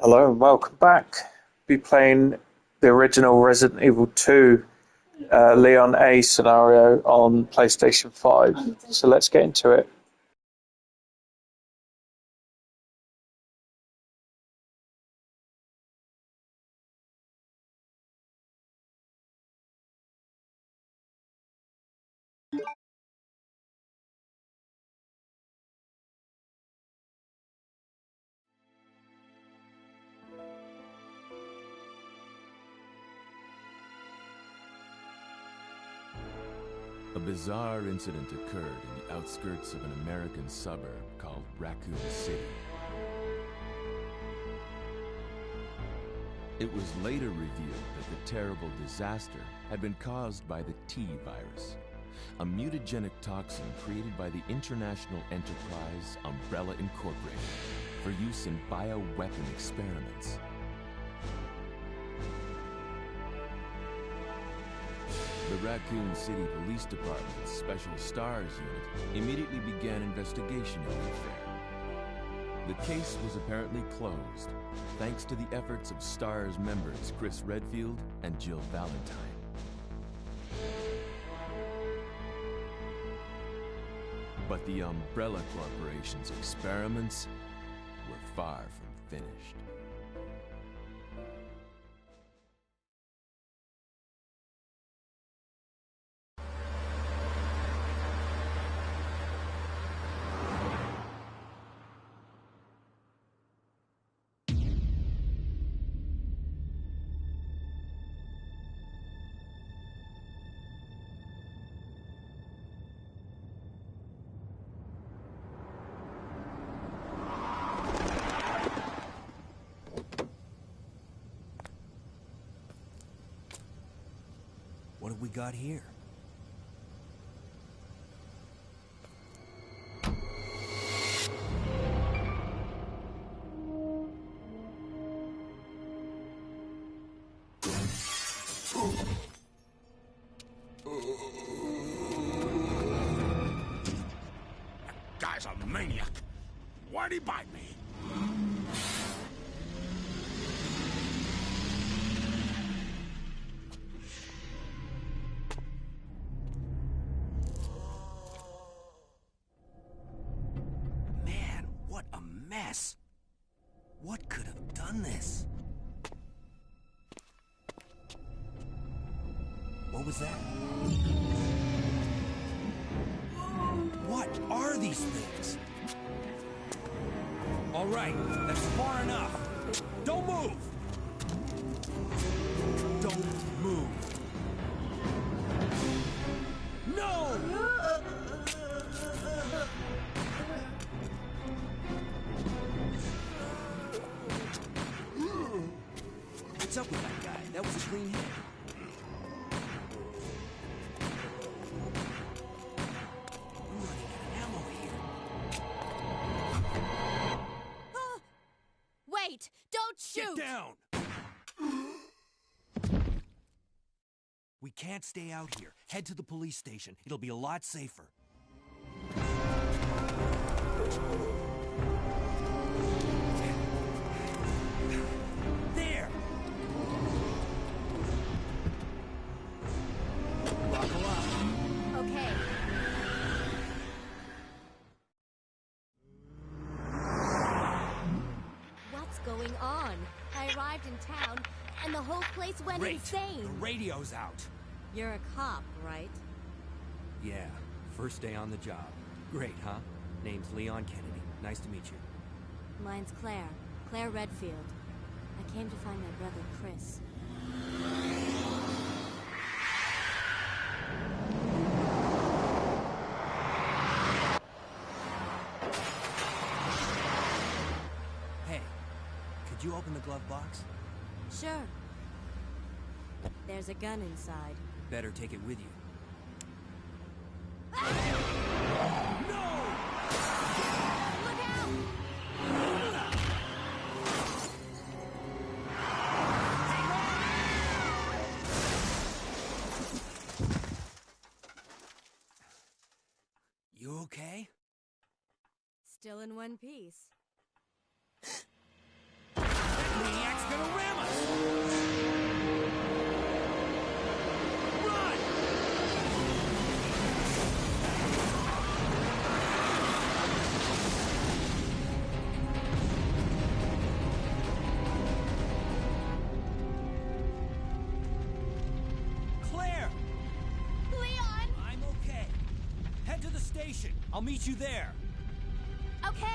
Hello and welcome back. Be playing the original Resident Evil 2 Leon A scenario on PlayStation 5. So let's get into it. A bizarre incident occurred in the outskirts of an American suburb called Raccoon City. It was later revealed that the terrible disaster had been caused by the T-virus, a mutagenic toxin created by the international enterprise Umbrella Incorporated for use in bioweapon experiments. The Raccoon City Police Department's Special S.T.A.R.S unit immediately began investigation into the affair. The case was apparently closed, thanks to the efforts of S.T.A.R.S members Chris Redfield and Jill Valentine. But the Umbrella Corporation's experiments were far from finished. What have we got here? That guy's a maniac. Why'd he bite me? What could have done this? What was that? What are these things? All right, that's far enough. Don't move! Don't move. No! What's up with that guy? That was a green hit. I'm running out of ammo here. Wait! Don't shoot! Get down! We can't stay out here. Head to the police station. It'll be a lot safer. Going on? I arrived in town, and the whole place went insane. The radio's out. You're a cop, right? Yeah, first day on the job. Great, huh? Name's Leon Kennedy. Nice to meet you. Mine's Claire. Claire Redfield. I came to find my brother, Chris. Could you open the glove box? Sure. There's a gun inside. Better take it with you. No! Look out! You okay? Still in one piece. I'll meet you there. Okay.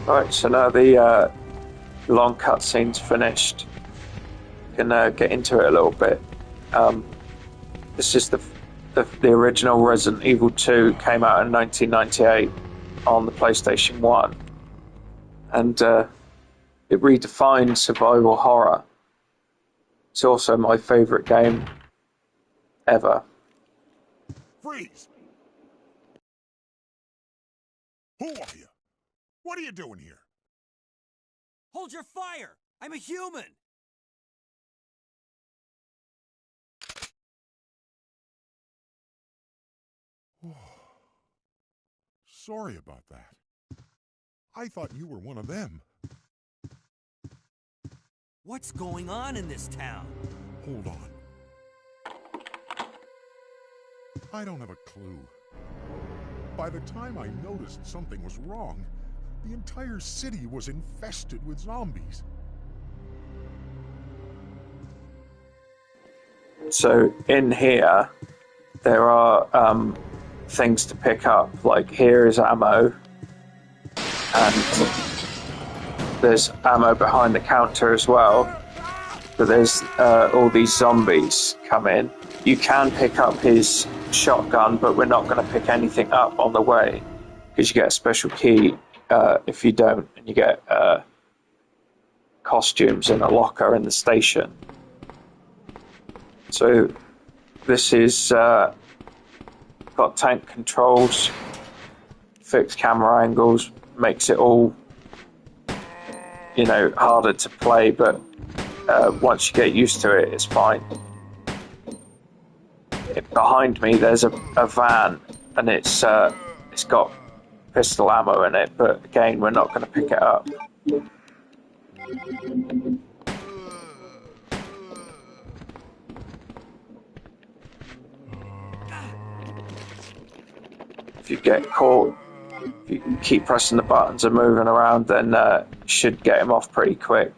Right, so now the long cutscene's finished. Can get into it a little bit. This is the original Resident Evil 2, came out in 1998 on the PlayStation 1, and it redefined survival horror. It's also my favourite game ever. Freeze! Who are you? What are you doing here? Hold your fire! I'm a human! Sorry about that. I thought you were one of them. What's going on in this town? Hold on. I don't have a clue. By the time I noticed something was wrong, the entire city was infested with zombies. So in here, there are things to pick up. Like here is ammo, and there's ammo behind the counter as well. But there's all these zombies come in. You can pick up his shotgun, but we're not going to pick anything up on the way because you get a special key if you don't, and you get costumes in a locker in the station. So this is got tank controls, fixed camera angles, makes it all, you know, harder to play, but once you get used to it, it's fine. Behind me there's a van, and it's got pistol ammo in it, but again, we're not going to pick it up. If you get caught, if you keep pressing the buttons and moving around, then you should get him off pretty quick.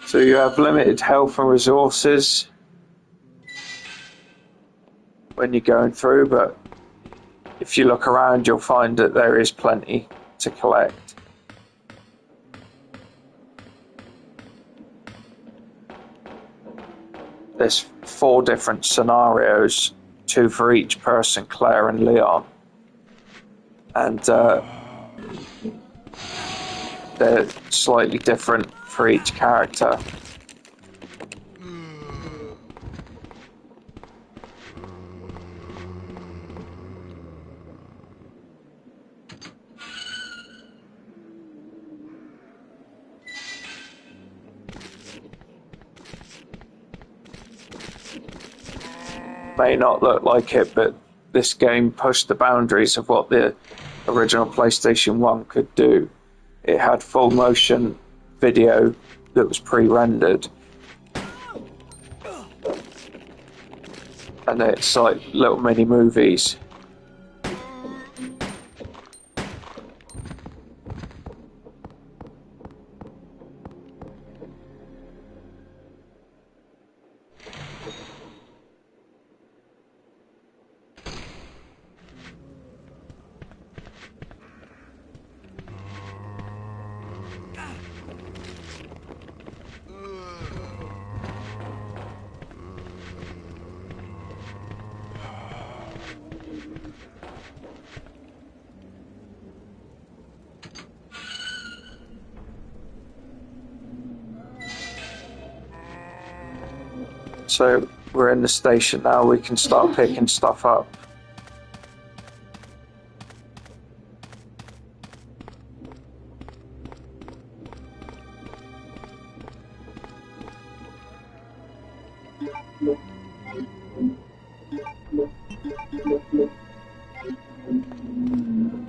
So you have limited health and resources when you're going through, but if you look around, you'll find that there is plenty to collect. There's 4 different scenarios, 2 for each person, Claire and Leon. And they're slightly different for each character. May not look like it, but this game pushed the boundaries of what the original PlayStation 1 could do. It had full motion video that was pre-rendered, and it's like little mini movies. So we're in the station now, we can start picking stuff up.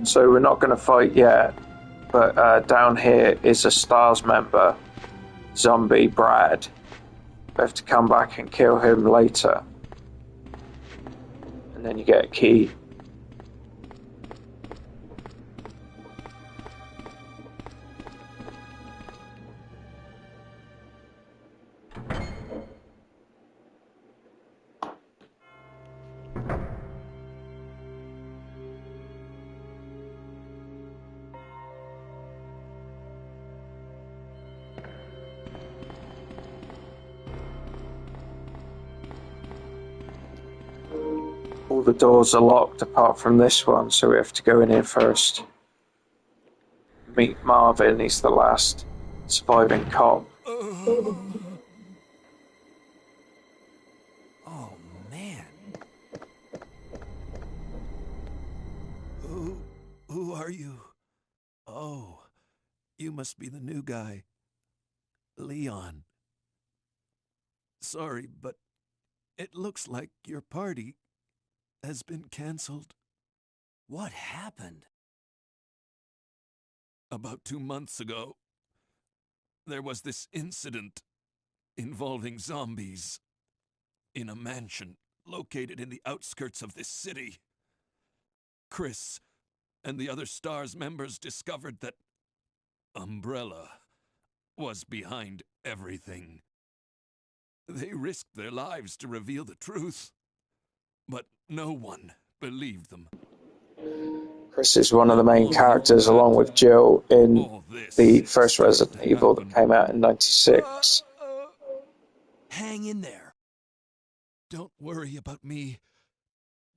So we're not going to fight yet, but down here is a S.T.A.R.S member zombie Brad. We have to come back and kill him later. And then you get a key. All the doors are locked apart from this one, so we have to go in here first. Meet Marvin, he's the last surviving cop. Oh, man. Who are you? Oh, you must be the new guy. Leon. Sorry, but it looks like your party has been canceled. What happened? About 2 months ago, there was this incident involving zombies in a mansion located in the outskirts of this city. Chris and the other S.T.A.R.S members discovered that Umbrella was behind everything. They risked their lives to reveal the truth, but no one believed them. Chris is one of the main characters, along with Jill, in the first Resident Evil that came out in '96. Hang in there. Don't worry about me.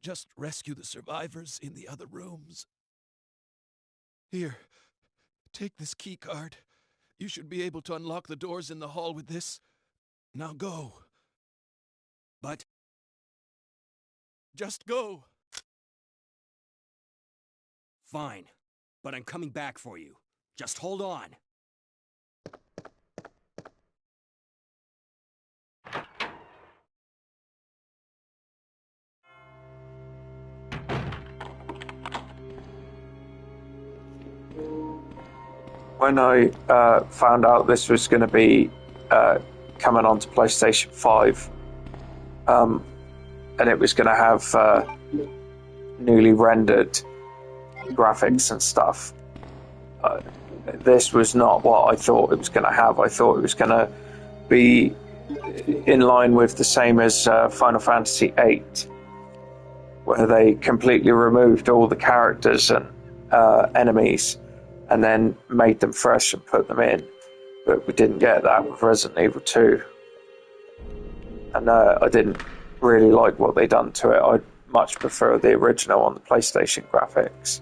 Just rescue the survivors in the other rooms. Here, take this key card. You should be able to unlock the doors in the hall with this. Now go. But... just go. Fine, but I'm coming back for you. Just hold on. When I found out this was going to be coming onto PlayStation 5, and it was going to have newly rendered graphics and stuff, this was not what I thought it was going to have. I thought it was going to be in line with the same as Final Fantasy VIII, where they completely removed all the characters and enemies and then made them fresh and put them in. But we didn't get that with Resident Evil 2. And I didn't really like what they done to it. I'd much prefer the original on the PlayStation graphics.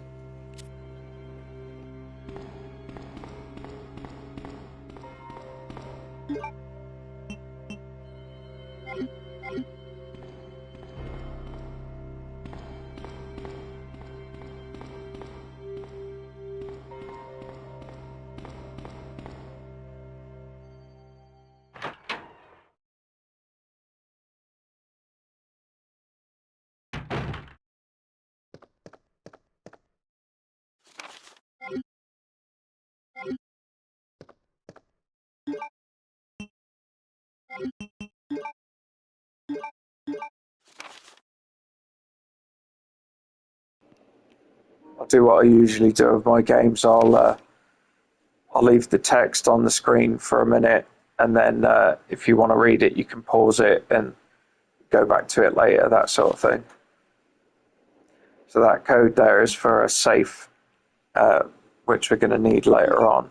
I'll do what I usually do with my games. I'll leave the text on the screen for a minute, and then if you want to read it, you can pause it and go back to it later, that sort of thing. So that code there is for a safe, which we're going to need later on.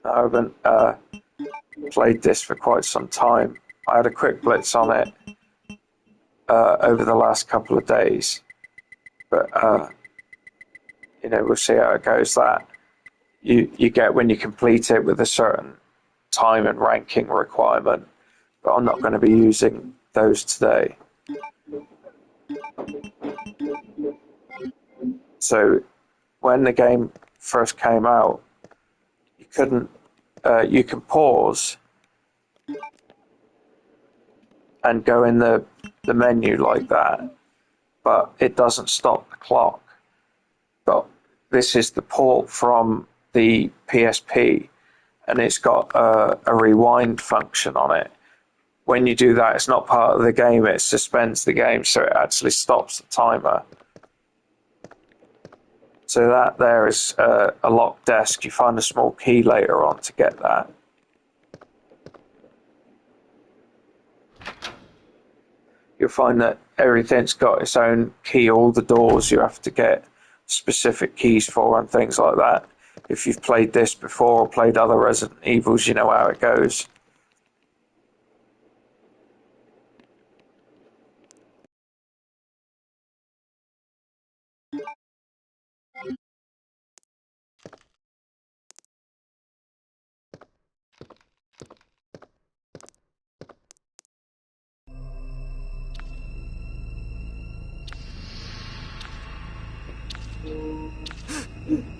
I haven't played this for quite some time. I had a quick blitz on it over the last couple of days, but we'll see how it goes. That you get when you complete it with a certain time and ranking requirement, but I'm not going to be using those today. So when the game first came out, you couldn't. You can pause and go in the menu like that, but it doesn't stop the clock. But this is the port from the PSP, and it's got a rewind function on it. When you do that, it's not part of the game, it suspends the game, so it actually stops the timer. So that there is a locked desk. You find a small key later on to get that. You'll find that everything's got its own key. All the doors you have to get specific keys for and things like that. If you've played this before or played other Resident Evils, you know how it goes.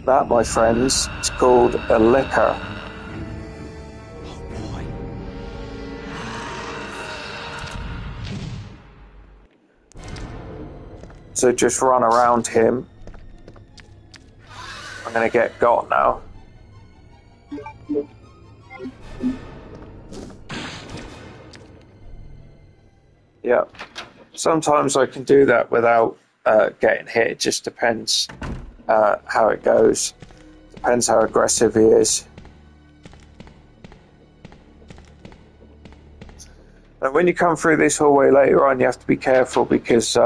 That, my friends, is called a liquor. So just run around him. I'm gonna get got now. Yeah. Sometimes I can do that without getting hit. It just depends how it goes. Depends how aggressive he is. And when you come through this hallway later on, you have to be careful because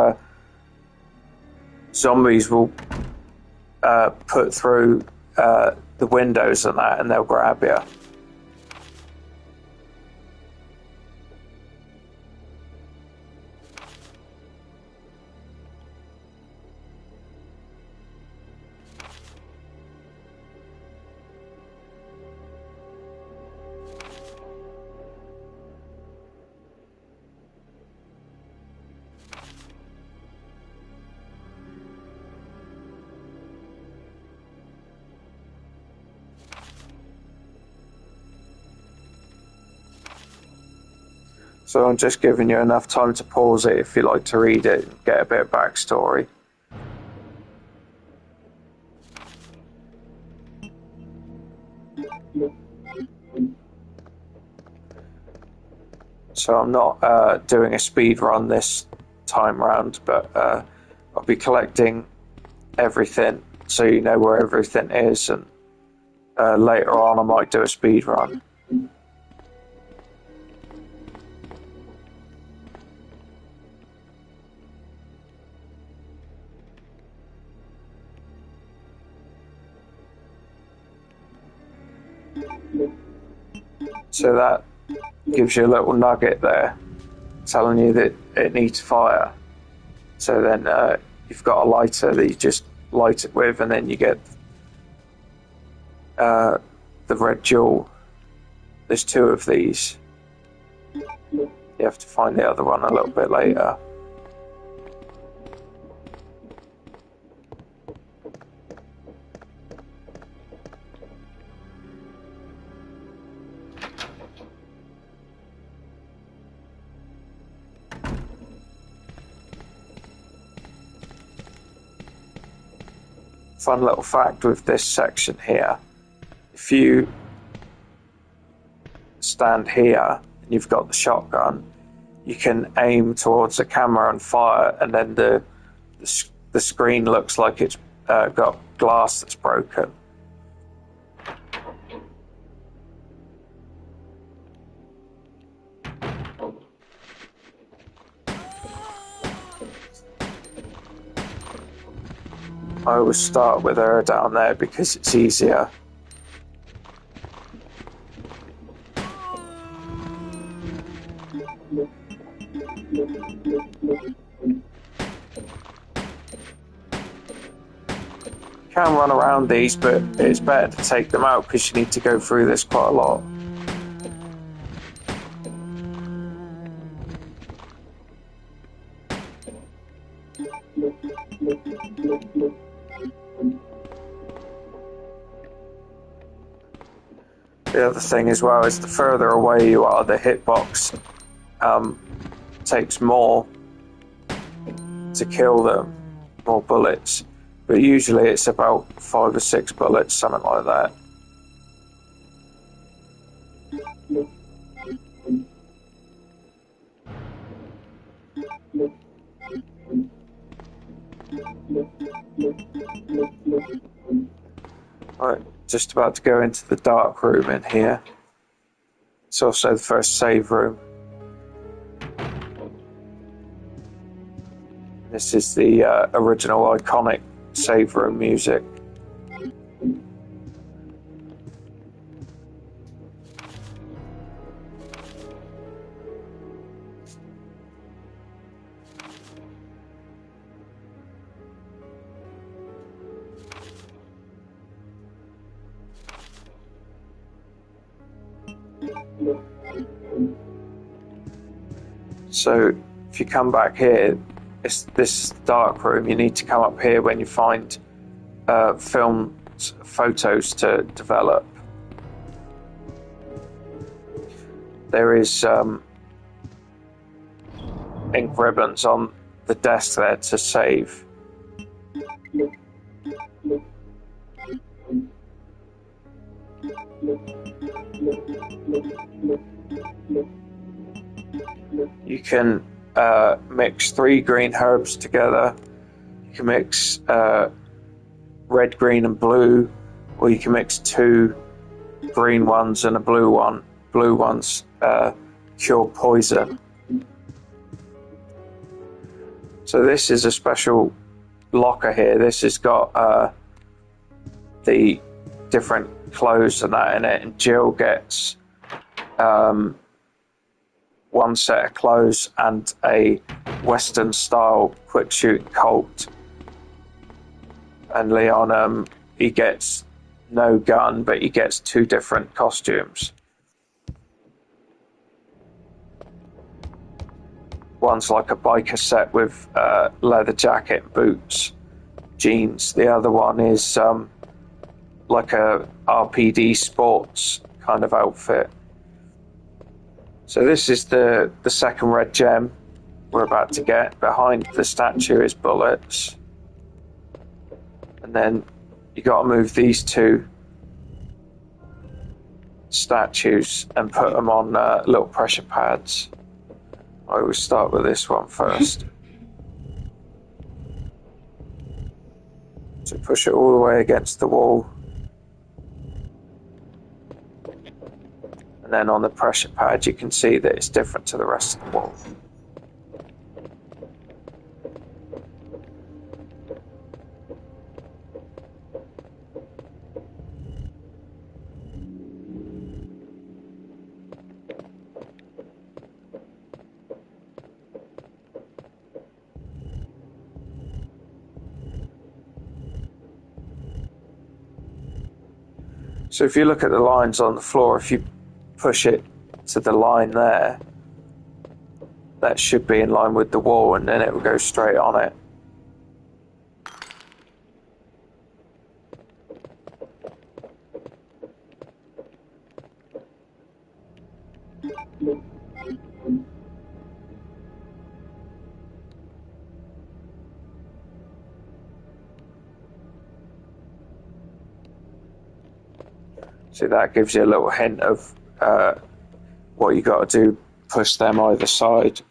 zombies will put through the windows and that, and they'll grab you. So I'm just giving you enough time to pause it if you like to read it and get a bit of backstory. So I'm not doing a speed run this time round, but I'll be collecting everything so you know where everything is, and later on I might do a speed run. So that gives you a little nugget there telling you that it needs fire. So then you've got a lighter that you just light it with, and then you get the red jewel. There's two of these. You have to find the other one a little bit later. Fun little fact with this section here, if you stand here and you've got the shotgun, you can aim towards the camera and fire, and then the screen looks like it's got glass that's broken. I always start with her down there because it's easier. You can run around these, but it's better to take them out because you need to go through this quite a lot. The other thing as well is the further away you are, the hitbox takes more to kill them, more bullets. but usually it's about 5 or 6 bullets, something like that. Right, just about to go into the dark room in here. It's also the first save room. This is the original iconic save room music. So if you come back here, it's this dark room. You need to come up here when you find film photos to develop. There is ink ribbons on the desk there to save. You can mix 3 green herbs together. You can mix red, green, and blue, or you can mix 2 green ones and a blue one. Blue ones cure poison. So this is a special locker here. This has got the different clothes and that in it, and Jill gets 1 set of clothes and a Western style quick shooting Colt. And Leon, he gets no gun, but he gets 2 different costumes. One's like a biker set with leather jacket, boots, jeans. The other one is like a RPD sports kind of outfit. So this is the second red gem we're about to get. Behind the statue is bullets. And then you got to move these 2 statues and put them on little pressure pads. I always start with this one first. So push it all the way against the wall. And then on the pressure pad you can see that it's different to the rest of the wall. So if you look at the lines on the floor, if you push it to the line there, that should be in line with the wall, and then it will go straight on it. So that gives you a little hint of what you got to do. Push them either side.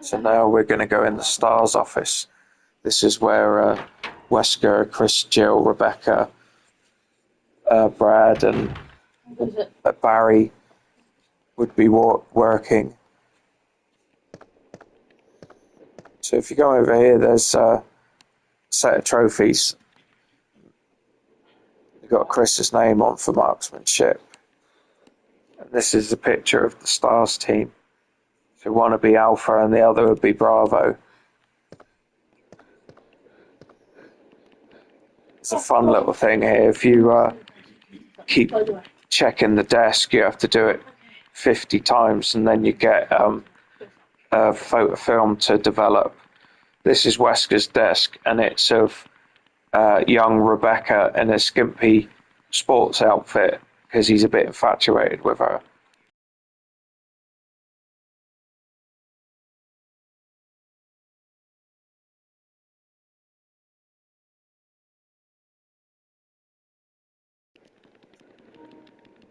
So now we're going to go in the S.T.A.R.S office. This is where Wesker, Chris, Jill, Rebecca, Brad and Barry would be working. So if you go over here, there's a set of trophies. You've got Chris's name on for marksmanship. And This is a picture of the S.T.A.R.S team. So one would be Alpha and the other would be Bravo. It's a fun little thing here. If you keep checking the desk, you have to do it 50 times and then you get a photo film to develop. This is Wesker's desk, and it's of young Rebecca in a skimpy sports outfit because he's a bit infatuated with her.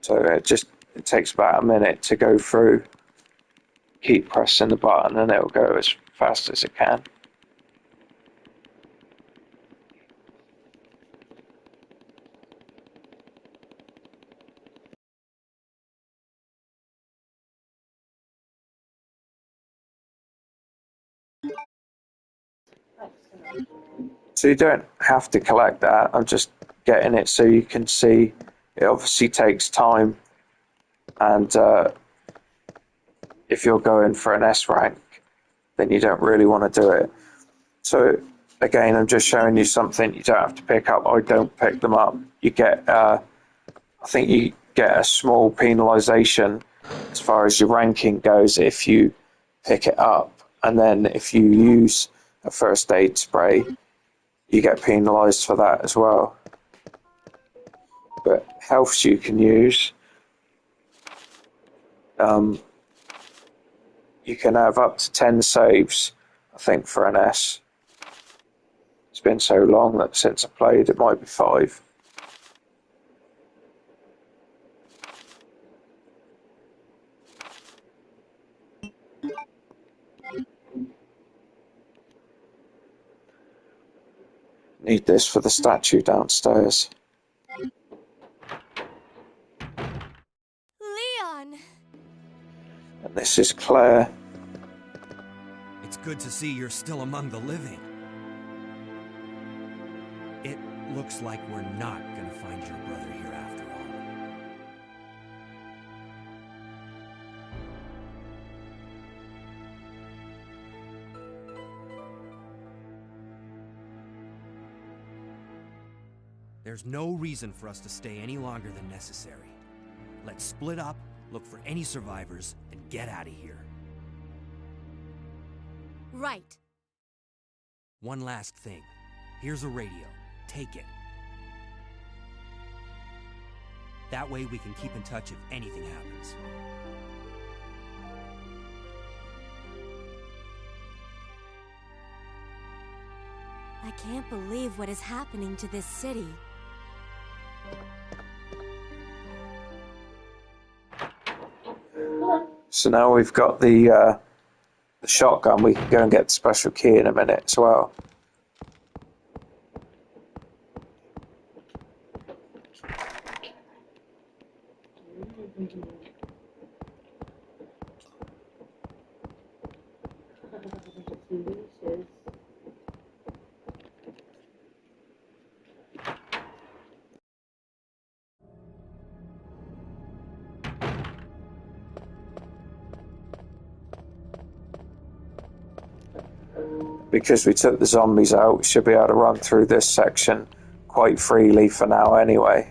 So it takes about a minute to go through. Keep pressing the button and it'll go as fast as it can. So you don't have to collect that. I'm just getting it so you can see. It obviously takes time, and if you're going for an S rank, then you don't really want to do it. So again, I'm just showing you something you don't have to pick up. I don't pick them up. You get, I think you get a small penalisation as far as your ranking goes if you pick it up, and then if you use a first aid spray, you get penalised for that as well. But healths you can use. You can have up to 10 saves, I think, for an S. It's been so long that since I played, it might be 5. Need this for the statue downstairs. Leon! And this is Claire. It's good to see you're still among the living. It looks like we're not gonna find your brother here after all. There's no reason for us to stay any longer than necessary. Let's split up, look for any survivors, and get out of here. Right. One last thing. Here's a radio. Take it. That way we can keep in touch if anything happens. I can't believe what is happening to this city. So now we've got the shotgun. We can go and get the special key in a minute as well. Because we took the zombies out, we should be able to run through this section quite freely for now anyway.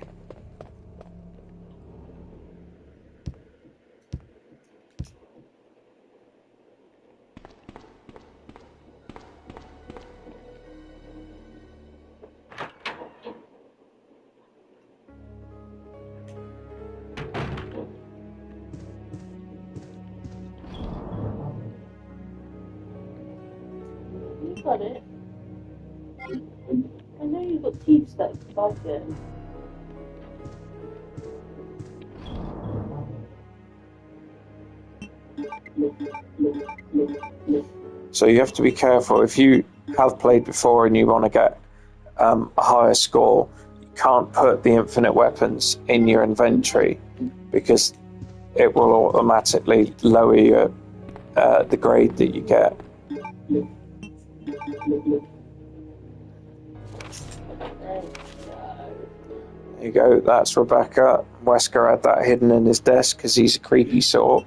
Got it. I know you've got teeth stuck back there. So you have to be careful. If you have played before and you want to get a higher score, you can't put the infinite weapons in your inventory because it will automatically lower your the grade that you get. There you go, that's Rebecca. Wesker had that hidden in his desk because he's a creepy sort.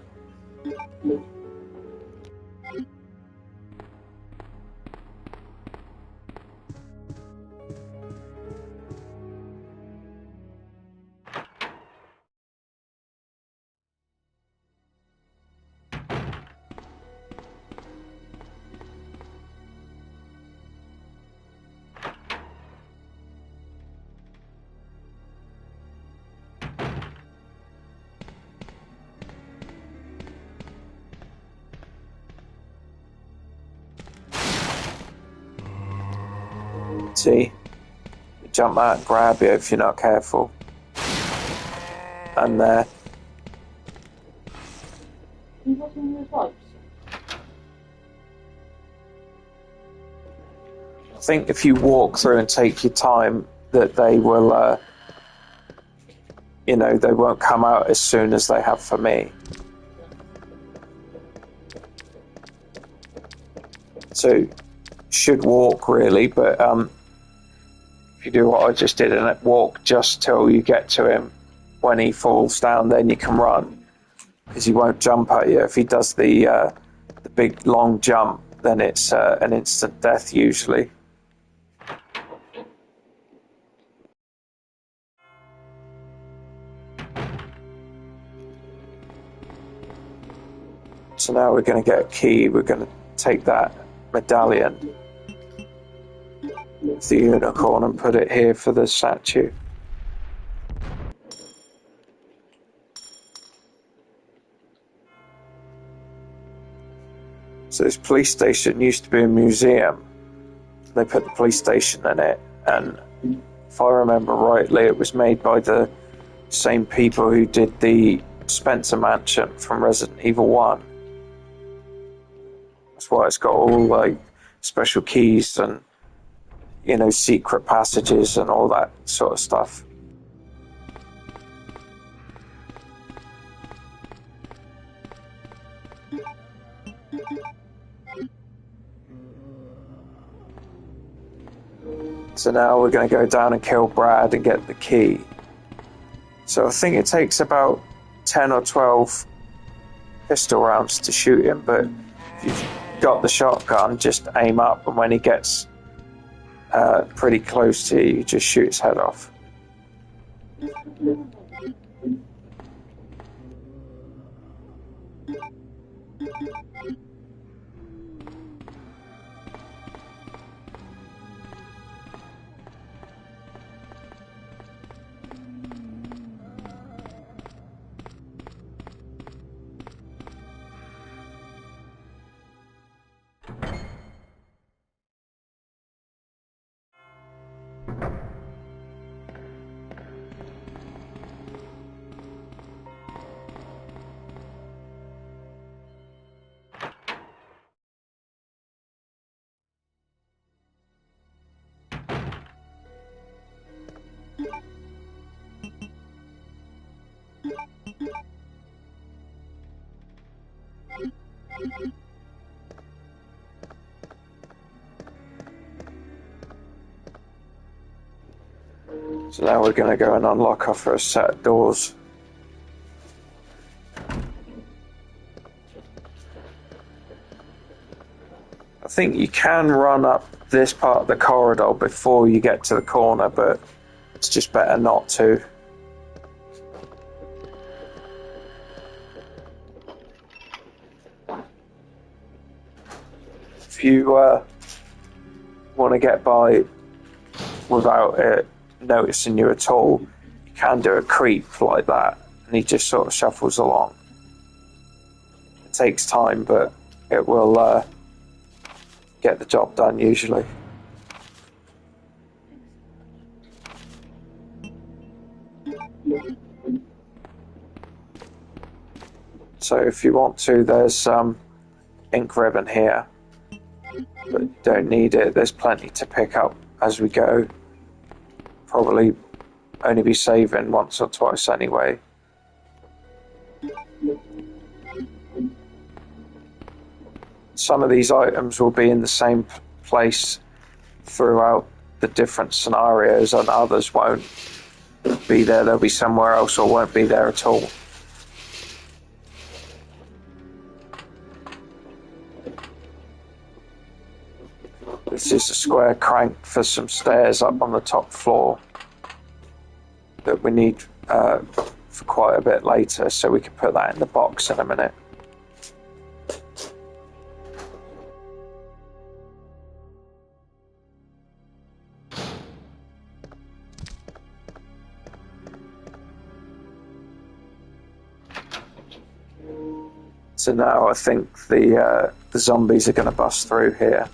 See, they jump out and grab you if you're not careful. And there. He wasn't his wife's. I think if you walk through and take your time, that they will, you know, they won't come out as soon as they have for me. So, should walk really, but if you do what I just did and walk just till you get to him, when he falls down, then you can run, because he won't jump at you. If he does the big long jump, then it's an instant death usually. So now we're going to get a key. We're going to take that medallion with the unicorn and put it here for the statue. So this police station used to be a museum. They put the police station in it, and if I remember rightly, it was made by the same people who did the Spencer Mansion from Resident Evil 1. That's why it's got all like special keys and, you know, secret passages and all that sort of stuff. So now we're going to go down and kill Brad and get the key. So I think it takes about 10 or 12 pistol rounds to shoot him, but if you've got the shotgun, just aim up, and when he gets pretty close to you, you just shoot his head off. So now we're going to go and unlock our first set of doors. I think you can run up this part of the corridor before you get to the corner, but it's just better not to. If you want to get by without it noticing you at all, you can do a creep like that, and he just sort of shuffles along. It takes time, but it will get the job done usually. So if you want to, there's some ink ribbon here, but you don't need it. There's plenty to pick up as we go. Probably only be saving once or twice anyway. Some of these items will be in the same place throughout the different scenarios, and others won't. be there, they'll be somewhere else or won't be there at all. This is a square crank for some stairs up on the top floor that we need for quite a bit later, so we can put that in the box in a minute. So now I think the zombies are going to bust through here.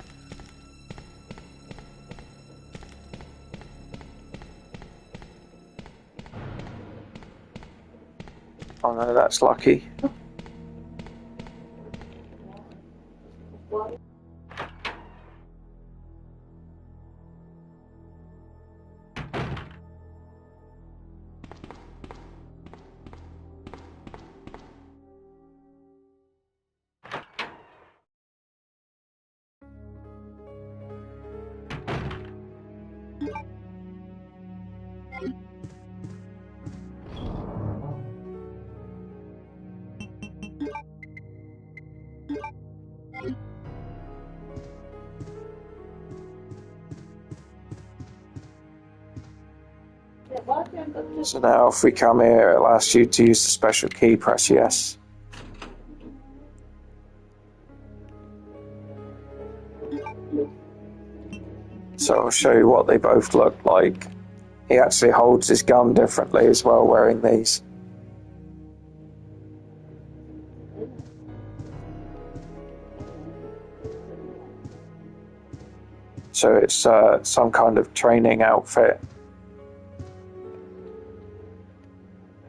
Oh no, that's lucky. So now if we come here, it'll ask you to use the special key, press yes. So I'll show you what they both look like. He actually holds his gun differently as well wearing these. So it's some kind of training outfit.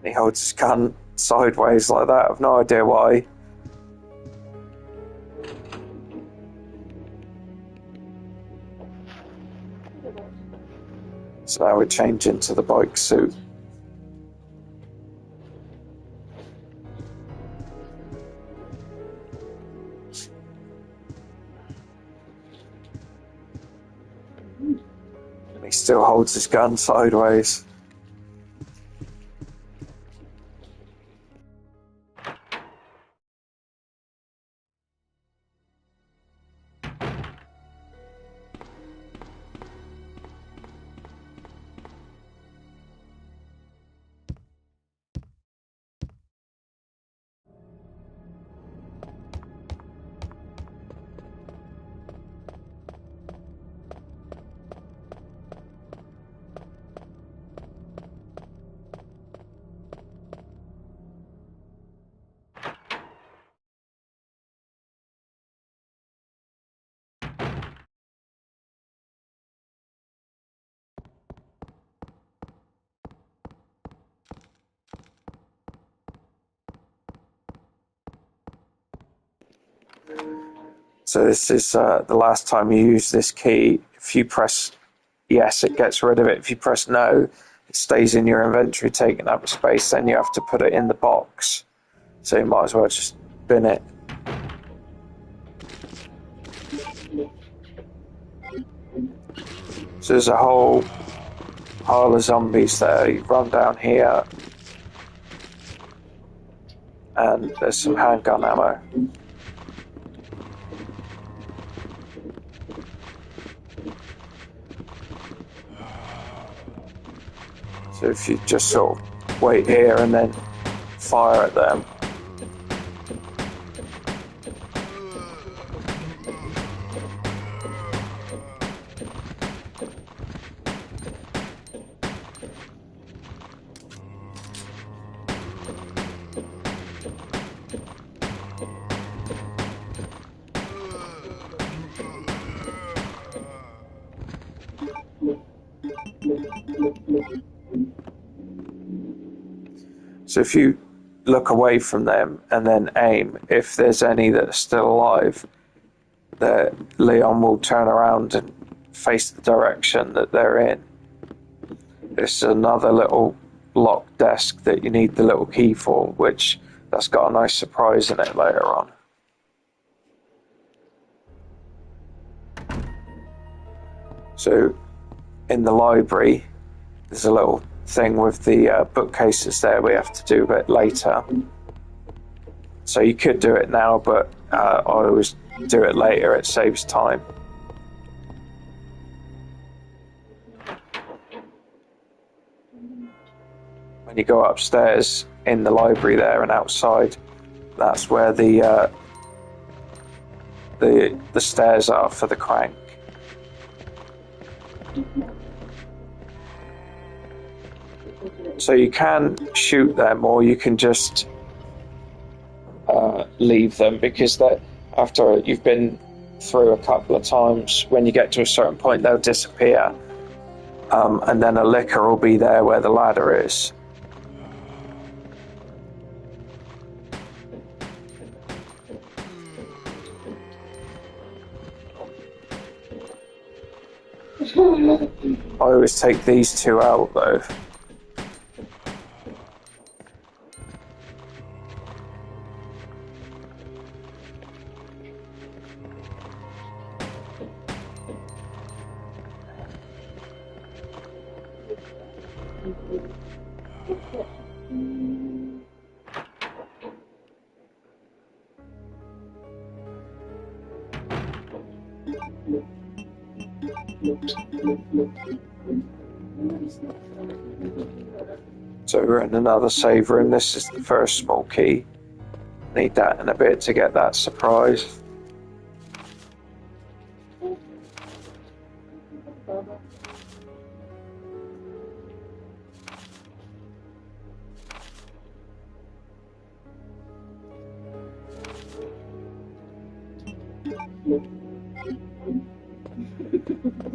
He holds his gun sideways like that. I've no idea why. So now we change into the bike suit. And he still holds his gun sideways. So this is the last time you use this key. If you press yes, it gets rid of it. If you press no, it stays in your inventory, taking up space. Then you have to put it in the box. So you might as well just bin it. So there's a whole pile of zombies there. You run down here, and there's some handgun ammo. So if you just sort of wait here and then fire at them. So if you look away from them and then aim, if there's any that are still alive, Leon will turn around and face the direction that they're in. There's another little locked desk that you need the little key for, which that's got a nice surprise in it later on. So in the library, there's a little thing with the bookcases there we have to do a bit later. So you could do it now, but I always do it later, it saves time. When you go upstairs in the library there and outside, that's where the stairs are for the crank. So you can shoot them, or you can just leave them, because after you've been through a couple of times, when you get to a certain point they'll disappear, and then a licker will be there where the ladder is. I always take these two out though. So we're in another save room. This is the first small key. Need that in a bit to get that surprise.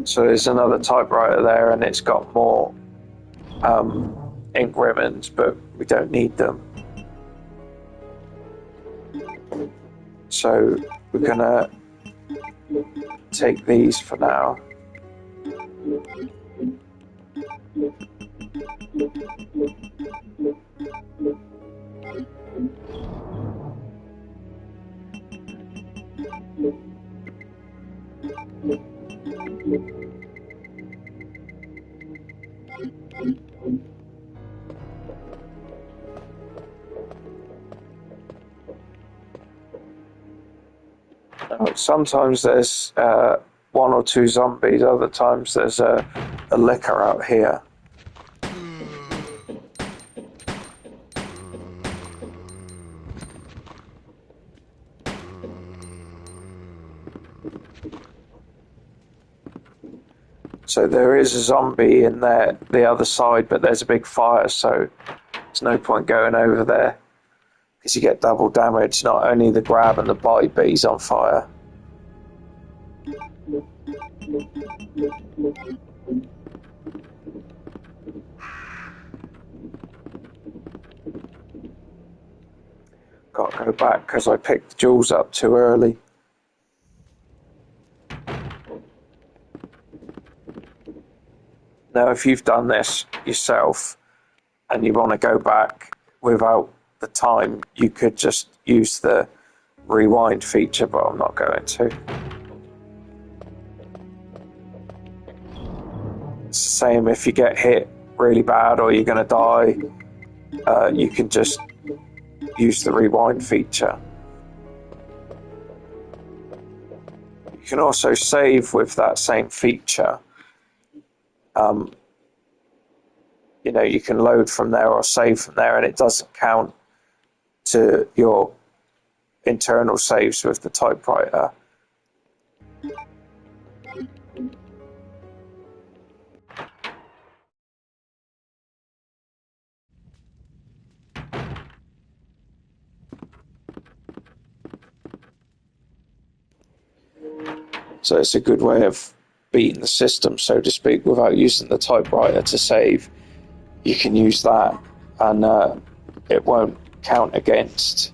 So there's another typewriter there, and it's got more ink ribbons, but we don't need them. So we're gonna take these for now. Sometimes there's one or two zombies, other times there's a licker out here. So there is a zombie in there, the other side, but there's a big fire, so there's no point going over there, because you get double damage, not only the grab and the bite, but he's on fire. Got to go back because I picked the jewels up too early. Now, if you've done this yourself and you want to go back without the time, you could just use the rewind feature, but I'm not going to. It's the same if you get hit really bad or you're going to die, you can just use the rewind feature. You can also save with that same feature. You know, you can load from there or save from there, and it doesn't count to your internal saves with the typewriter. So it's a good way of beating the system, so to speak, without using the typewriter to save. You can use that, and it won't count against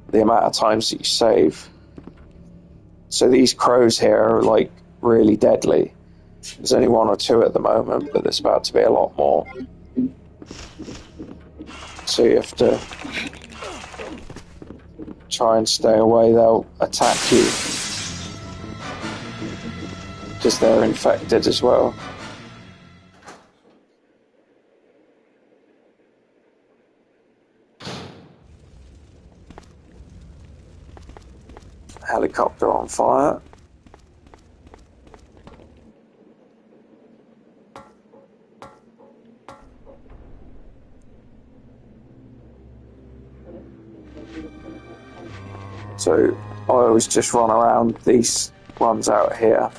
the amount of times that you save. So these crows here are like really deadly. There's only one or two at the moment, but there's about to be a lot more. So you have to try and stay away. They'll attack you because they're infected as well. helicopter on fire. So I always just run around these ones out here.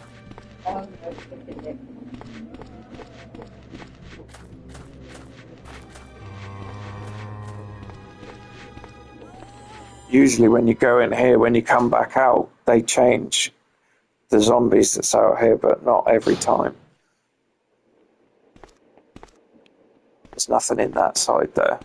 Usually when you go in here, when you come back out, they change the zombies that's out here, but not every time. There's nothing in that side there.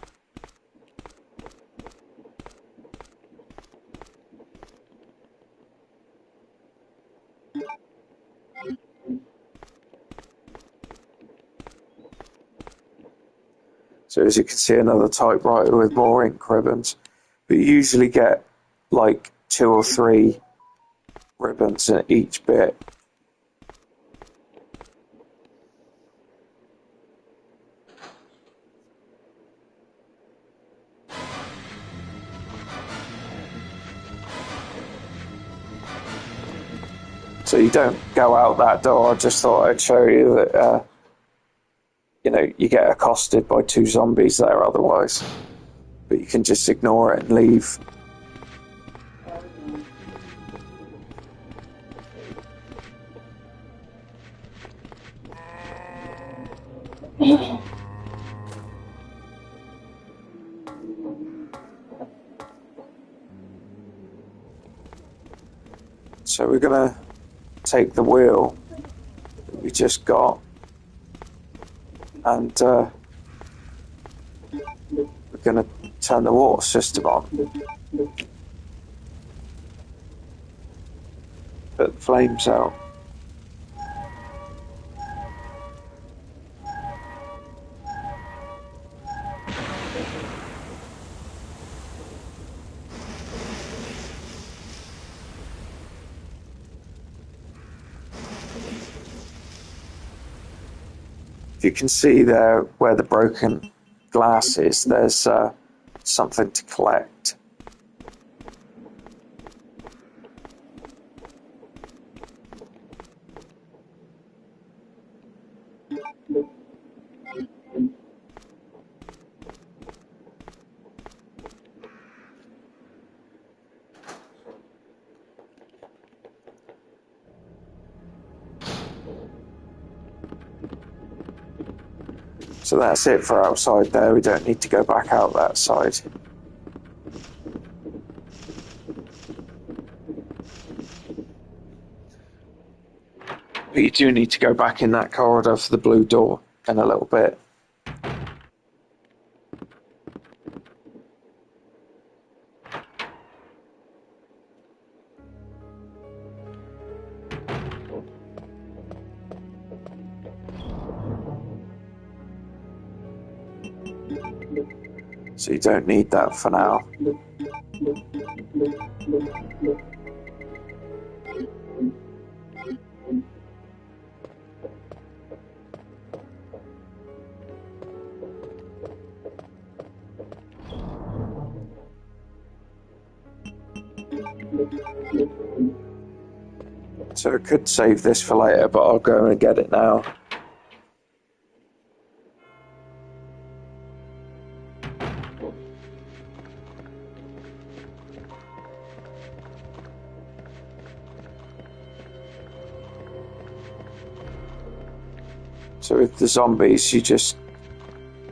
So as you can see, another typewriter with more ink ribbons. But you usually get like 2 or 3 ribbons in each bit. So you don't go out that door. I just thought I'd show you that, you know, you get accosted by 2 zombies there otherwise. But you can just ignore it and leave. So we're going to take the wheel that we just got and we're going to turn the water system on. Put the flames out. You can see there where the broken glass is, there's something to collect. So that's it for outside there. We don't need to go back out that side. But you do need to go back in that corridor for the blue door in a little bit. So you don't need that for now. So I could save this for later, but I'll go and get it now. So with the zombies, you just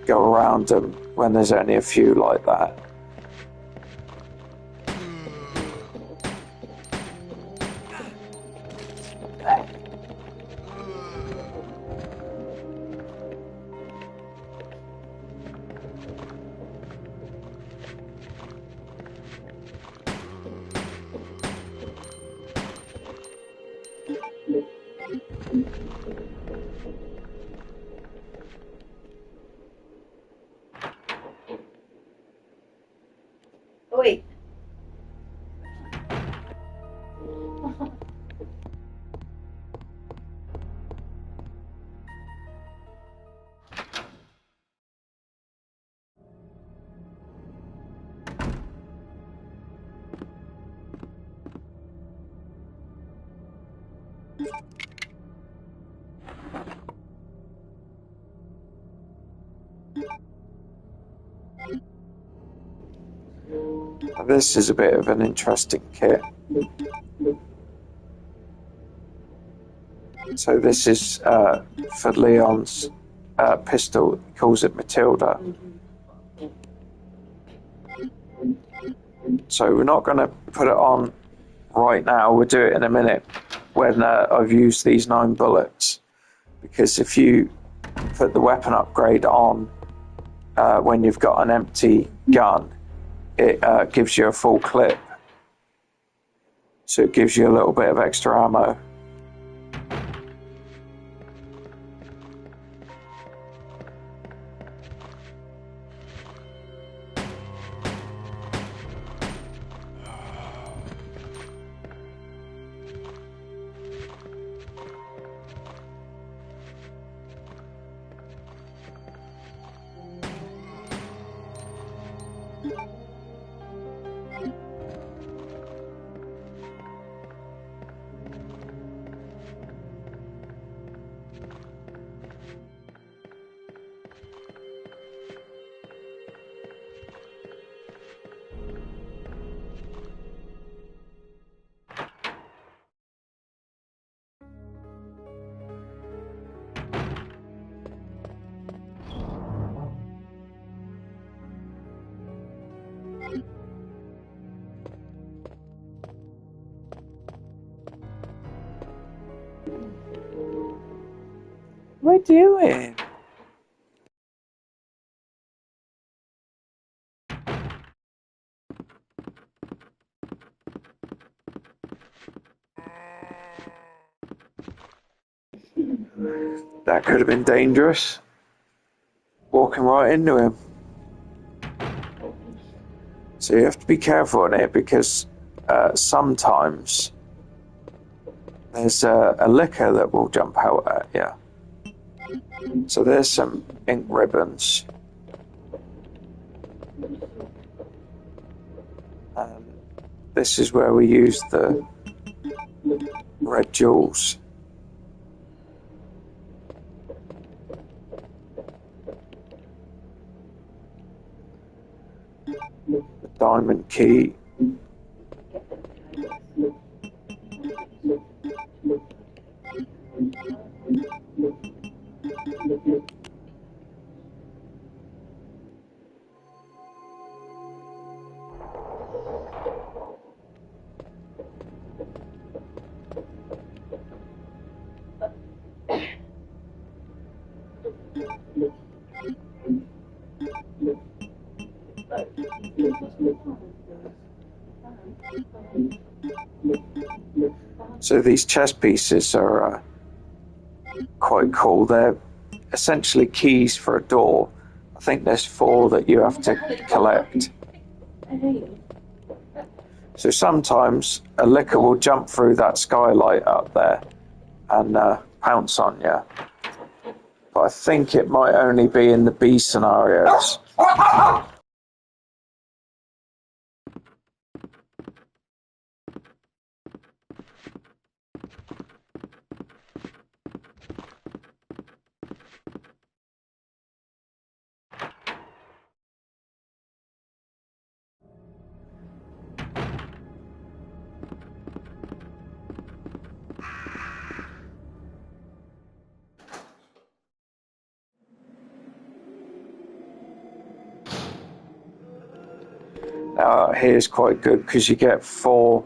go around them when there's only a few like that. Oi. This is a bit of an interesting kit. So this is for Leon's pistol. He calls it Matilda. So we're not going to put it on right now. We'll do it in a minute when I've used these 9 bullets. Because if you put the weapon upgrade on when you've got an empty gun, it gives you a full clip. So it gives you a little bit of extra ammo. What are we doing? That could have been dangerous. Walking right into him. So you have to be careful on it because sometimes there's a liquor that will jump out at you. So there's some ink ribbons. This is where we use the red jewels. The diamond key. So these chess pieces are quite cool. They're essentially keys for a door. I think there's 4 that you have to collect. So sometimes a licker will jump through that skylight up there and pounce on you. But I think it might only be in the B scenarios. Here's quite good because you get 3 or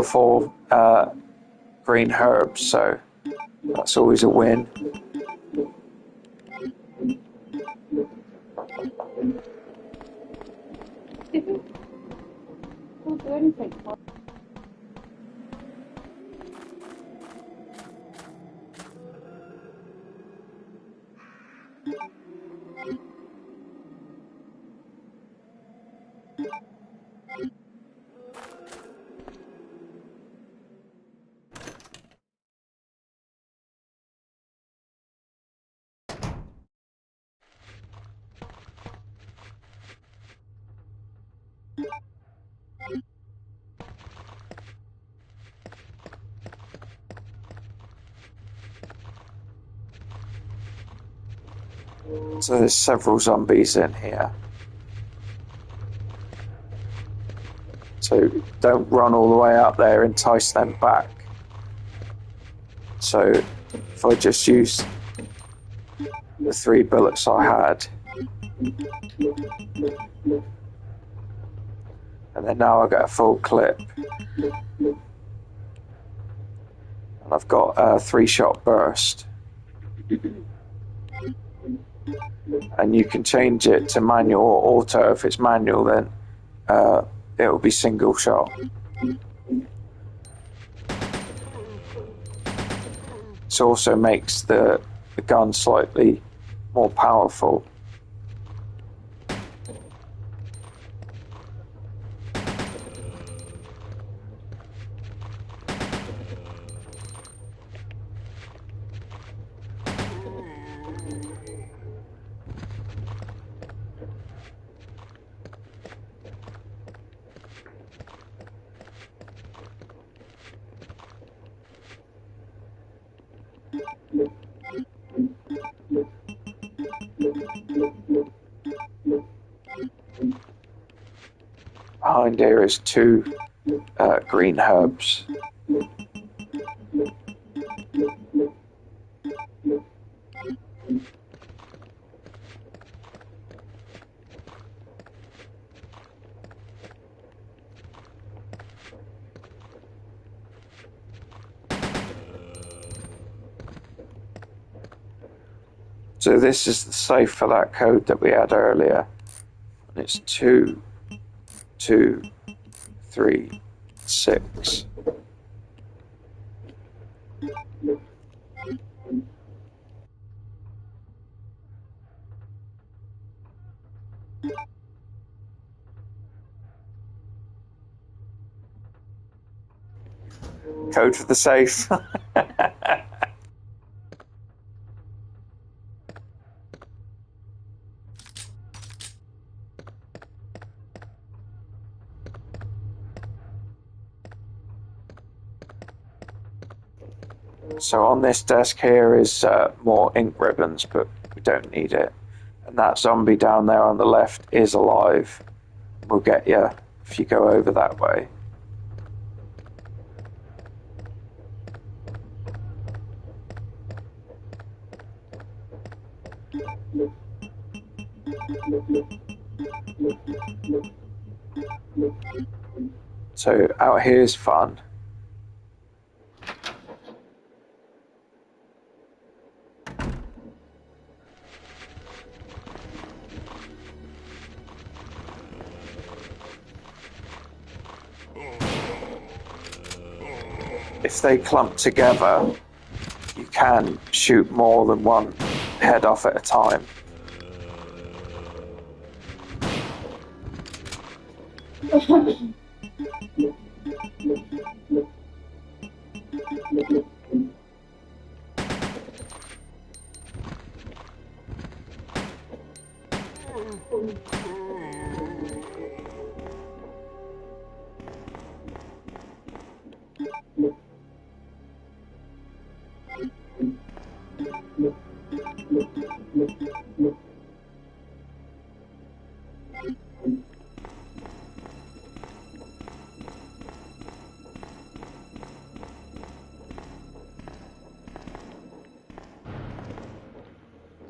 4 green herbs, so that's always a win. Don't do anything. So there's several zombies in here. So don't run all the way up there, entice them back. So if I just use the 3 bullets I had, and then now I get a full clip, and I've got a 3-shot burst, and you can change it to manual or auto. If it's manual, then it will be single shot. This also makes the gun slightly more powerful. Behind here is 2 green herbs. So this is the safe for that code that we had earlier. And it's 2, 2, 3, 6. Code for the safe. So on this desk here is more ink ribbons, but we don't need it. And that zombie down there on the left is alive. We'll get you if you go over that way. So out here is fun. If they clump together, you can shoot more than one head off at a time.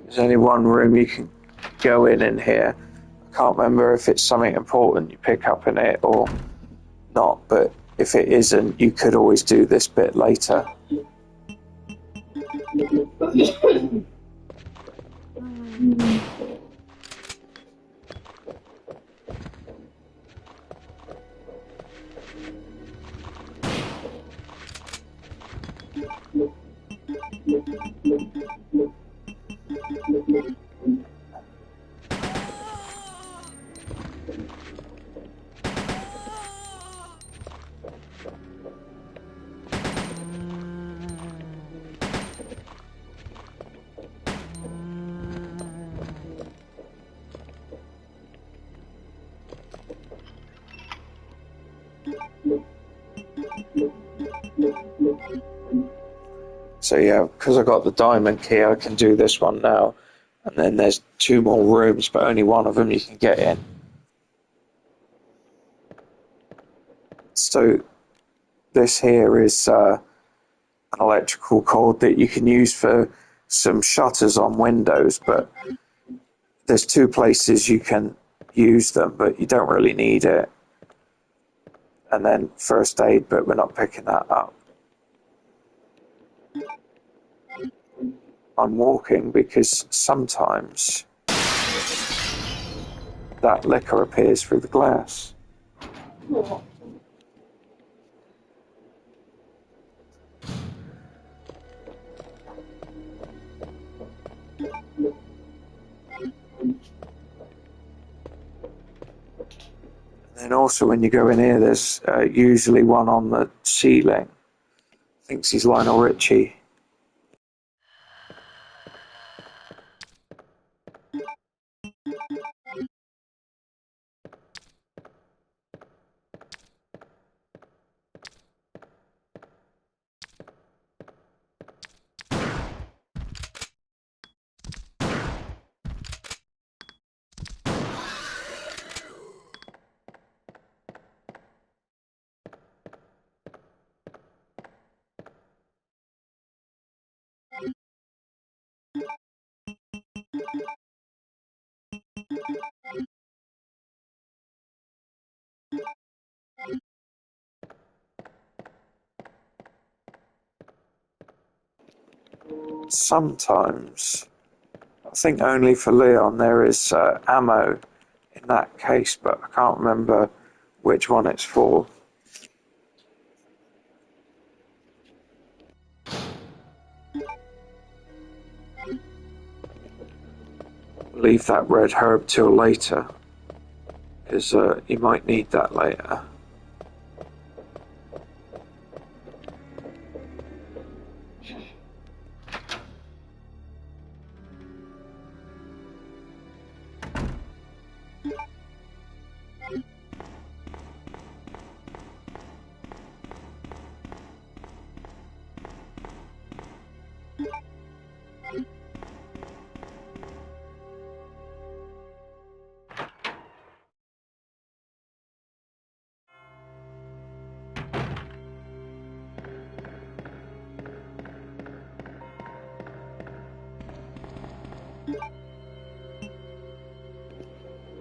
There's only one room you can go in here. I can't remember if it's something important you pick up in it or not, but if it isn't, you could always do this bit later. So yeah, because I got the diamond key, I can do this one now. And then there's 2 more rooms, but only one of them you can get in. So this here is an electrical cord that you can use for some shutters on windows, but there's 2 places you can use them, but you don't really need it. And then first aid, but we're not picking that up. I'm walking because sometimes that liquor appears through the glass. Oh. And also when you go in here, there's usually one on the ceiling. Thinks he's Lionel Richie. Sometimes, I think only for Leon, there is ammo in that case, but I can't remember which one it's for. Leave that red herb till later, because you might need that later.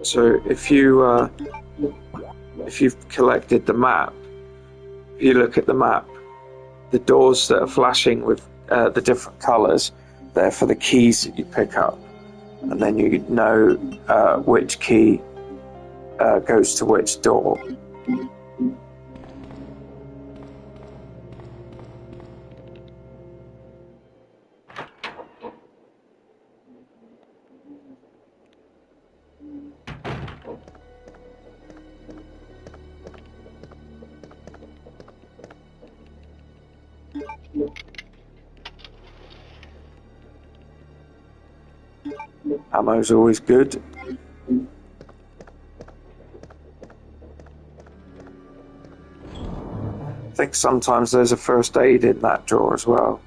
So if you've collected the map, if you look at the map, the doors that are flashing with the different colours, they're for the keys that you pick up, and then you know which key goes to which door. Ammo's always good. I think sometimes there's a first aid in that drawer as well.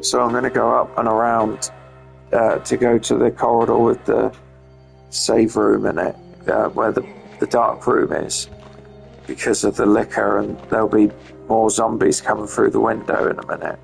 So I'm going to go up and around to go to the corridor with the save room in it, where the dark room is, because of the liquor, and there'll be more zombies coming through the window in a minute.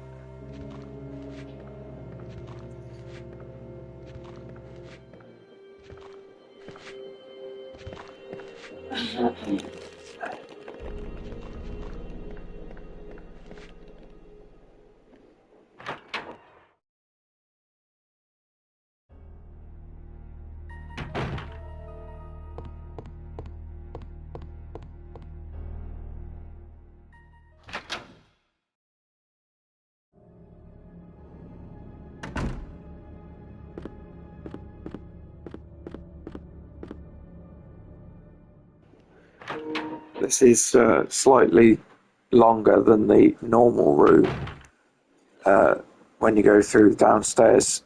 This is slightly longer than the normal route when you go through the downstairs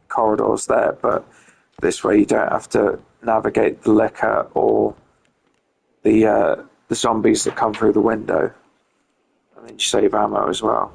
corridors there, but this way you don't have to navigate the liquor or the zombies that come through the window. And then you save ammo as well.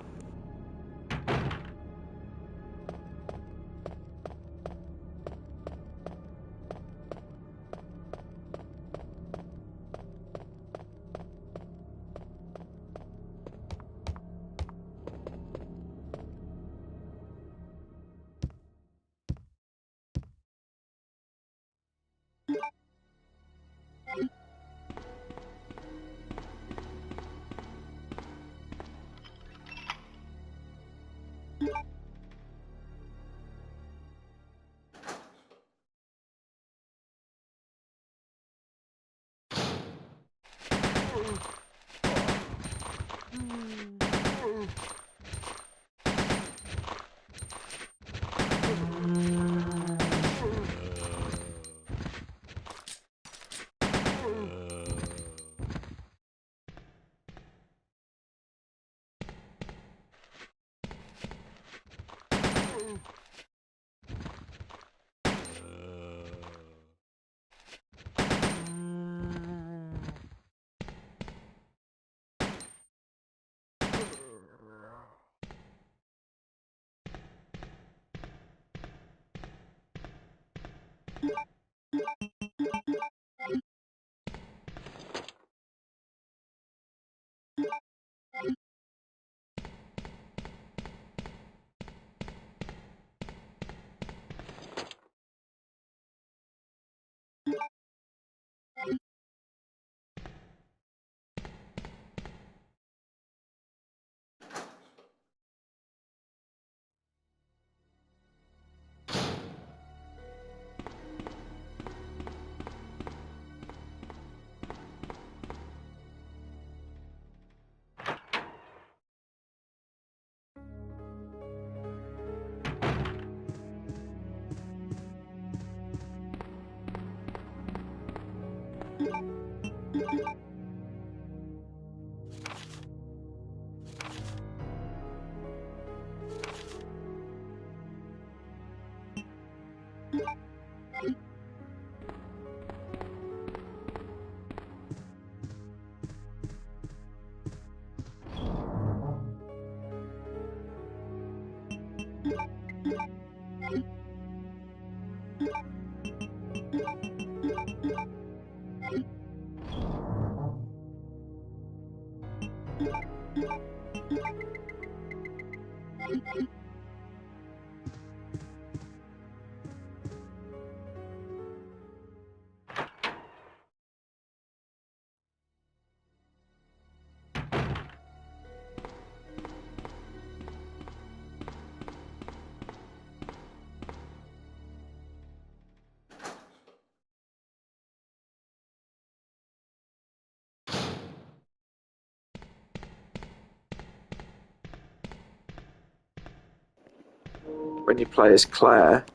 When you play as Claire,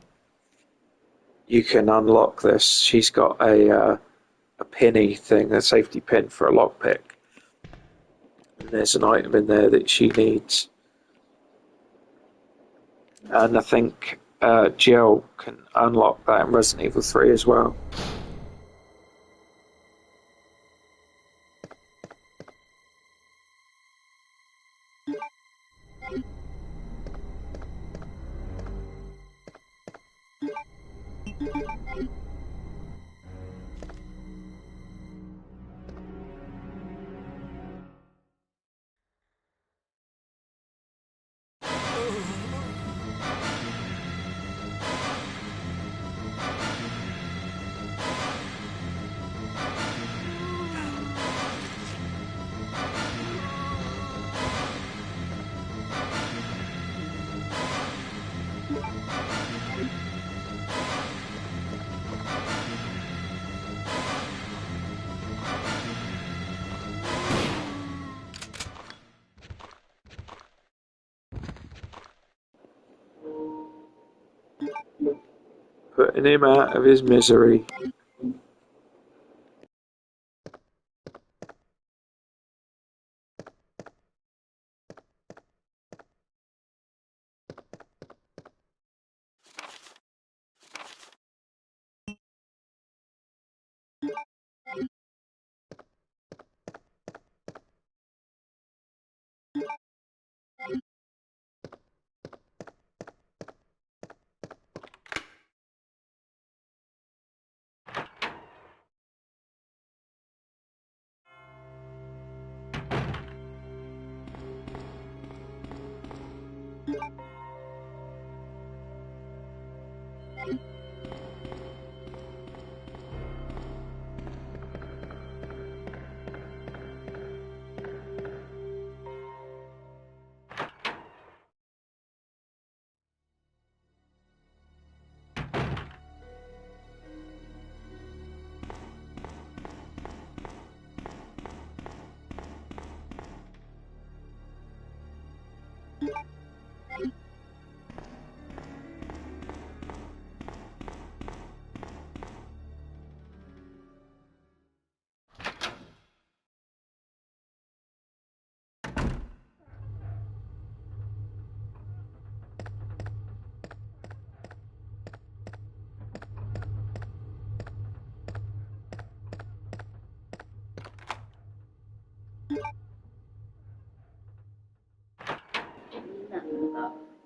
you can unlock this. She's got a pinny thing, a safety pin for a lockpick. And there's an item in there that she needs. And I think Jill can unlock that in Resident Evil 3 as well. Putting him out of his misery.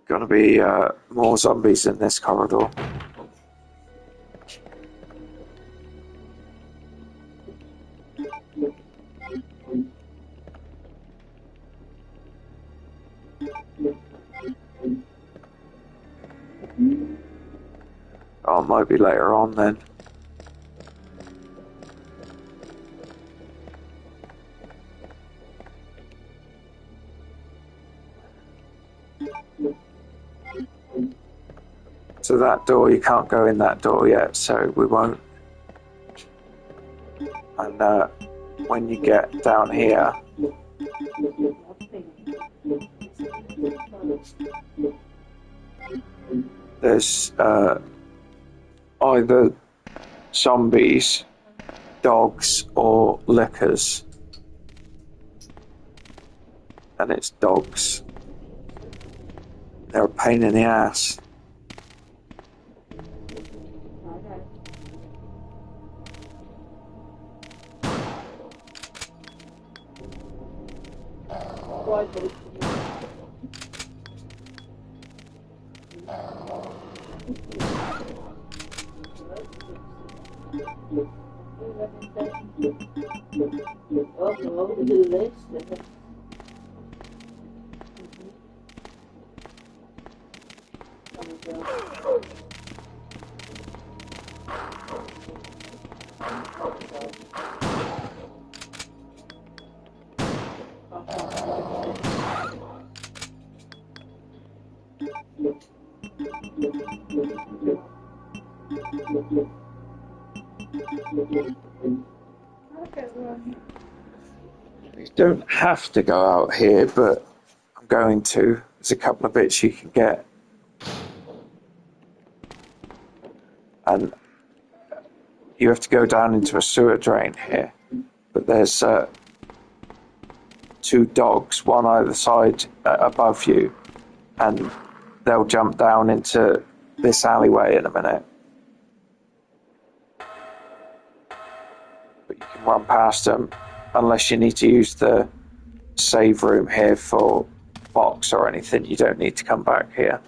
Gonna be more zombies in this corridor. Oh, it might be later on then. So that door, you can't go in that door yet, so we won't. And when you get down here, there's either zombies, dogs, or lickers. And it's dogs. They're a pain in the ass. You don't have to go out here, but I'm going to. There's a couple of bits you can get. And you have to go down into a sewer drain here. But there's two dogs, one either side above you. And they'll jump down into this alleyway in a minute. But you can run past them. Unless you need to use the save room here for box or anything, you don't need to come back here.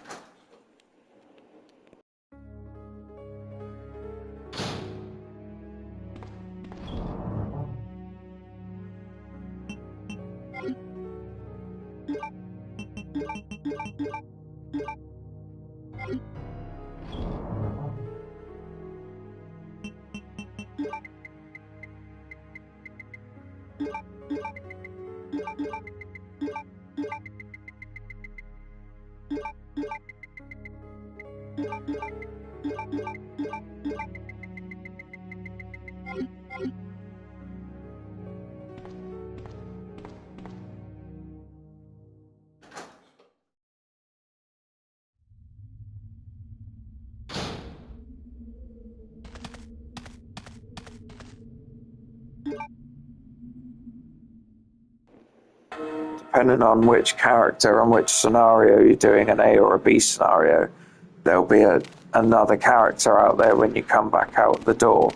Depending on which character and which scenario you're doing, an A or a B scenario, there'll be another character out there when you come back out the door.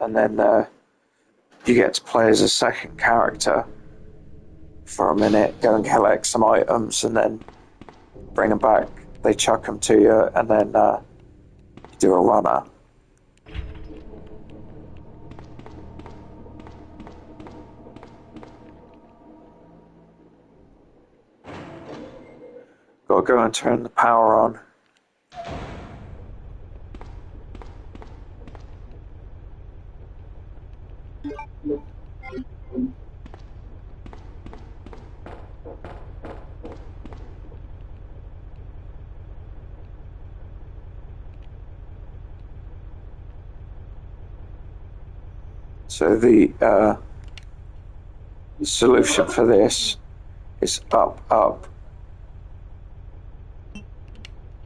And then you get to play as a second character for a minute, go and collect some items, and then bring them back. They chuck them to you, and then you do a runner. Gotta go and turn the power on. So the The solution for this is up, up,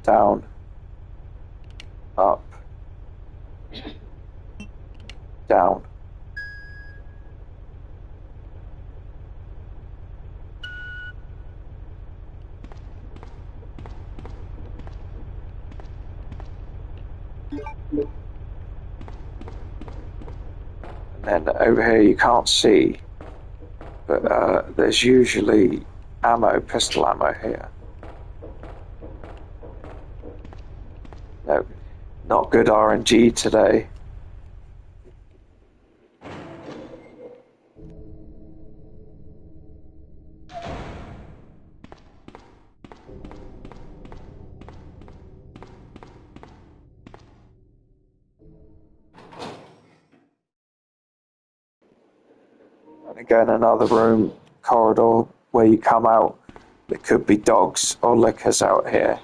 down, up, down. And then over here you can't see, but there's usually ammo, pistol ammo here. No, not good RNG today. And again, another room, corridor, where you come out. There could be dogs or lickers out here.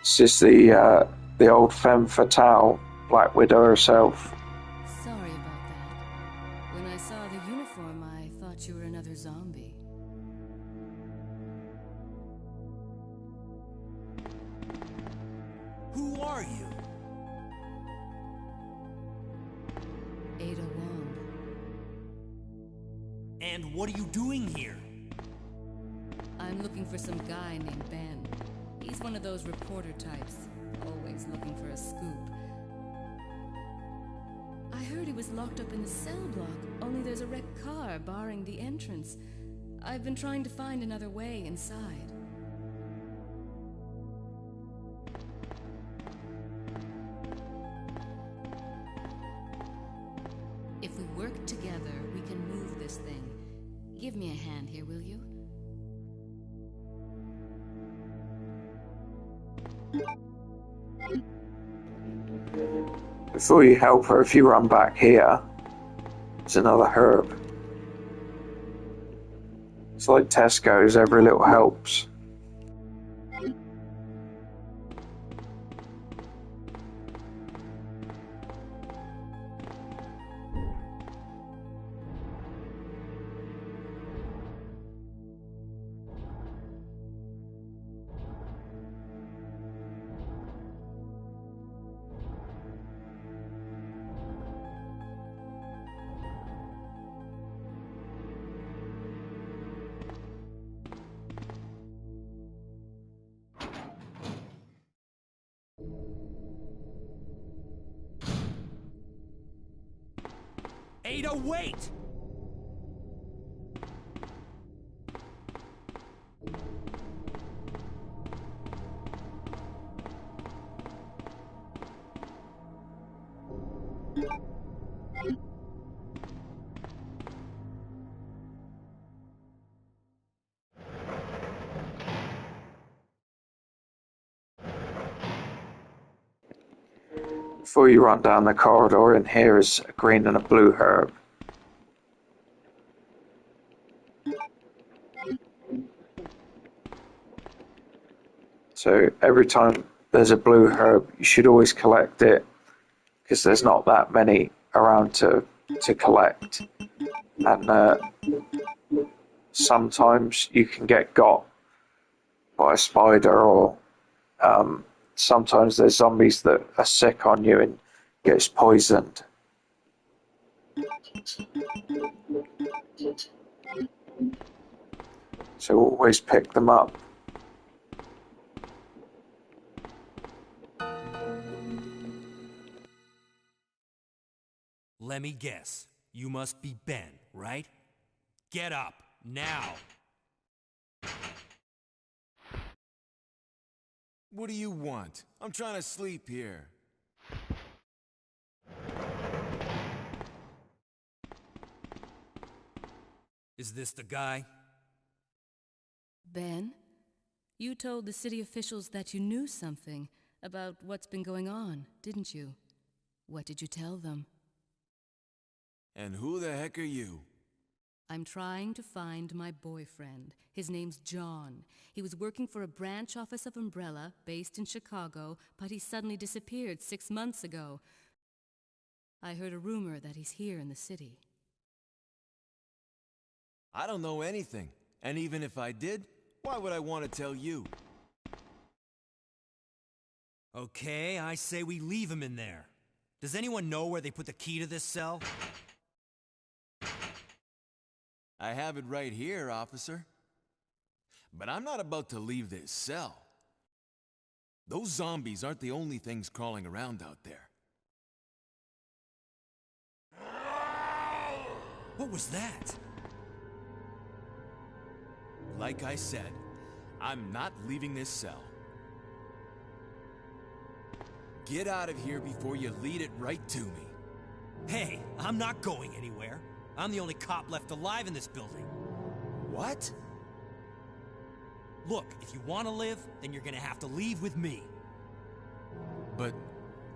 This is the old femme fatale, Black Widow herself. Sorry about that. When I saw the uniform, I thought you were another zombie. Who are you? Ada Wong. And what are you doing here? I'm looking for some guy named Ben. He's one of those reporter types, always looking for a scoop. I heard he was locked up in the cell block, only there's a wrecked car barring the entrance. I've been trying to find another way inside. If we work together, we can move this thing. Give me a hand here, will you? Before you help her, if you run back here, there's another herb. It's like Tesco's, every little helps. Ada, wait! Before you run down the corridor, in here is a green and a blue herb. So every time there's a blue herb, you should always collect it, because there's not that many around to collect. And sometimes you can get got by a spider, or sometimes there's zombies that are sick on you and gets poisoned. So always pick them up. Let me guess. You must be Ben, right? Get up, now! What do you want? I'm trying to sleep here. Is this the guy? Ben, you told the city officials that you knew something about what's been going on, didn't you? What did you tell them? And who the heck are you? I'm trying to find my boyfriend. His name's John. He was working for a branch office of Umbrella, based in Chicago, but he suddenly disappeared 6 months ago. I heard a rumor that he's here in the city. I don't know anything. And even if I did, why would I want to tell you? Okay, I say we leave him in there. Does anyone know where they put the key to this cell? I have it right here, officer. But I'm not about to leave this cell. Those zombies aren't the only things crawling around out there. What was that? Like I said, I'm not leaving this cell. Get out of here before you lead it right to me. Hey, I'm not going anywhere. I'm the only cop left alive in this building. What? Look, if you want to live, then you're gonna have to leave with me. But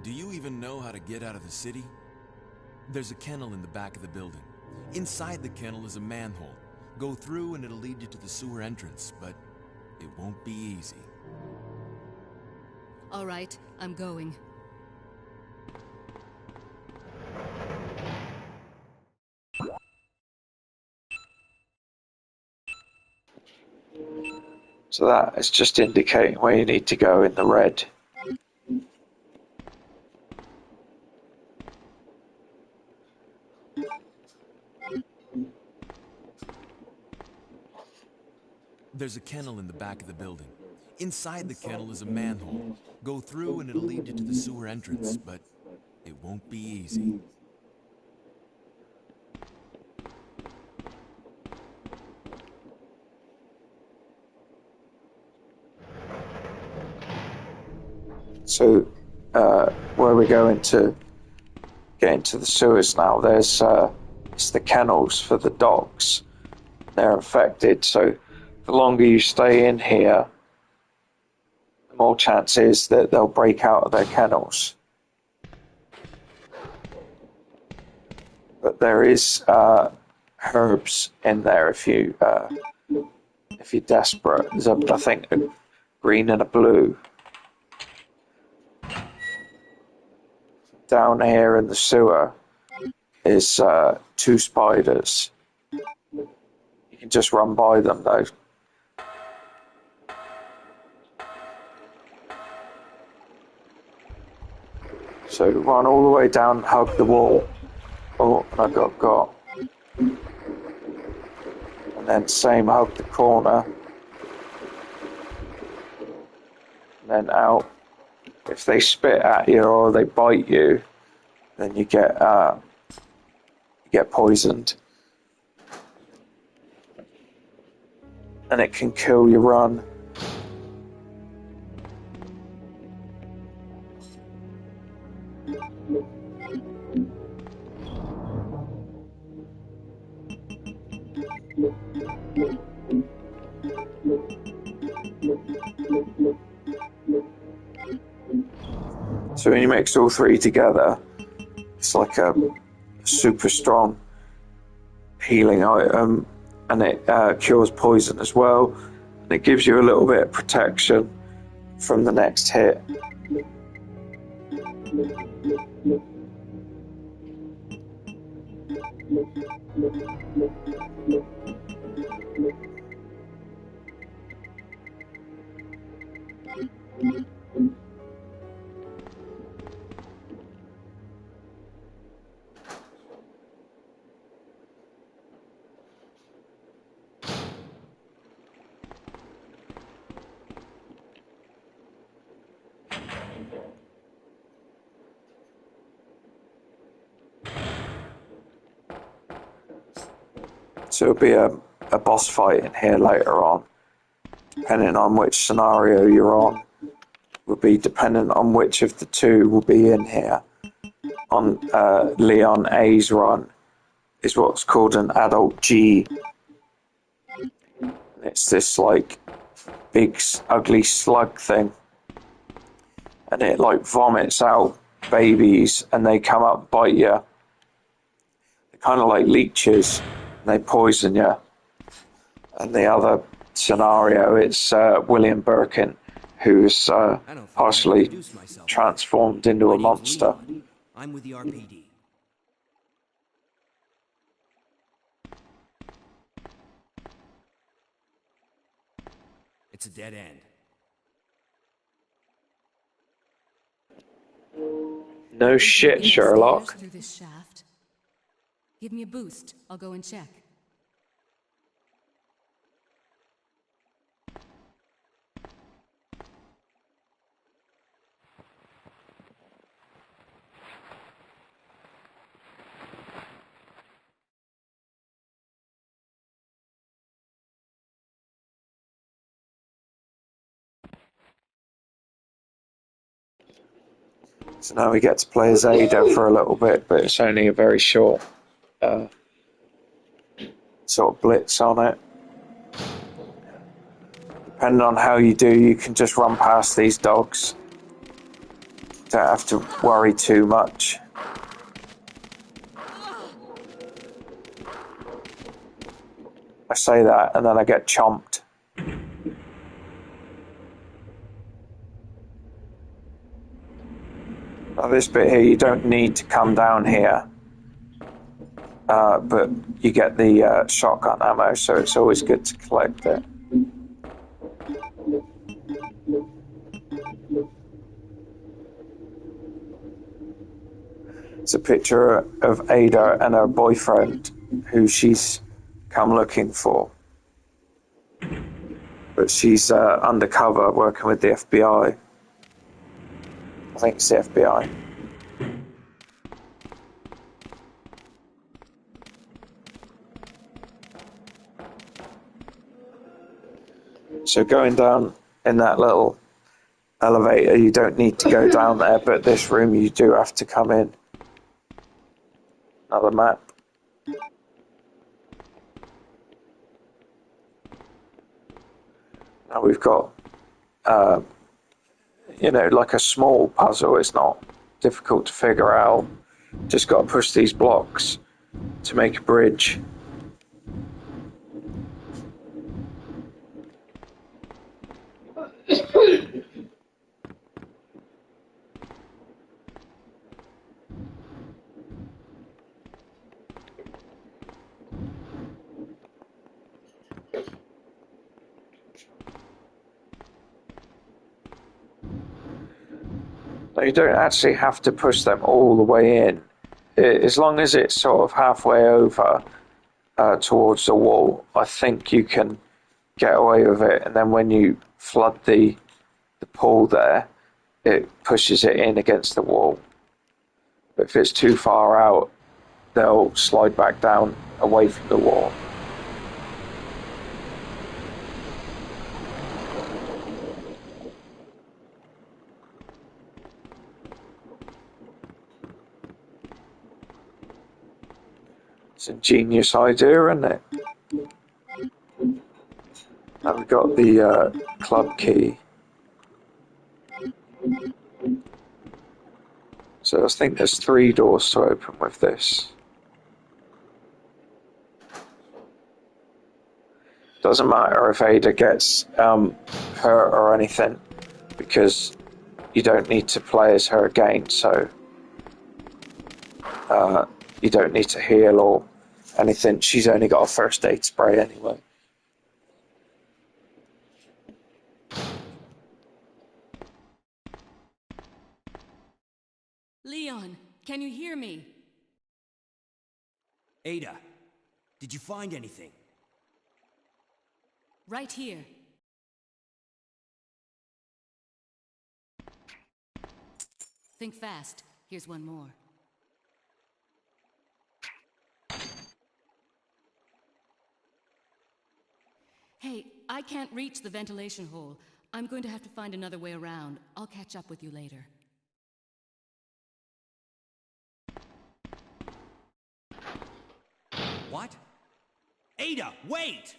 do you even know how to get out of the city? There's a kennel in the back of the building. Inside the kennel is a manhole. Go through and it'll lead you to the sewer entrance, but it won't be easy. All right, I'm going. So that is just indicating where you need to go in the red. There's a kennel in the back of the building. Inside the kennel is a manhole. Go through and it'll lead you to the sewer entrance, but it won't be easy. So, where we're going to get into the sewers now, there's it's the kennels for the dogs. They're infected, so the longer you stay in here, the more chance is that they'll break out of their kennels. But there is herbs in there if you're desperate. There's I think a green and a blue. Down here in the sewer is 2 spiders. You can just run by them though. So run all the way down, hug the wall. Oh, I got. And then same, hug the corner. And then out. If they spit at you or they bite you, then you get poisoned. And it can kill your run. So when you mix all 3 together, it's like a super strong healing item, and it cures poison as well, and it gives you a little bit of protection from the next hit. So it'll be a boss fight in here later on, depending on which scenario you're on. Will be dependent on which of the 2 will be in here. On Leon A's run is what's called an adult G. It's this like big ugly slug thing, and it like vomits out babies and they come up and bite you. They're kind of like leeches, They poison you. And the other scenario, it's William Birkin, who's partially transformed into a monster. Leon. I'm with the RPD. It's a dead end. No shit, Sherlock. Through this shaft. Give me a boost. I'll go and check. So now we get to play as Ada for a little bit, but it's only a very short sort of blitz on it. Depending on how you do, you can just run past these dogs. Don't have to worry too much. I say that and then I get chomped. Now this bit here, you don't need to come down here. But you get the shotgun ammo, so it's always good to collect it. It's a picture of Ada and her boyfriend, who she's come looking for. But she's undercover, working with the FBI. I think it's the FBI. So going down in that little elevator, you don't need to go down there, but this room you do have to come in. Another map. Now we've got, like a small puzzle. It's not difficult to figure out. Just got to push these blocks to make a bridge. You don't actually have to push them all the way in. As long as it's sort of halfway over towards the wall, I think you can get away with it. And then when you flood the pool there, it pushes it in against the wall. But if it's too far out, they'll slide back down away from the wall. It's a genius idea, isn't it? And we've got the club key. So I think there's 3 doors to open with this. Doesn't matter if Ada gets hurt or anything, because you don't need to play as her again, so you don't need to heal or anything. She's only got a first aid spray anyway. Leon, can you hear me? Ada, did you find anything? Right here. Think fast. Here's one more. Hey, I can't reach the ventilation hole. I'm going to have to find another way around. I'll catch up with you later. What? Ada, wait!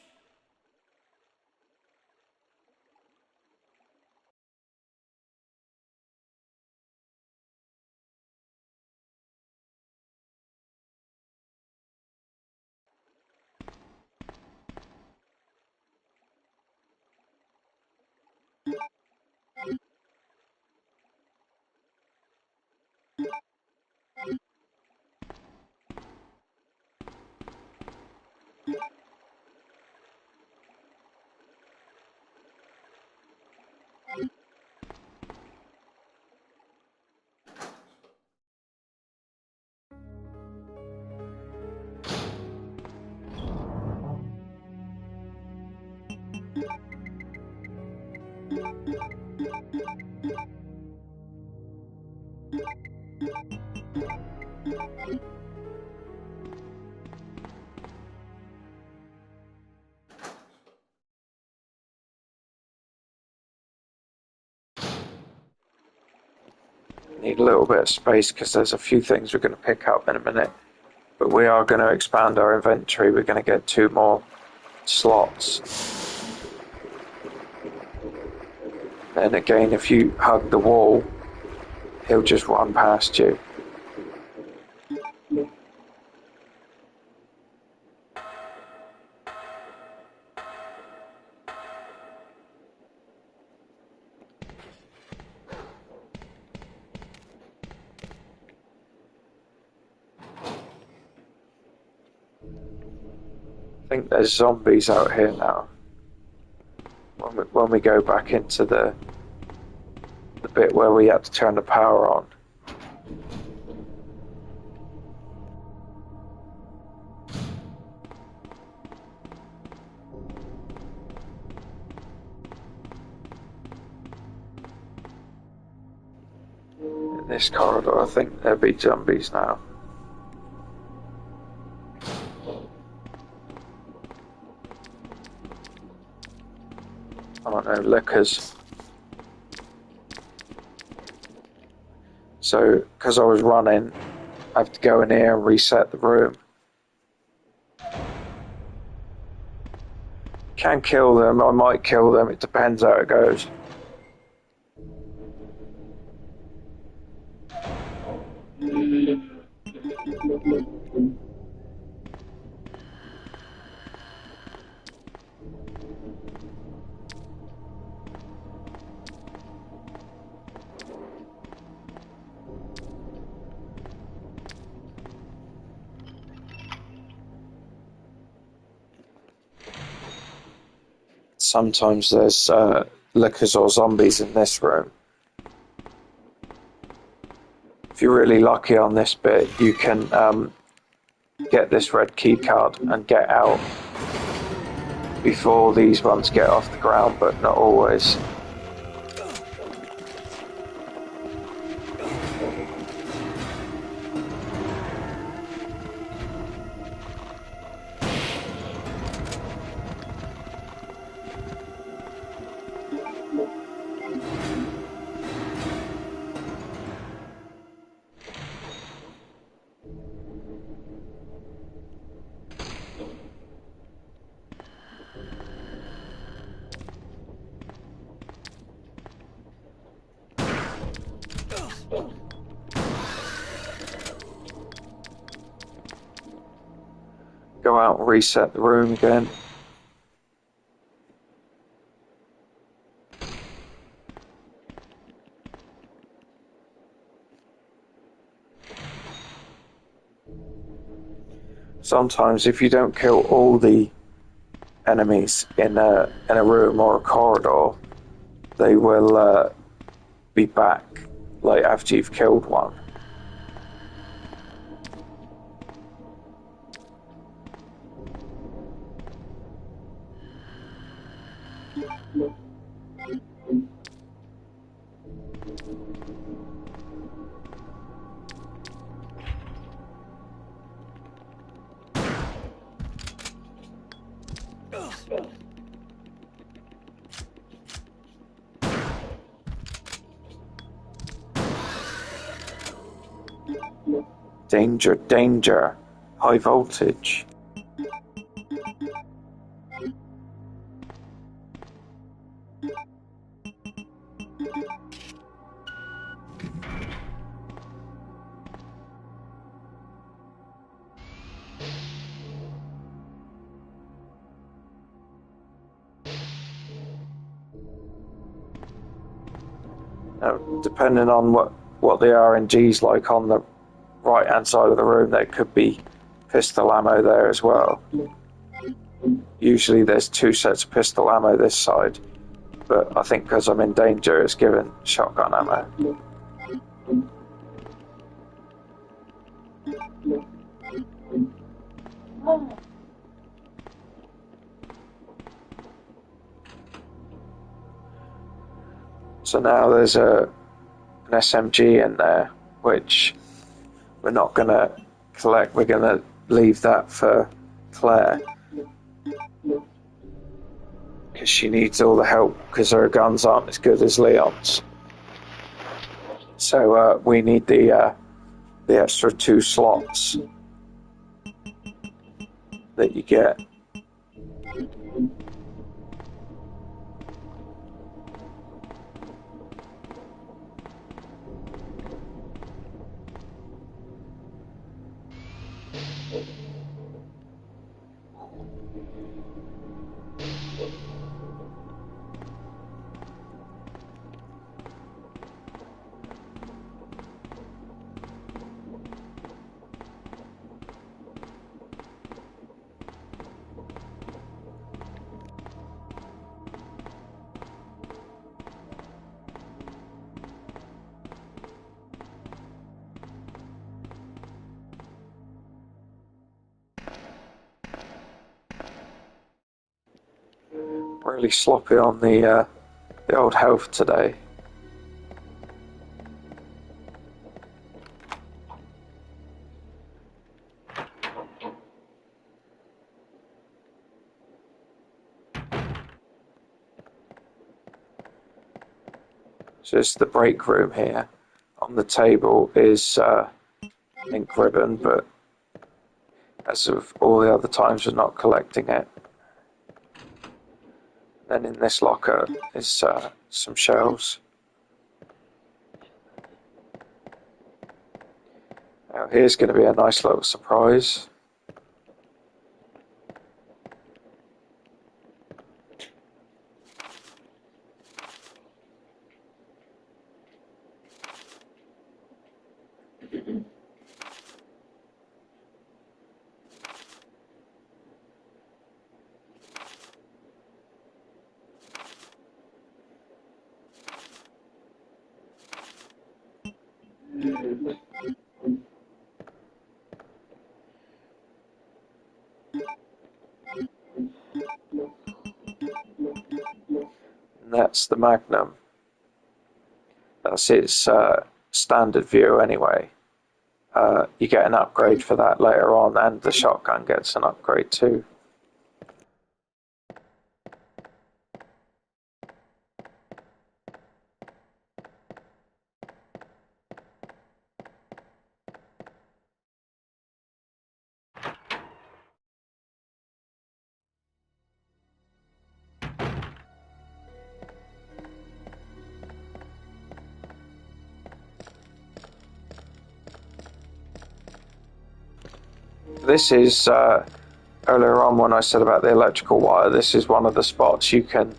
Need a little bit of space because there's a few things we're going to pick up in a minute. But we are going to expand our inventory. We're going to get 2 more slots. Then again, if you hug the wall, he'll just run past you. I think there's zombies out here now. When we go back into the bit where we had to turn the power on. In this corridor, I think there'll be zombies now. Oh no, liquors. So, because I was running, I have to go in here and reset the room. Can kill them, I might kill them, it depends how it goes. Sometimes there's lickers or zombies in this room. If you're really lucky on this bit, you can get this red key card and get out before these ones get off the ground, but not always. Go out and reset the room again. Sometimes if you don't kill all the enemies in a room or a corridor, they will be back like after you've killed one. Danger, danger. High voltage. Now, depending on what the RNG's like on the right hand side of the room, there could be pistol ammo there as well. Usually there's 2 sets of pistol ammo this side, but I think because I'm in danger it's given shotgun ammo. So now there's an SMG in there, which we're not going to collect. We're going to leave that for Claire, because she needs all the help, because her guns aren't as good as Leon's. So we need the extra 2 slots that you get. Really sloppy on the old health today. So it's the break room here. On the table is ink ribbon, but as of all the other times, we're not collecting it. Then in this locker is some shells. Now here's going to be a nice little surprise. And that's the Magnum. That's its standard view anyway. You get an upgrade for that later on, and the shotgun gets an upgrade too. This is, earlier on when I said about the electrical wire, this is one of the spots you can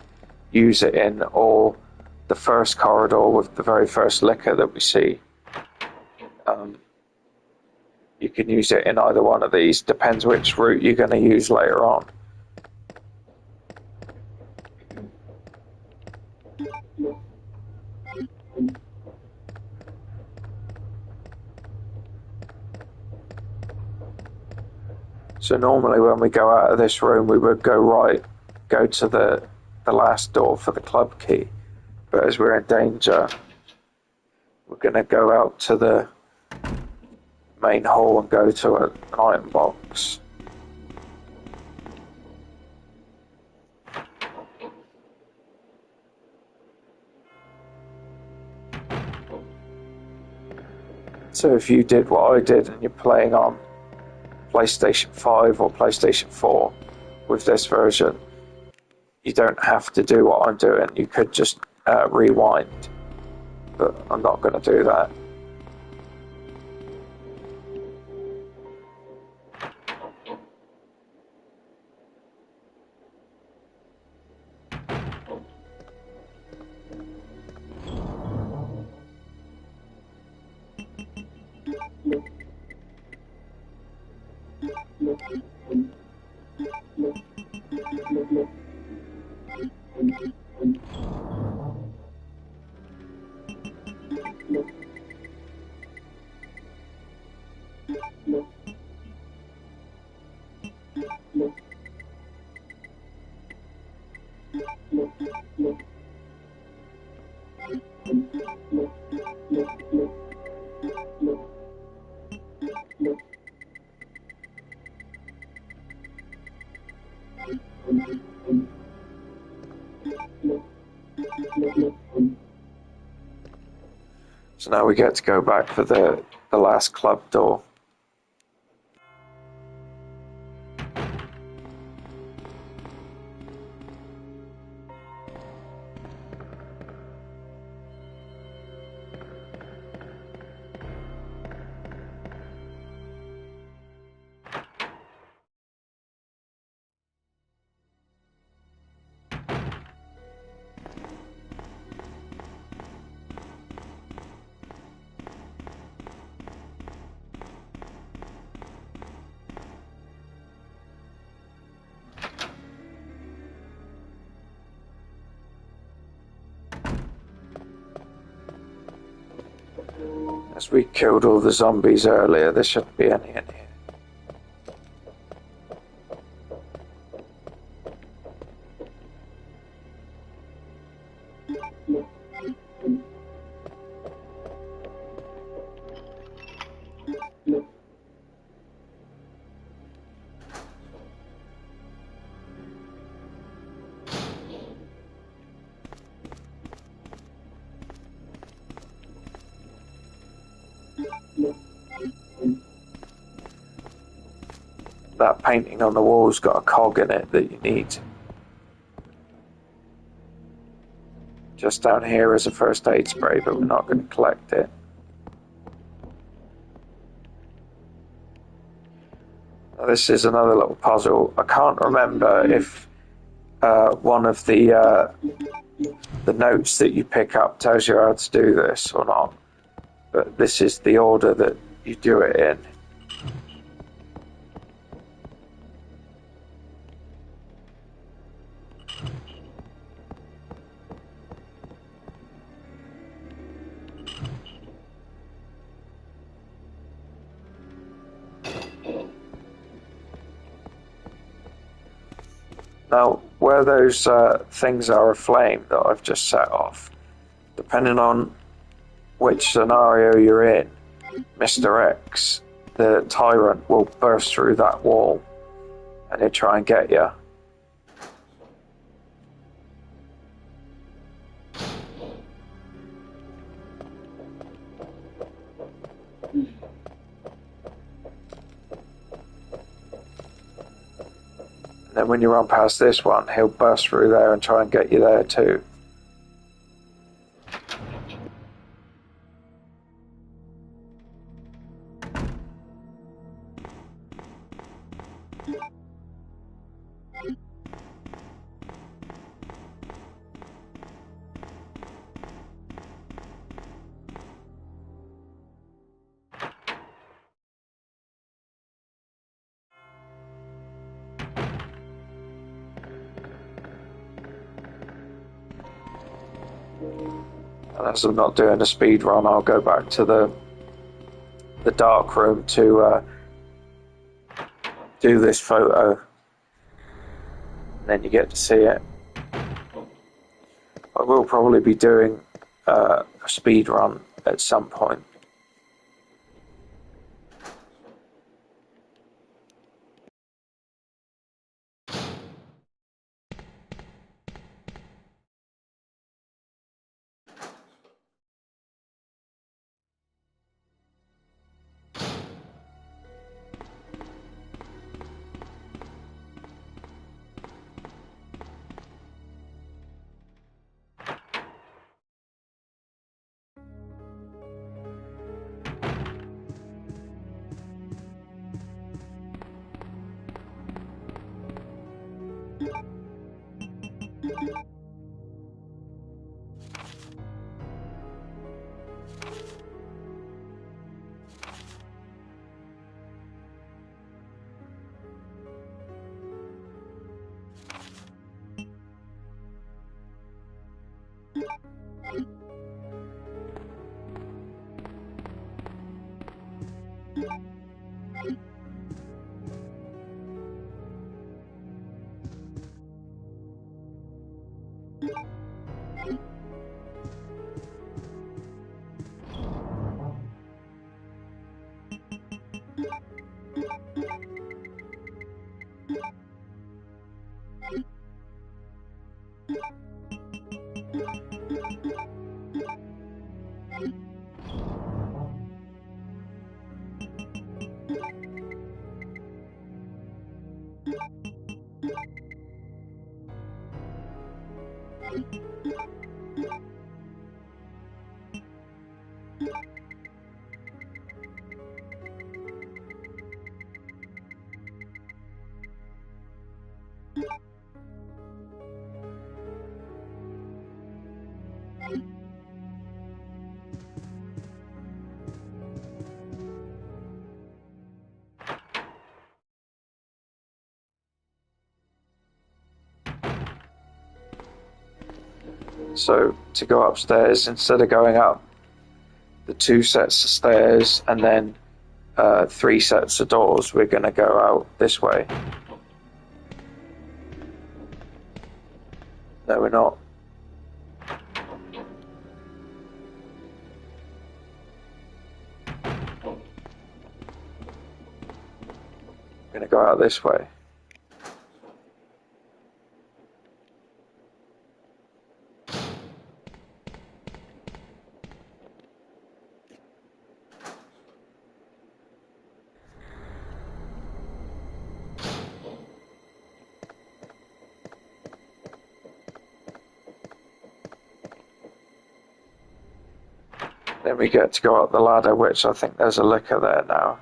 use it in, or the first corridor with the very first liquor that we see. You can use it in either one of these, depends which route you're going to use later on. So normally when we go out of this room, we would go to the last door for the club key. But as we're in danger, we're going to go out to the main hall and go to an item box. So if you did what I did and you're playing on PlayStation 5 or PlayStation 4 with this version, you don't have to do what I'm doing. You could just rewind, but I'm not going to do that. So now we get to go back for the last club door. As we killed all the zombies earlier, there shouldn't be any in here. That painting on the wall's got a cog in it that you need. Just down here is a first aid spray, but we're not going to collect it. Now, this is another little puzzle. I can't remember if one of the notes that you pick up tells you how to do this or not, but this is the order that you do it in. Now, where those things are aflame that I've just set off, depending on which scenario you're in, Mr. X, the tyrant, will burst through that wall and he'll try and get you. Then when you run past this one, he'll burst through there and try and get you there too. And as I'm not doing a speed run, I'll go back to the dark room to do this photo. And then you get to see it. I will probably be doing a speed run at some point. So to go upstairs, instead of going up the 2 sets of stairs and then 3 sets of doors, we're going to go out this way. No, we're not. We're going to go out this way. Then we get to go up the ladder, which I think there's a liquor there now.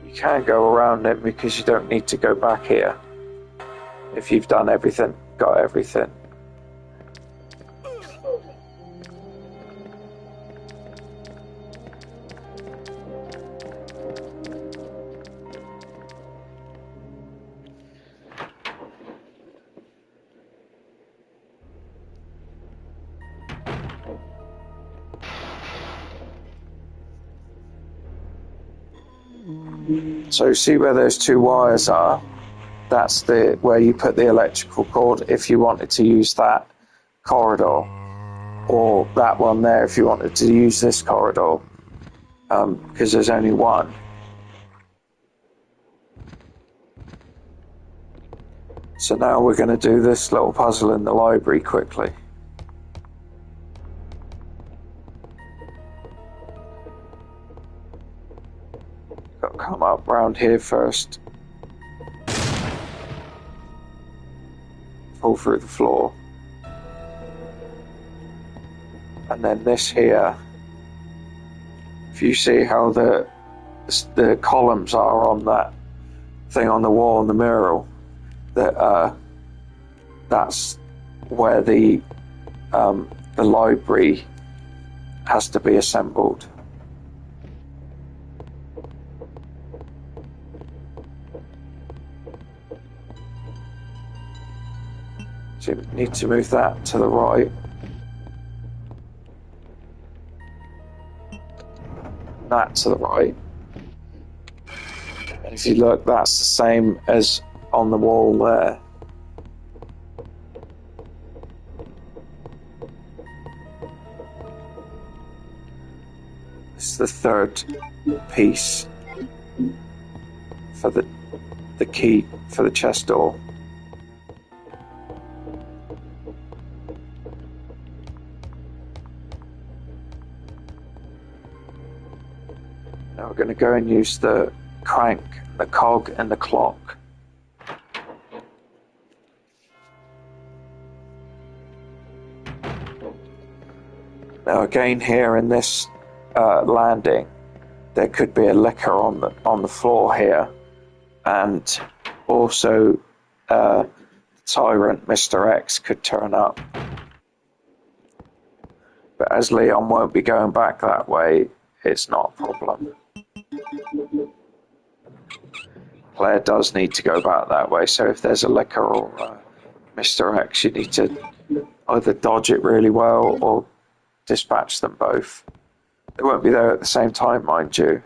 You can go around it because you don't need to go back here. If you've done everything, got everything. So see where those 2 wires are? That's where you put the electrical cord if you wanted to use that corridor, or that one there if you wanted to use this corridor, because there's only one. So now we're going to do this little puzzle in the library quickly. Got to come up round here first. Fall through the floor. And then this here. If you see how the columns are on that thing on the wall in the mural, that's where the library has to be assembled. So you need to move that to the right. That to the right. And if you look, that's the same as on the wall there. This is the 3rd piece for the key for the chest door. Now we're going to go and use the crank, the cog, and the clock. Now again, here in this landing, there could be a liquor on the floor here, and also Tyrant Mr. X could turn up. But as Leon won't be going back that way, it's not a problem. Claire does need to go back that way, so if there's a liquor or Mr. X, you need to either dodge it really well or dispatch them both. They won't be there at the same time, mind you.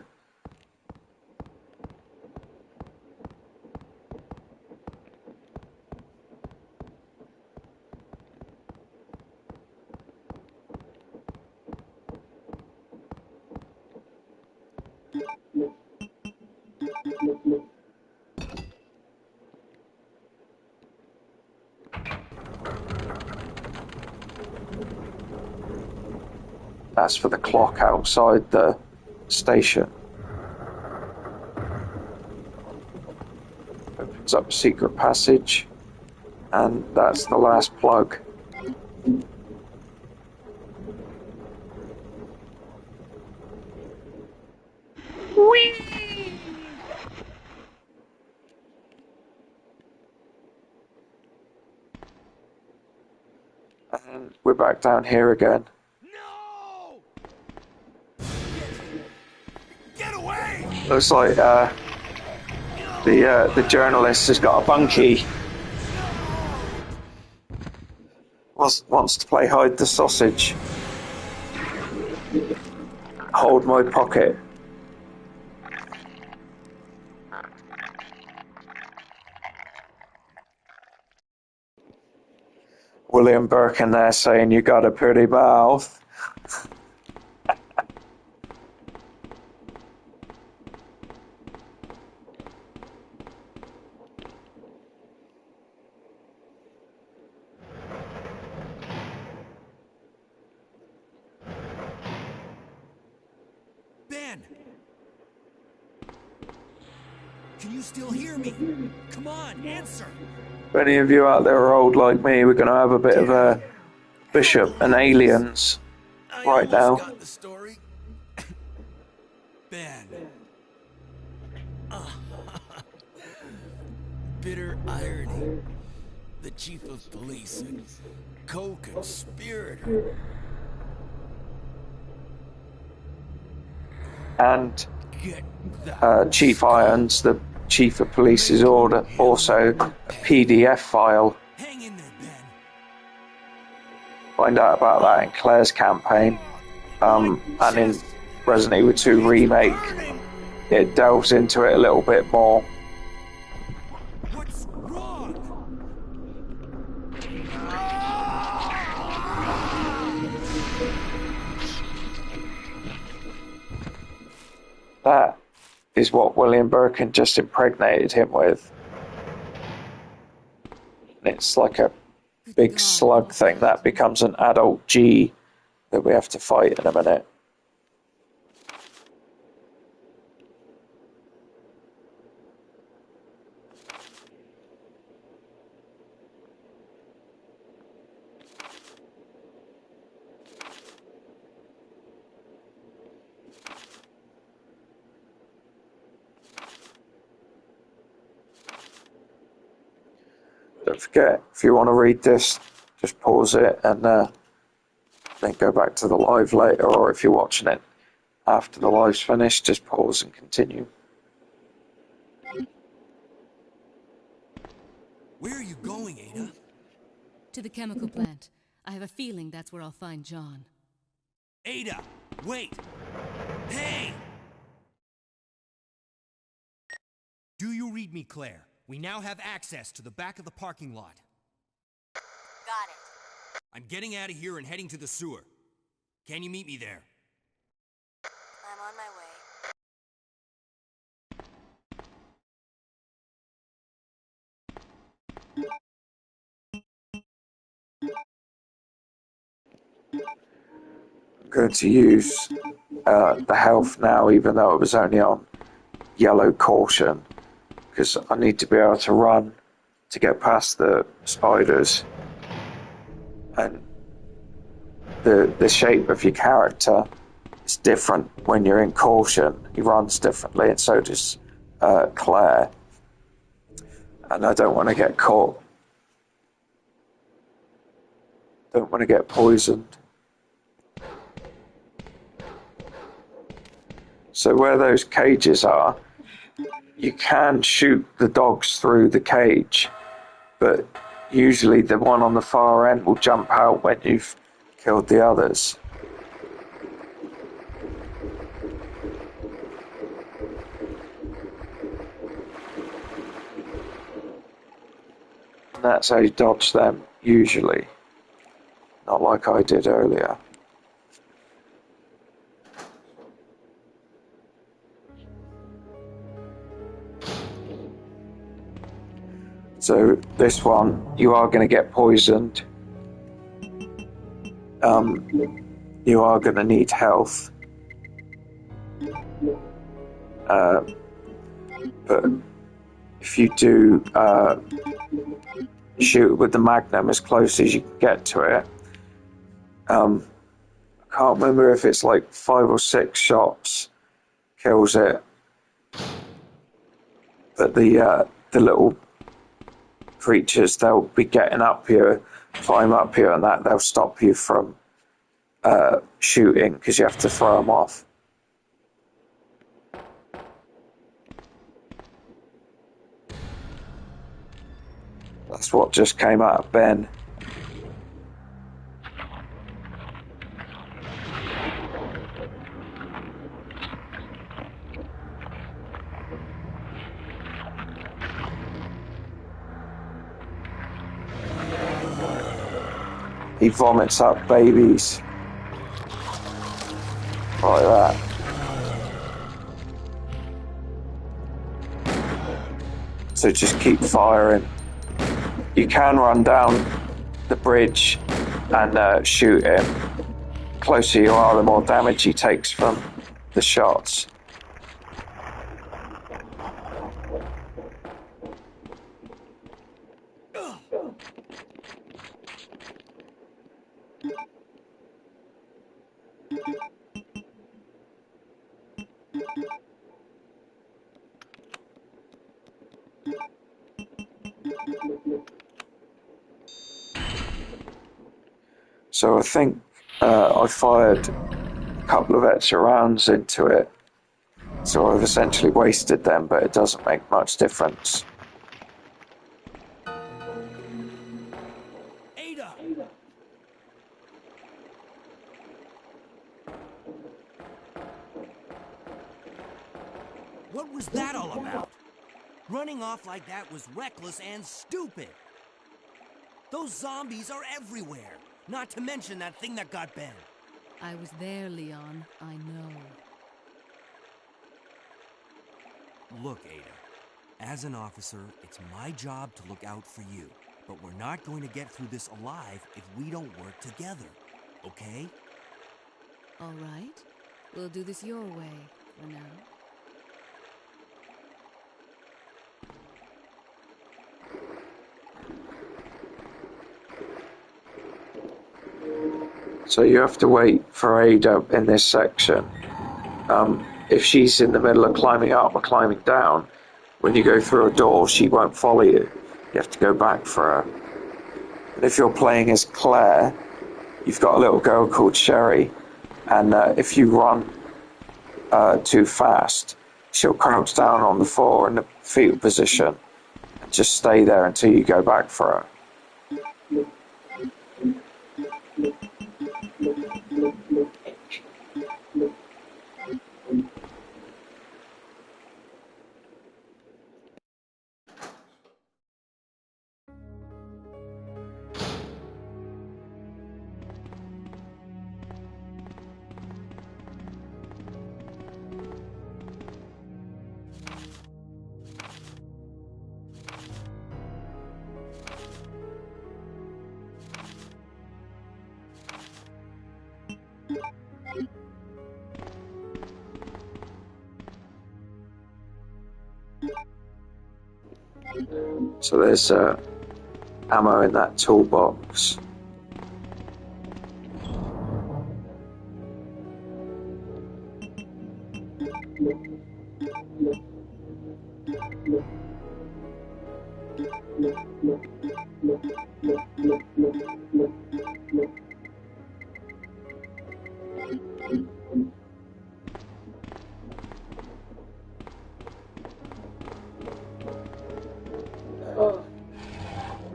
That's for the clock outside the station. Opens up a secret passage, and that's the last plug. And we're back down here again. No! Get away! Looks like the journalist has got a bunkie. Wants to play hide the sausage. Hold my pocket. William Birkin there saying you got a pretty mouth. Ben! Can you still hear me? Come on, answer! If any of you out there are old like me, we're going to have a bit of a Bishop and Aliens right now. Got the story. Ben. Bitter irony. The chief of police and co-conspirator. And Get that. Chief Irons, the chief of police, is also a PDF file. Hang in there, Ben. Find out about that in Claire's campaign. And in Resident Evil 2 Remake, it delves into it a little bit more. What's wrong? That is what William Birkin just impregnated him with. And it's like a big slug thing that becomes an adult G that we have to fight in a minute. Don't forget, if you want to read this, just pause it and then go back to the live later, or if you're watching it after the live's finished, just pause and continue. Where are you going, Ada? To the chemical plant. I have a feeling that's where I'll find John. Ada, wait! Hey! Do you read me, Claire? We now have access to the back of the parking lot. Got it. I'm getting out of here and heading to the sewer. Can you meet me there? I'm on my way. I'm going to use the health now, even though it was only on yellow caution, because I need to be able to run to get past the spiders. And the shape of your character is different when you're in caution. He runs differently, and so does Claire. And I don't want to get caught. Don't want to get poisoned. So where those cages are, you can shoot the dogs through the cage, but usually the one on the far end will jump out when you've killed the others. And that's how you dodge them, usually. Not like I did earlier. So this one, you are going to get poisoned. You are going to need health. But if you do shoot with the Magnum as close as you can get to it, I can't remember if it's like 5 or 6 shots kills it, But the little creatures, they'll be getting up here, climb up here, and that they'll stop you from shooting because you have to throw them off. That's what just came out of Ben. He vomits up babies. Like that. So just keep firing. You can run down the bridge and shoot him. The closer you are, the more damage he takes from the shots. So I think I fired a couple of extra rounds into it. So I've essentially wasted them, but it doesn't make much difference. Ada! What was that all about? Running off like that was reckless and stupid. Those zombies are everywhere. Not to mention that thing that got Ben. I was there, Leon. I know. Look, Ada. As an officer, it's my job to look out for you. But we're not going to get through this alive if we don't work together. Okay? All right. We'll do this your way for now. So you have to wait for Ada in this section. If she's in the middle of climbing up or climbing down, when you go through a door, she won't follow you. You have to go back for her. And if you're playing as Claire, you've got a little girl called Sherry, and if you run too fast, she'll crouch down on the floor in the fetal position and just stay there until you go back for her. So there's ammo in that toolbox.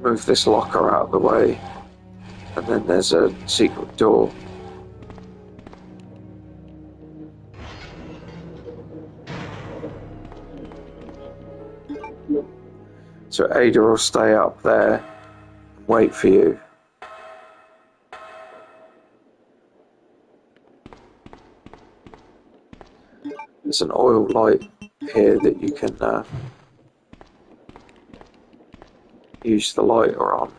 Move this locker out of the way, and then there's a secret door. So Ada will stay up there and wait for you. There's an oil light here that you can use the lighter on.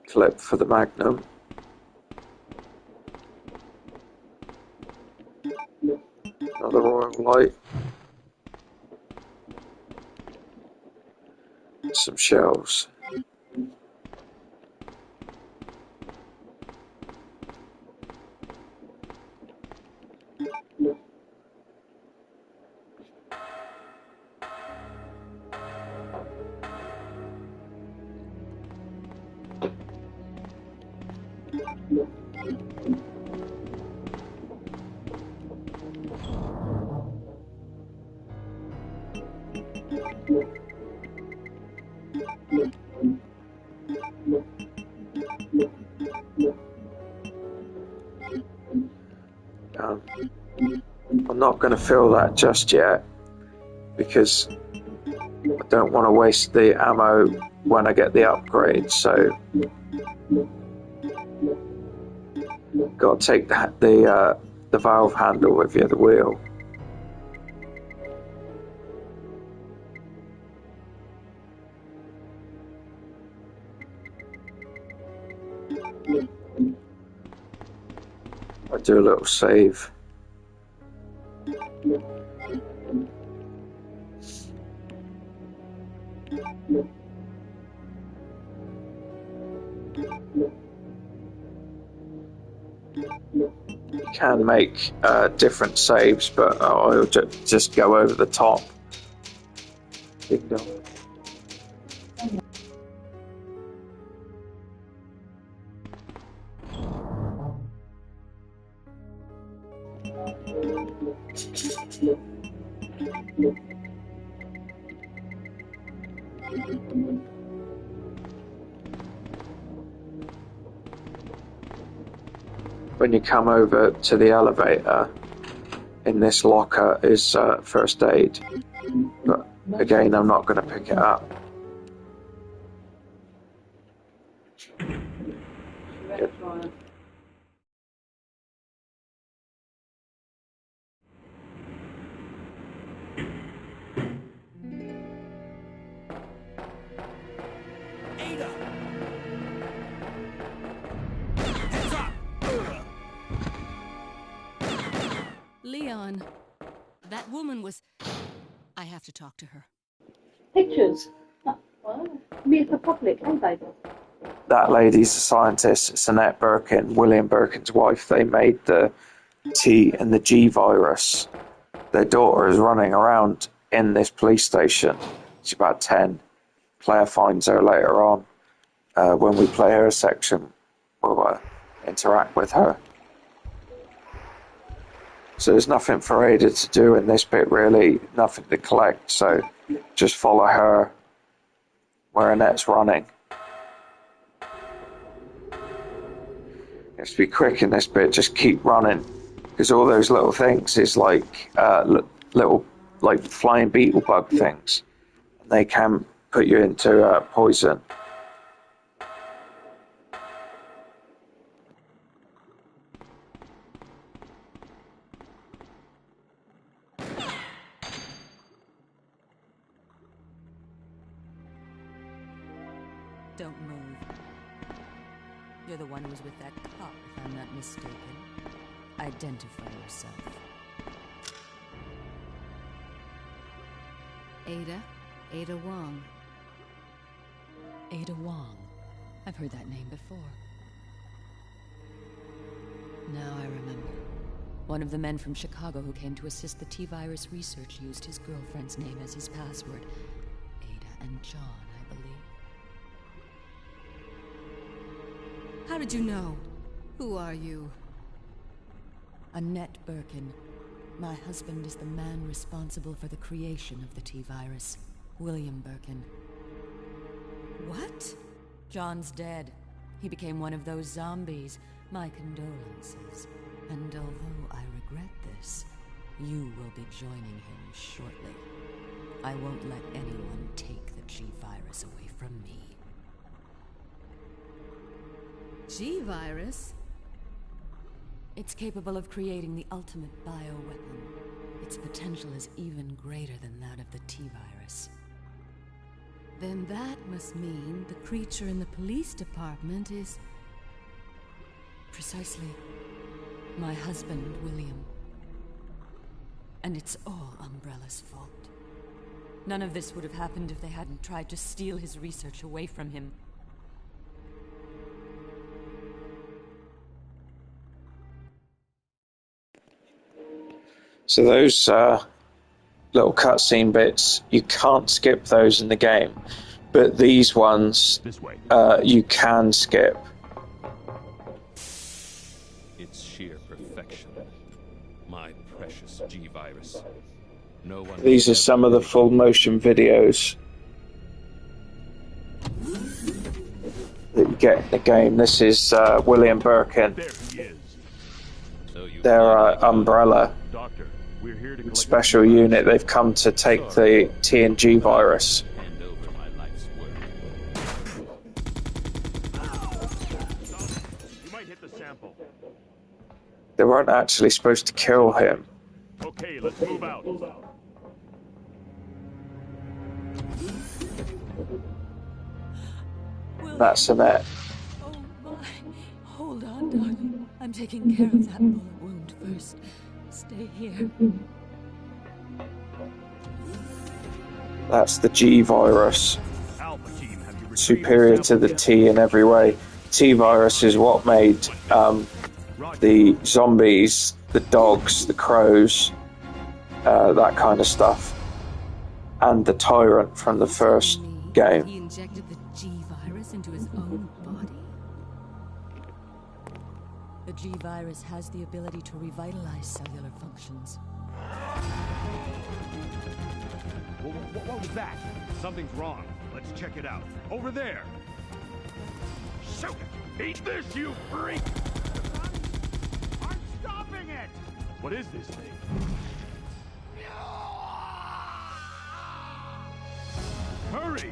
Clip for the Magnum. Another oil light. Some shells. I'm not going to fill that just yet because I don't want to waste the ammo when I get the upgrade, so got to take the valve handle with you, the wheel. I do a little save. You can make different saves, but I'll just go over the top. Ding dong. When you come over to the elevator, in this locker is first aid, but again I'm not going to pick it up. Good. Leon, that woman was... I have to talk to her. Pictures? Well, me for public, ain't they? That lady's a scientist. It's Annette Birkin, William Birkin's wife. They made the T and the G virus. Their daughter is running around in this police station. She's about 10. Claire finds her later on. When we play her section, we'll interact with her. So there's nothing for Ada to do in this bit, really. Nothing to collect, so just follow her where Annette's running. You have to be quick in this bit, just keep running. Because all those little things is like little like flying beetle bug things. They can put you into poison. Don't move. You're the one who was with that cop, if I'm not mistaken. Identify yourself. Ada Wong. Ada Wong. I've heard that name before. Now I remember. One of the men from Chicago who came to assist the T-virus research used his girlfriend's name as his password. Ada and John, I believe. How did you know? Who are you? Annette Birkin. My husband is the man responsible for the creation of the T-virus, William Birkin. What? John's dead. He became one of those zombies. My condolences. And although I regret this, you will be joining him shortly. I won't let anyone take the G-virus away from me. G-virus? It's capable of creating the ultimate bioweapon. Its potential is even greater than that of the T-virus. Then that must mean the creature in the police department is... Precisely. My husband, William. And it's all Umbrella's fault. None of this would have happened if they hadn't tried to steal his research away from him. So those little cutscene bits, you can't skip those in the game, but these ones you can skip. It's sheer perfection. My precious G-Virus. No one These are some of the full motion videos that you get in the game. This is William Birkin. There he is. They're Umbrella Doctor, we're here to special unit. They've come to take the TNG virus. hand over my life's work. You might hit the sample. They weren't actually supposed to kill him. Okay, let's move out. That's Annette. Oh my. Hold on, darling. I'm taking care of that bullet wound first. Stay here. That's the G virus. Alpha team, have you retrieved Superior the to the sample T in every way. T virus is what made the zombies, the dogs, the crows, that kind of stuff. And the tyrant from the first He game. injected the G virus into his own body. The G virus has the ability to revitalize cellular functions. What was that? Something's wrong. Let's check it out. Over there. Shoot it! Eat this, you freak! I'm stopping it! What is this thing? Hurry!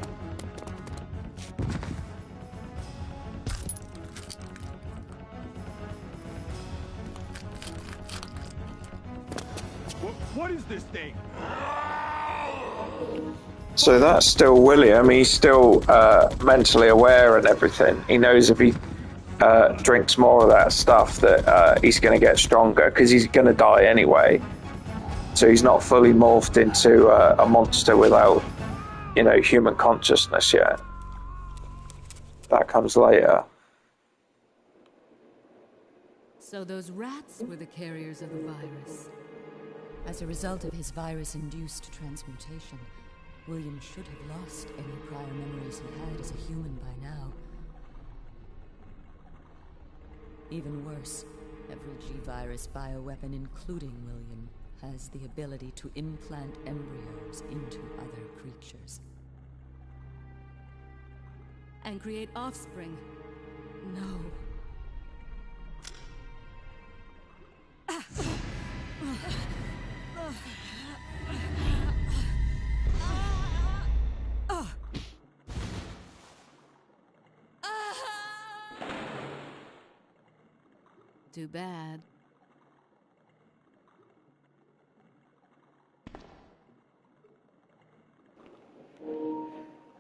What is this thing? So that's still William. He's still mentally aware and everything. He knows if he drinks more of that stuff that he's going to get stronger, because he's going to die anyway. So he's not fully morphed into a monster without, you know, human consciousness yet. That comes later. So those rats were the carriers of the virus. As a result of his virus-induced transmutation, William should have lost any prior memories he had as a human by now. Even worse, every G-Virus bioweapon, including William, has the ability to implant embryos into other creatures. And create offspring. No. Too bad.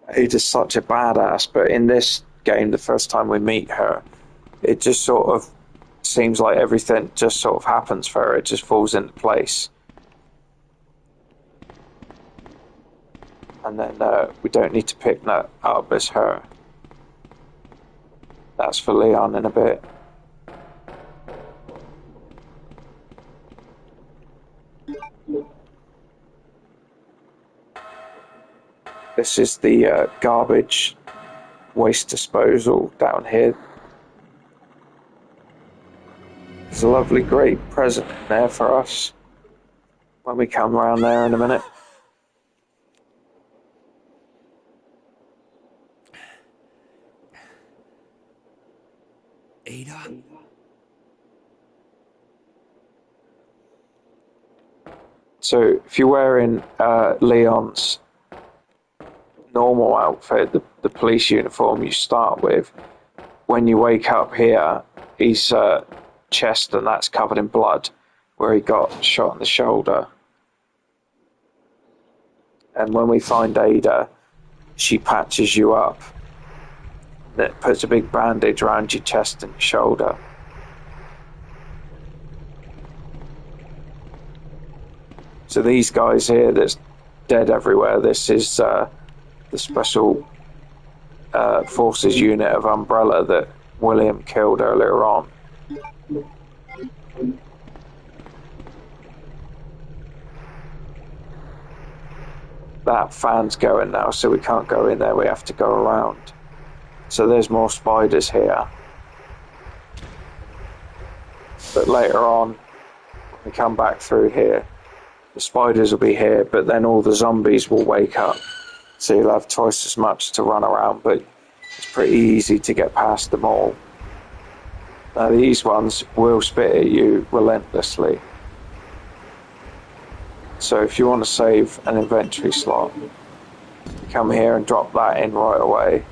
Ada's such a badass, but in this game, the first time we meet her, it just sort of seems like everything just sort of happens for her. It just falls into place. And then we don't need to pick that up as her. That's for Leon in a bit. This is the garbage waste disposal down here. There's a lovely, great present in there for us when we come around there in a minute. Ada? So if you're wearing Leon's normal outfit, the police uniform you start with, when you wake up here, his chest and that's covered in blood where he got shot in the shoulder. And when we find Ada, she patches you up. That puts a big bandage around your chest and your shoulder. So these guys here that's dead everywhere, this is the special forces unit of Umbrella that William killed earlier on. That fan's going now, so we can't go in there, we have to go around. So there's more spiders here. But later on, when we come back through here, the spiders will be here, but then all the zombies will wake up. So you'll have twice as much to run around, but it's pretty easy to get past them all. Now these ones will spit at you relentlessly. So if you want to save an inventory slot, come here and drop that in right away.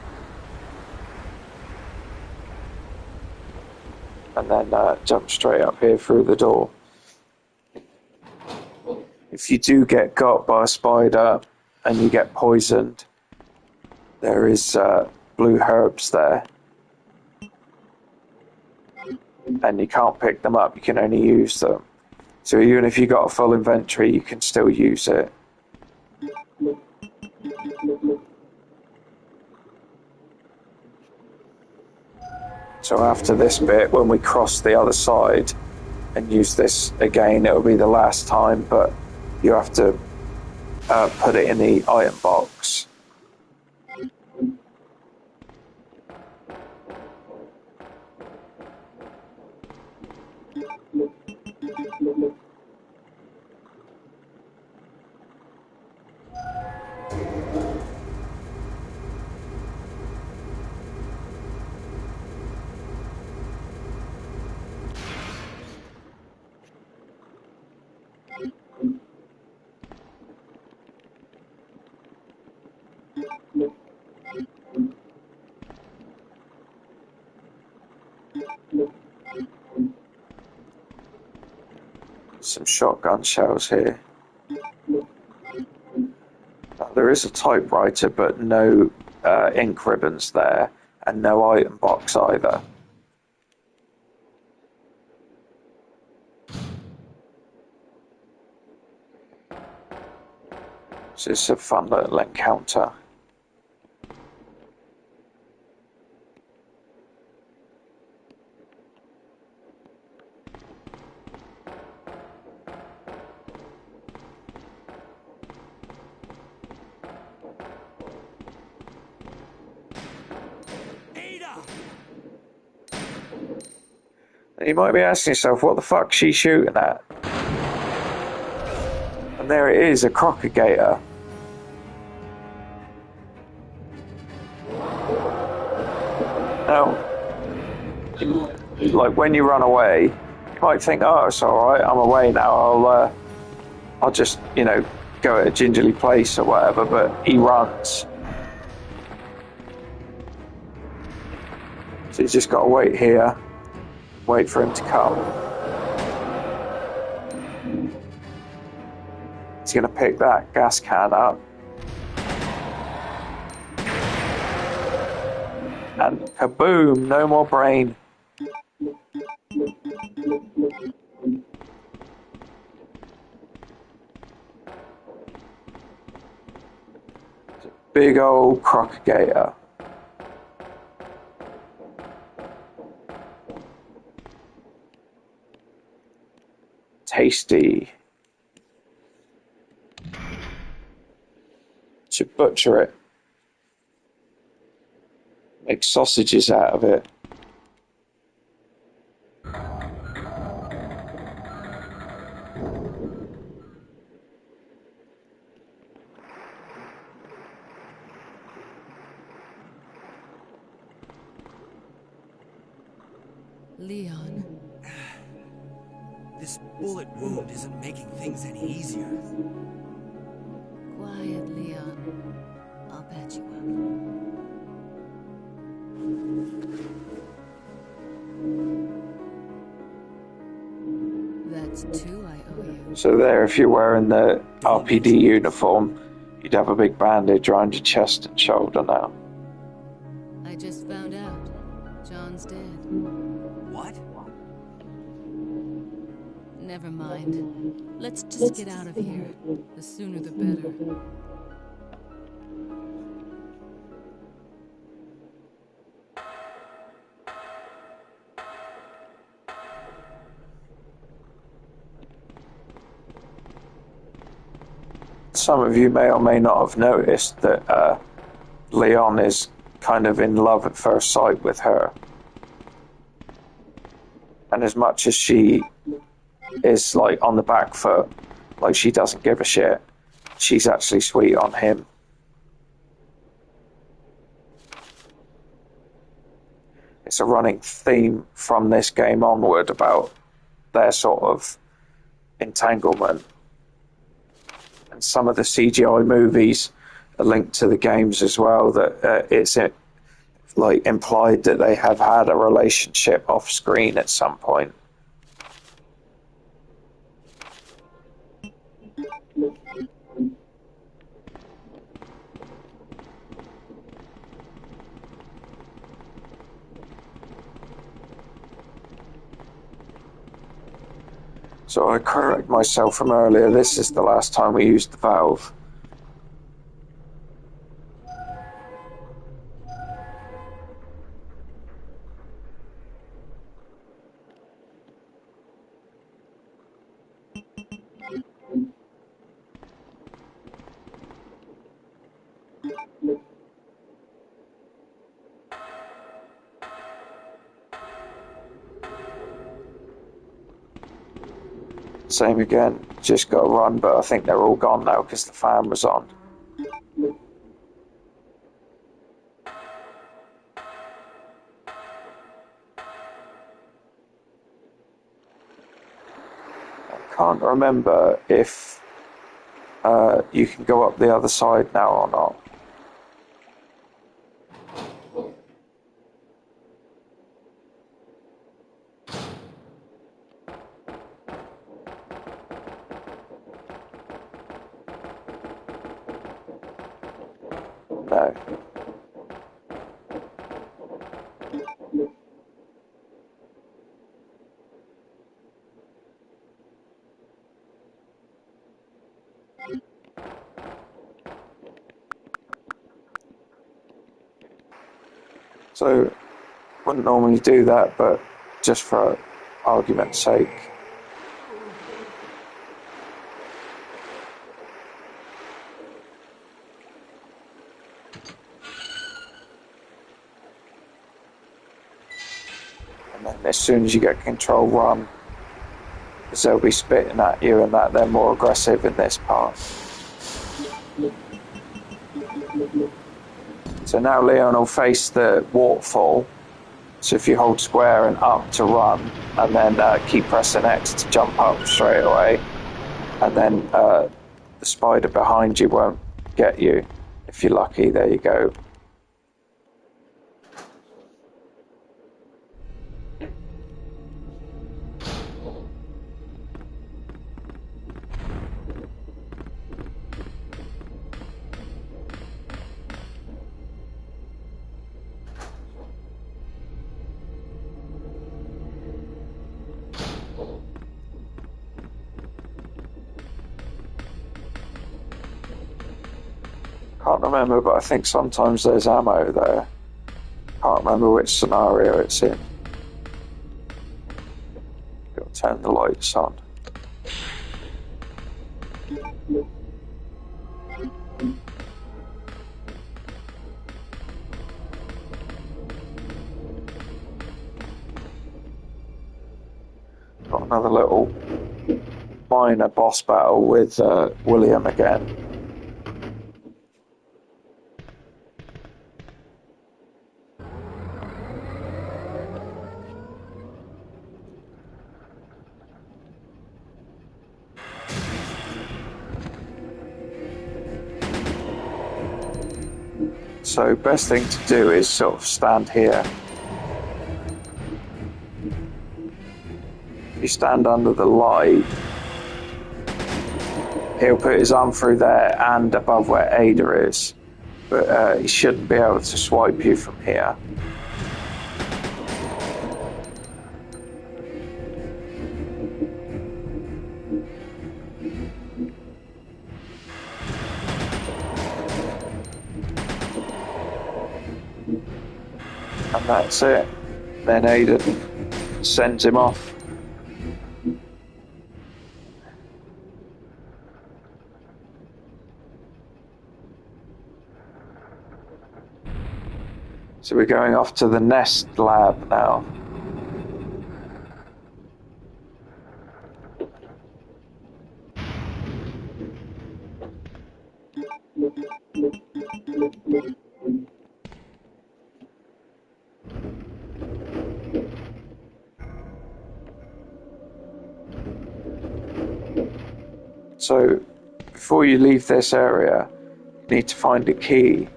And then jump straight up here through the door. If you do get got by a spider and you get poisoned, there is blue herbs there. And you can't pick them up, you can only use them. So even if you got a full inventory, you can still use it. So after this bit, when we cross the other side and use this again, it'll be the last time, but you have to put it in the item box. Some shotgun shells here. Now, there is a typewriter, but no ink ribbons there, and no item box either. So it's a fun little encounter. You might be asking yourself, what the fuck's she shooting at? And there it is, a crocodile. Now, like when you run away, you might think, oh, it's alright, I'm away now, I'll just, go at a gingerly place or whatever, but he runs. So you just got to wait here. Wait for him to come. He's going to pick that gas can up. And kaboom, no more brain. It's a big old crocodile. Tasty. Should butcher it. Make sausages out of it. Leon. This bullet wound isn't making things any easier. Quiet, Leon. I'll patch you up. That's 2 I owe you. So there, if you're wearing the RPD uniform, you'd have a big bandage around your chest and shoulder now. I just found out. John's dead. What? Never mind. Let's just get out of here. The sooner the better. Some of you may or may not have noticed that Leon is kind of in love at first sight with her. And as much as she is like on the back foot, like she doesn't give a shit, she's actually sweet on him. It's a running theme from this game onward about their sort of entanglement. And some of the CGI movies are linked to the games as well, that it's like implied that they have had a relationship off screen at some point. So I correct myself from earlier, this is the last time we used the valve. Same again, just got to run, but I think they're all gone now because the fan was on. I can't remember if you can go up the other side now or not. No. So, wouldn't normally do that, but just for argument's sake. And then as soon as you get control, run, because they'll be spitting at you, and that they're more aggressive in this part. So now Leon will face the waterfall. So if you hold square and up to run, and then keep pressing X to jump up straight away, and then the spider behind you won't get you. If you're lucky, there you go. Can't remember, but I think sometimes there's ammo there. Can't remember which scenario it's in. Got to turn the lights on. Got another little minor boss battle with William again. So best thing to do is sort of stand here. If you stand under the light, he'll put his arm through there and above where Ada is, but he shouldn't be able to swipe you from here. And that's it. Then Aiden sends him off. So we're going off to the Nest lab now. So, before you leave this area, you need to find a key.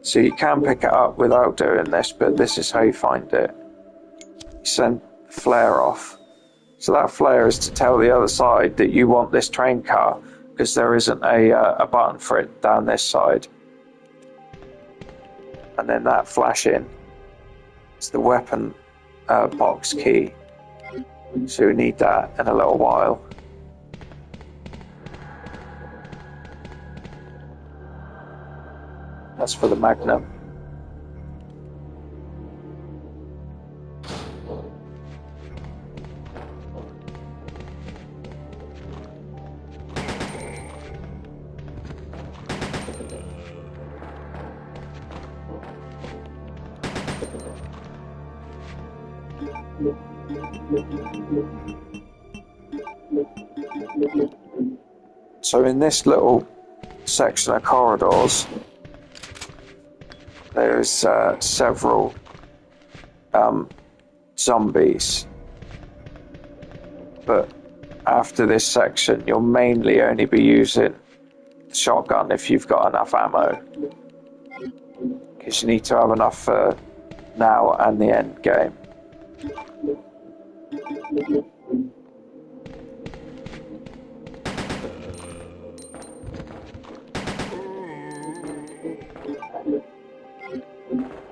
So you can pick it up without doing this, but this is how you find it. You send the flare off. So that flare is to tell the other side that you want this train car, because there isn't a button for it down this side. And then that flashing is the weapon box key. So we need that in a little while. That's for the Magnum. So in this little section of corridors, there's several zombies, but after this section you'll mainly only be using the shotgun if you've got enough ammo, because you need to have enough for now and the end game.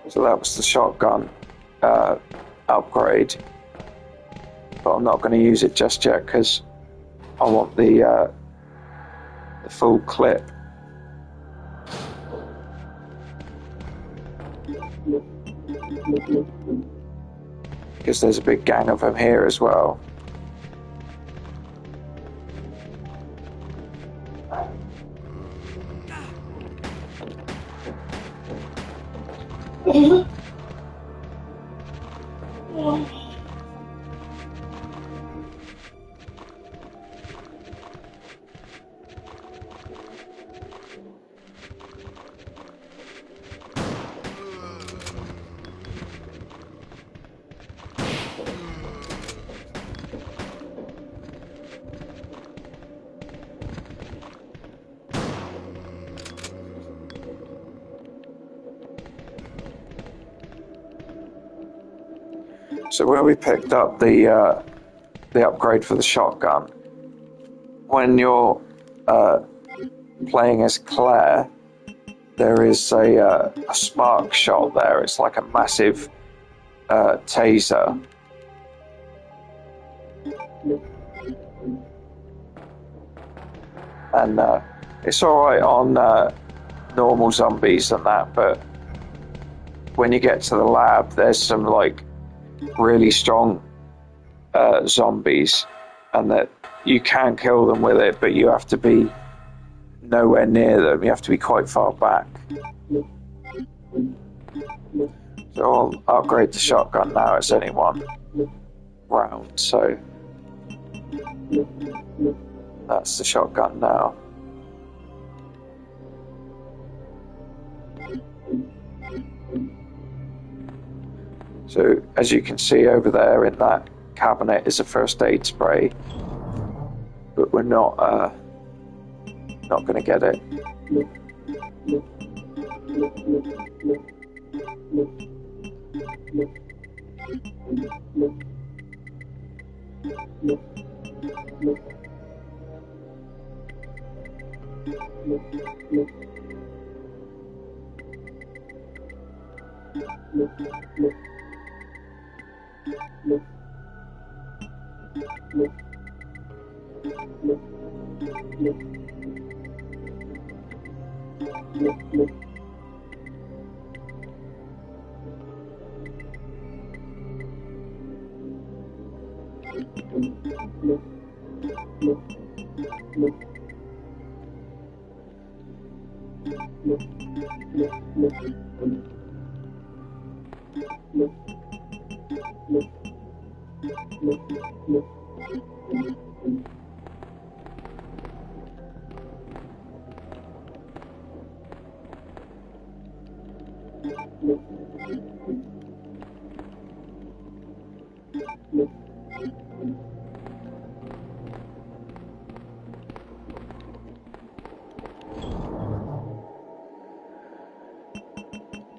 So that was the shotgun upgrade, but I'm not going to use it just yet because I want the full clip. Because there's a big gang of them here as well. So where we picked up the upgrade for the shotgun, when you're playing as Claire, there is a spark shot there. It's like a massive taser. And it's alright on normal zombies and that, but when you get to the lab, there's some like really strong zombies, and that you can kill them with it, but you have to be nowhere near them. You have to be quite far back. So I'll upgrade the shotgun now. It's only one round, so that's the shotgun now. So as you can see over there in that cabinet is a first aid spray, but we're not going to get it.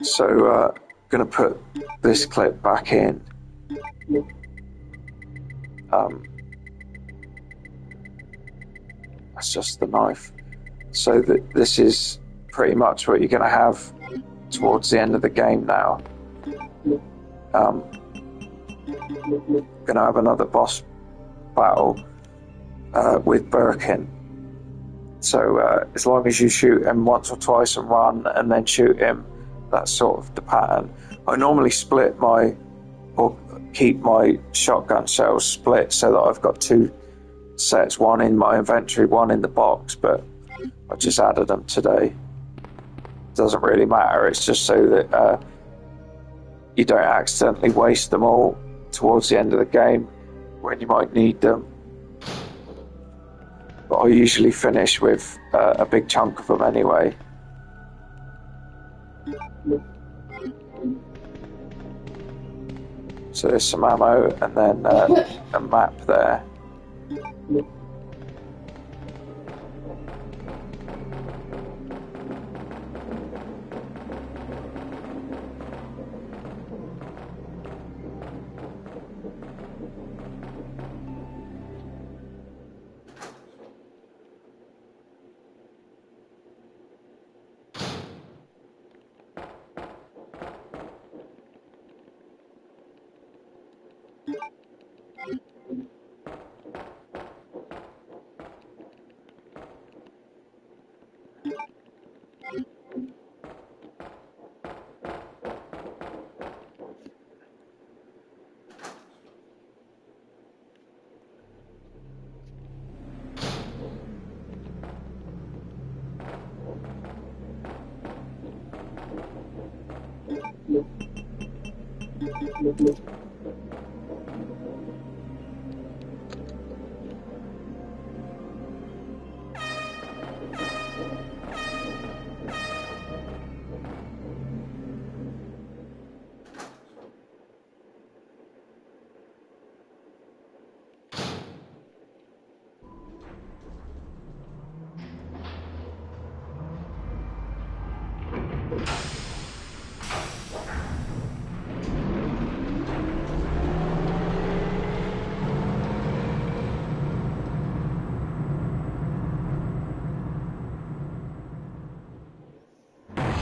So, gonna put this clip back in. That's just the knife. So that this is pretty much what you're gonna have towards the end of the game now. Gonna have another boss battle with Birkin. So as long as you shoot him once or twice and run and then shoot him, that's sort of the pattern. I normally split my, or keep my shotgun shells split so that I've got two sets, one in my inventory, one in the box, but I just added them today. Doesn't really matter, it's just so that you don't accidentally waste them all towards the end of the game when you might need them. But I usually finish with a big chunk of them anyway. So there's some ammo and then a map there.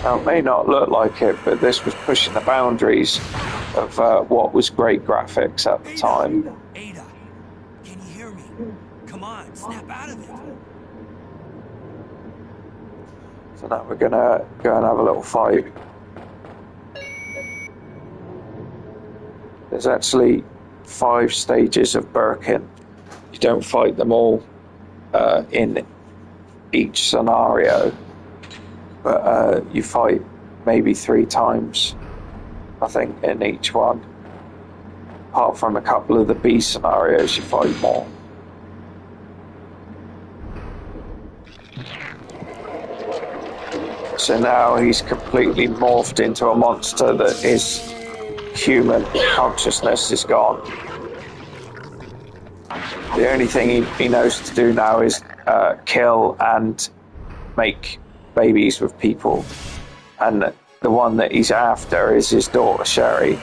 Now, it may not look like it, but this was pushing the boundaries of what was great graphics at the time. Ada, can you hear me? Come on, snap out of it. So now we're gonna go and have a little fight. There's actually 5 stages of Birkin. You don't fight them all in each scenario, but you fight maybe 3 times, I think, in each one. Apart from a couple of the B scenarios, you fight more. So now he's completely morphed into a monster that his human consciousness is gone. The only thing he knows to do now is kill and make babies with people. And the one that he's after is his daughter, Sherry.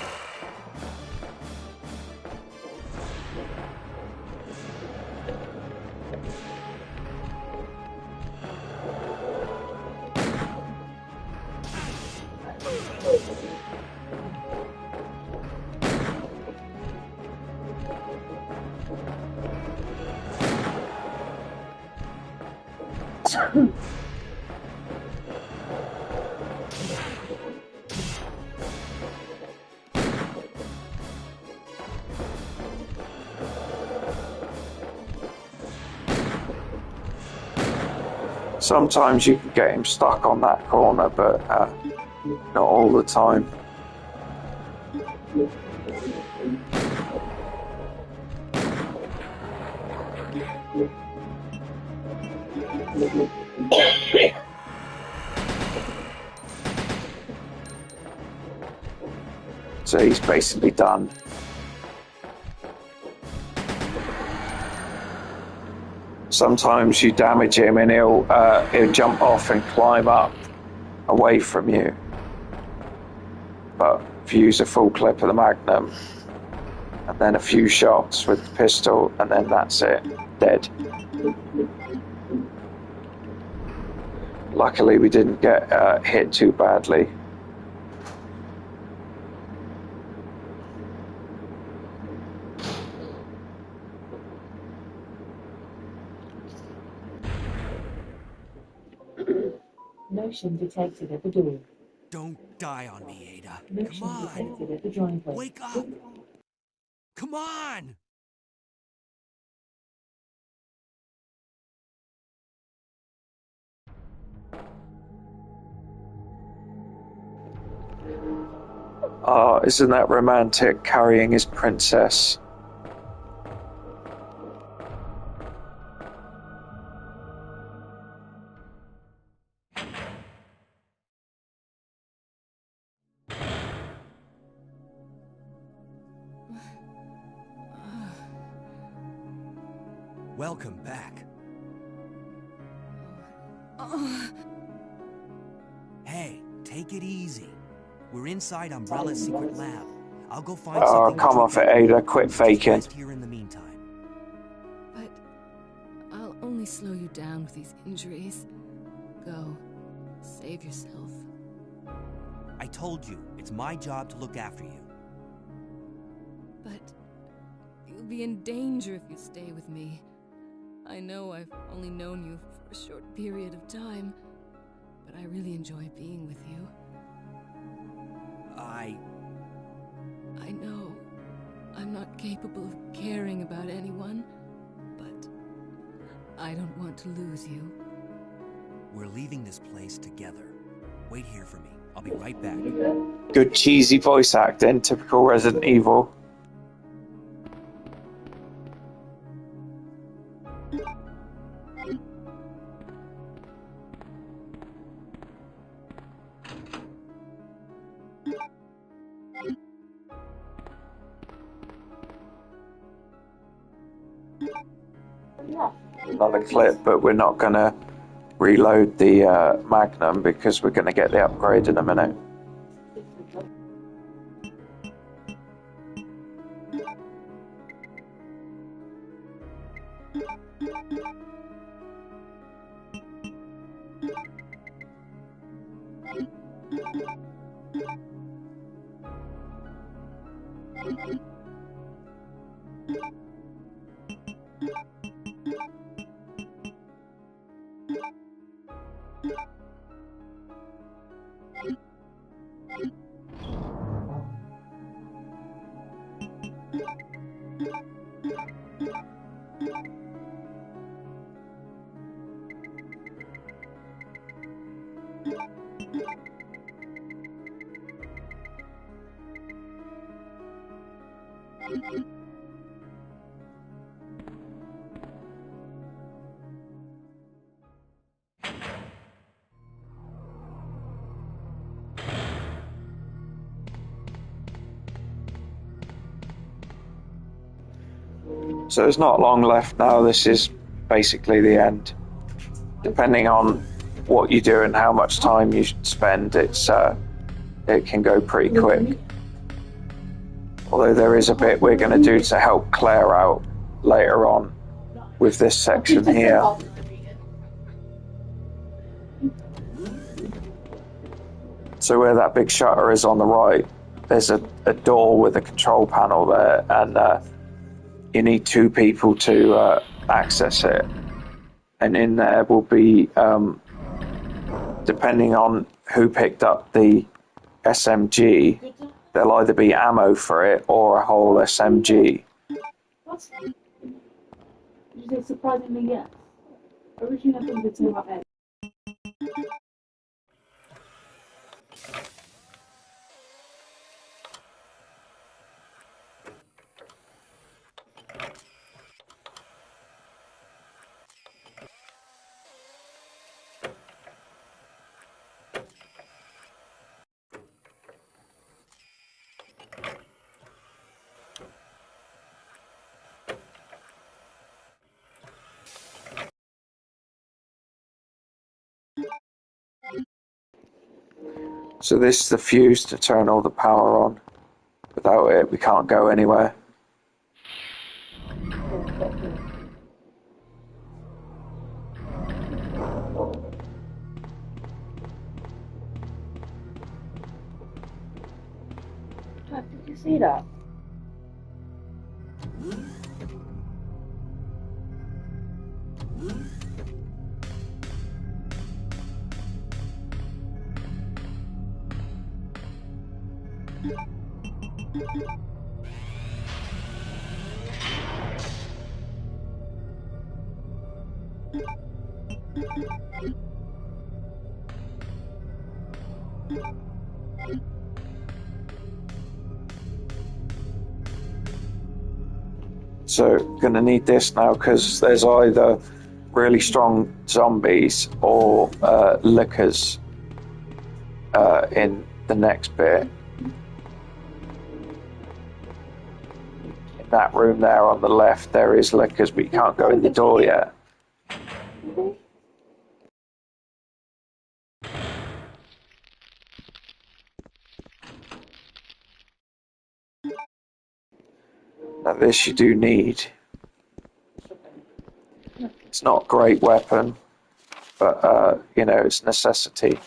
Sometimes you can get him stuck on that corner, but not all the time. So he's basically done. Sometimes you damage him and he'll jump off and climb up away from you. but fuse a full clip of the Magnum, and then a few shots with the pistol, and then that's it. Dead. Luckily, we didn't get hit too badly. Motion detected at the door. Don't die on me, Ada. Motion Come on. detected at the driveway. Wake up. Come on. Oh, isn't that romantic, carrying his princess? Welcome back. Hey, take it easy. We're inside Umbrella's secret lab. I'll go find Oh, something. come off it, Ada. Quit faking. Rest here in the meantime. But I'll only slow you down with these injuries. Go. Save yourself. I told you, it's my job to look after you. But you'll be in danger if you stay with me. I know I've only known you for a short period of time, but I really enjoy being with you. I know I'm not capable of caring about anyone, but I don't want to lose you. We're leaving this place together. Wait here for me. I'll be right back. Good cheesy voice acting, typical Resident Evil. Another clip, but we're not gonna reload the Magnum because we're gonna get the upgrade in a minute. So there's not long left now. This is basically the end. Depending on what you do and how much time you spend, it can go pretty quick. Although there is a bit we're going to do to help Claire out later on with this section here. So where that big shutter is on the right, there's a door with a control panel there, and you need two people to access it. And in there will be, depending on who picked up the SMG, there'll either be ammo for it or a whole SMG. What? Did you say surprisingly yes? Originally I thought you'd say about eggs. So this is the fuse to turn all the power on. Without it, we can't go anywhere. Did you see that? So, gonna need this now because there's either really strong zombies or lickers in the next bit. In that room there on the left, there is lickers, but you can't go in the door yet. Now this you do need. It's not a great weapon, but you know, it's a necessity.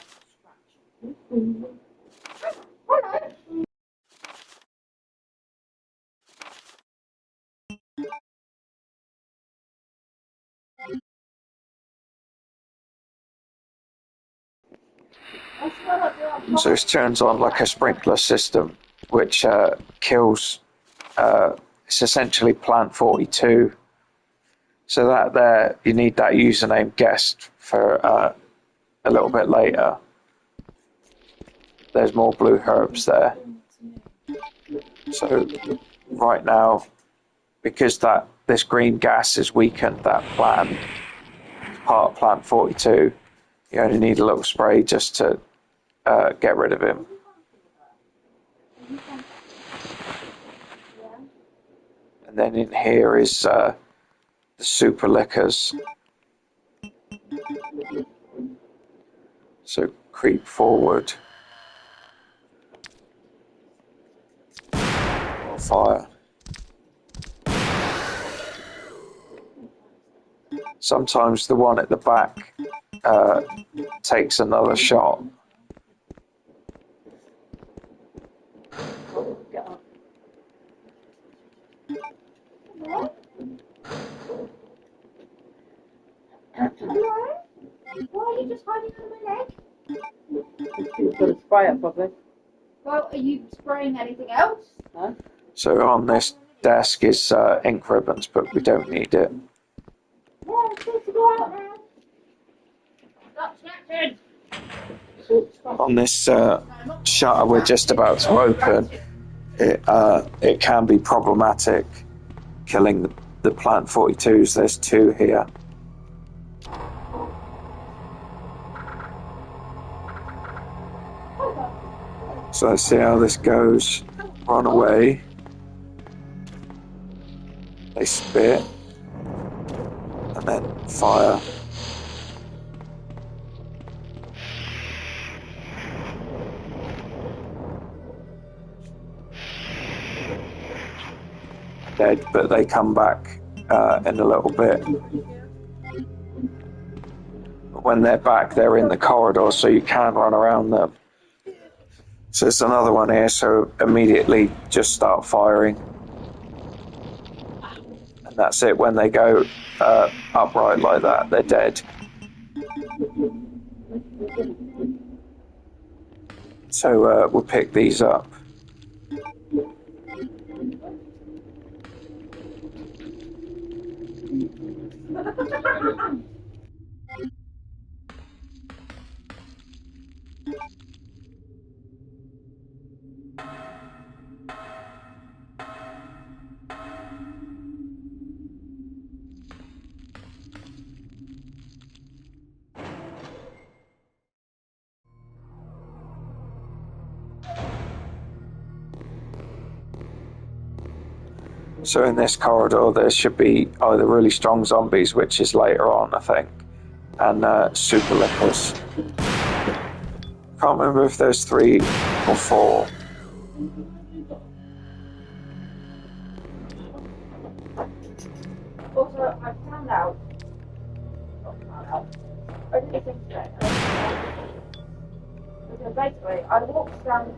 So this turns on like a sprinkler system, which kills. It's essentially Plant 42. So that there, you need that username guessed for a little bit later. There's more blue herbs there. So right now, because this green gas is weakened, that plant, part of Plant 42, you only need a little spray just to get rid of him. And then in here is the super lickers. So creep forward. Fire. Sometimes the one at the back takes another shot. Why are you just hiding under my leg? You've got to spray it properly. Well, are you spraying anything else? No. So on this desk is ink ribbons, but we don't need it. Yeah, it's good to go out now. Stop snatching! On this shutter we're just about to open, it can be problematic killing the Plant 42s. There's two here. So let's see how this goes. Run away. They spit. And then fire. Dead, but they come back in a little bit. But when they're back, they're in the corridor, so you can run around them. So there's another one here, so immediately just start firing. And that's it. When they go upright like that, they're dead. So we'll pick these up. So in this corridor there should be either really strong zombies, which is later on I think, and super lickers. Can't remember if there's 3 or 4. Also, I found out. I didn't think that. Because basically, I walked down.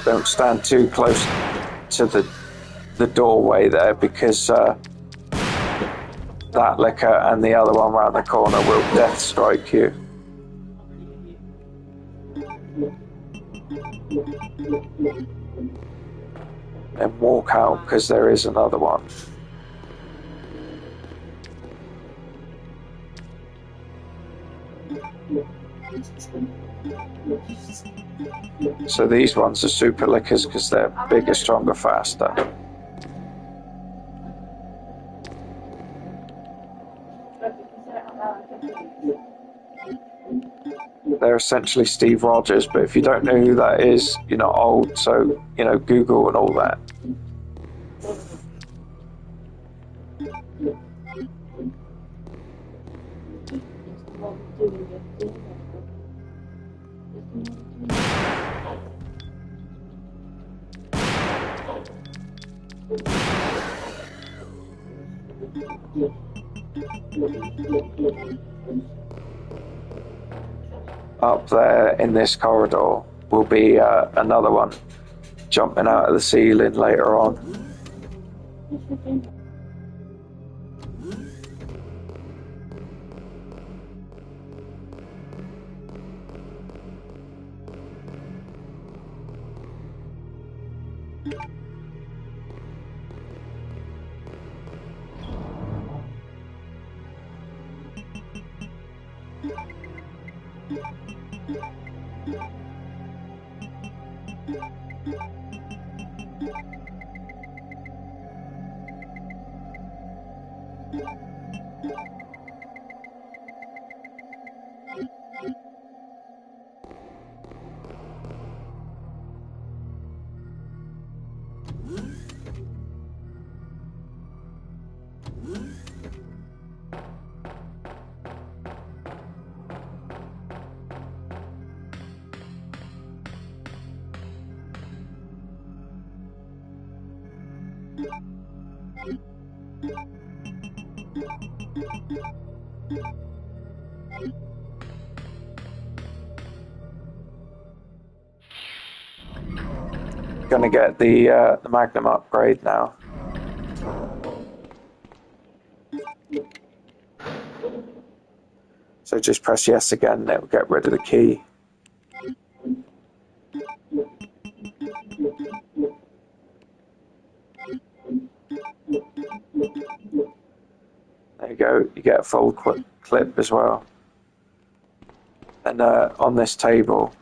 Don't stand too close to the doorway there because that liquor and the other one round the corner will death strike you. And walk out because there is another one. So these ones are super lickers because they're bigger, stronger, faster. They're essentially Steve Rogers, but if you don't know who that is, you're not old, so, you know, Google and all that. Up there in this corridor will be another one jumping out of the ceiling later on. Gonna get the Magnum upgrade now. So just press yes again, and it'll get rid of the key. There you go, you get a full clip as well. And on this table,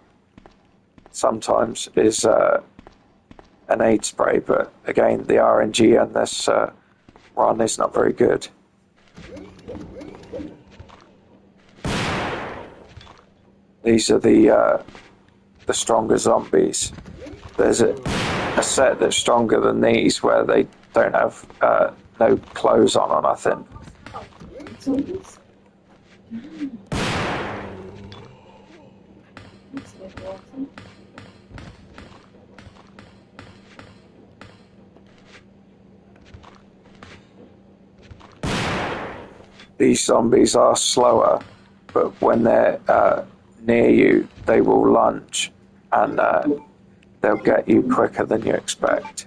sometimes is an aid spray, but again, the RNG on this run is not very good. These are the stronger zombies. There's a set that's stronger than these where they don't have no clothes on or nothing. These zombies are slower, but when they're near you, they will lunge and they'll get you quicker than you expect.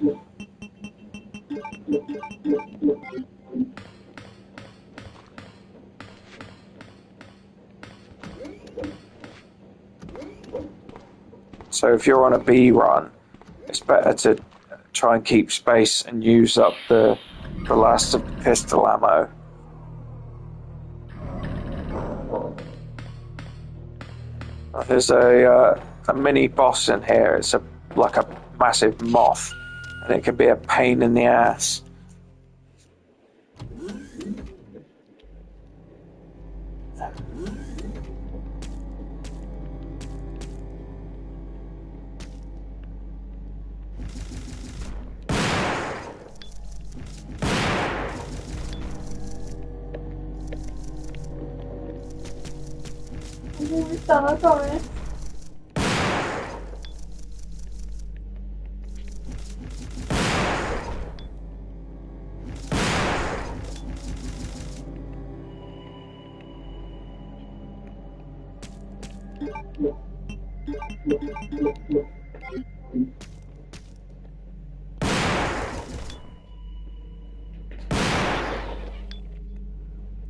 So if you're on a B run, it's better to try and keep space and use up the last of the pistol ammo. There's a mini boss in here. It's like a massive moth, and it can be a pain in the ass. Sorry.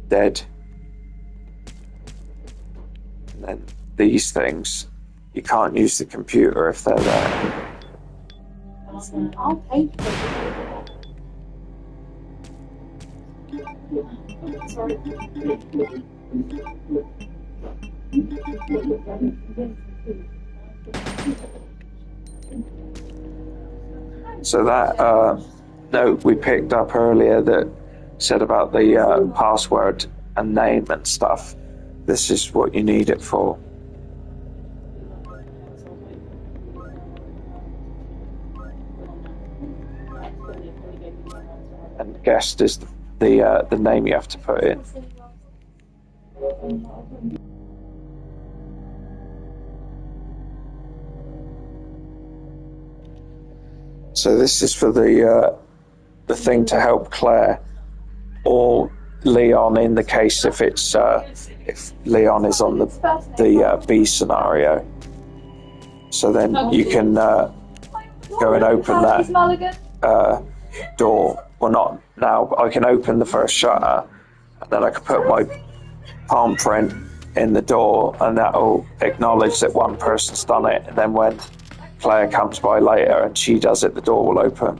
Dead. And then these things, you can't use the computer if they're there. I'll pay for it. Sorry. So that note we picked up earlier that said about the password and name and stuff, this is what you need it for. And guest is the name you have to put in. So this is for the thing to help Claire or Leon in the case if it's if Leon is on the B scenario. So then you can go and open that door. Well, not now. I can open the first shutter, and then I can put my palm print in the door, and that'll acknowledge that one person's done it. And then when Claire comes by later and she does it, the door will open.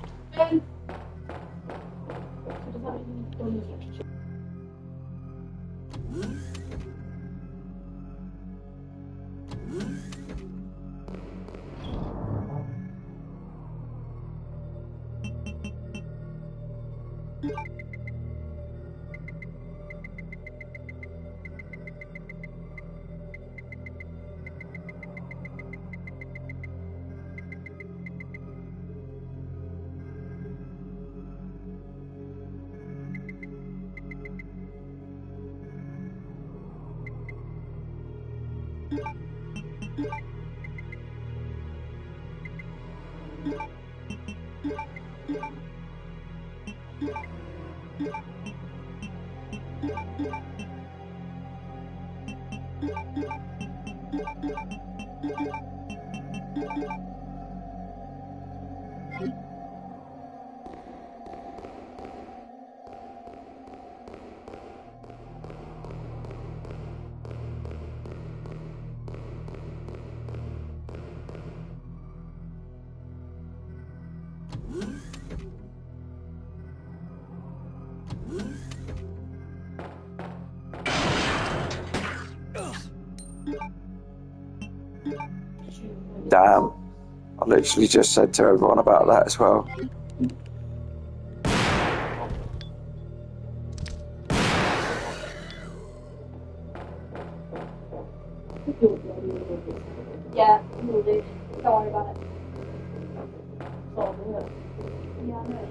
Damn. I literally just said to everyone about that as well. Yeah, we'll do. Don't worry about it. Yeah, I know.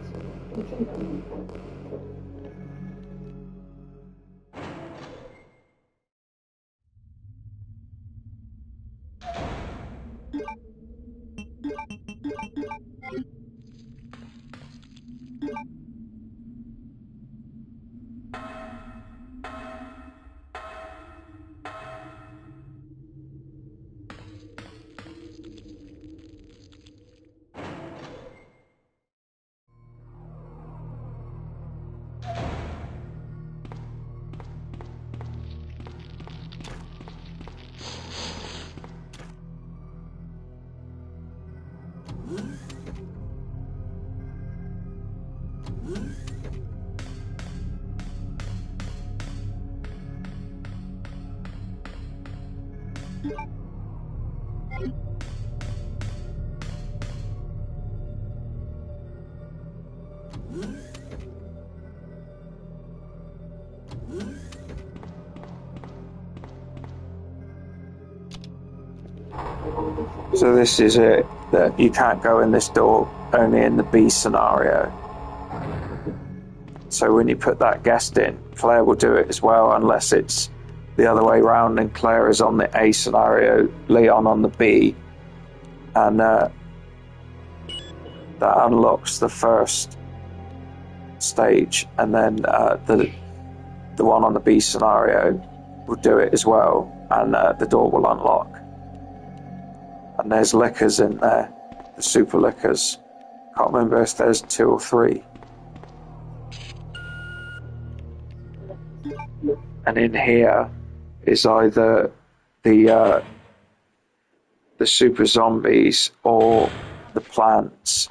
So this is it, that you can't go in this door, only in the B scenario. So when you put that guest in, Claire will do it as well, unless it's the other way around and Claire is on the A scenario, Leon on the B. And that unlocks the first stage, and then the one on the B scenario will do it as well, and the door will unlock. And there's liquors in there, the super liquors. Can't remember if there's 2 or 3. And in here is either the super zombies or the plants.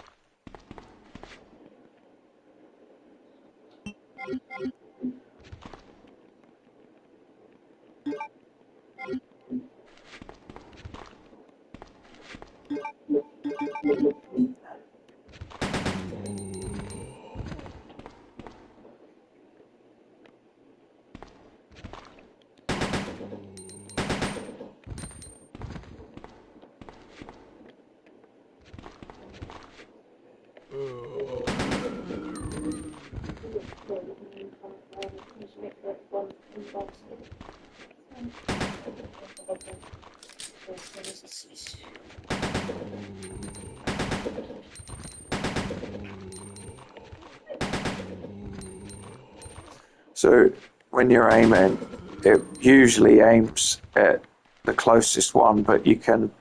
So when you're aiming, it usually aims at the closest one, but you can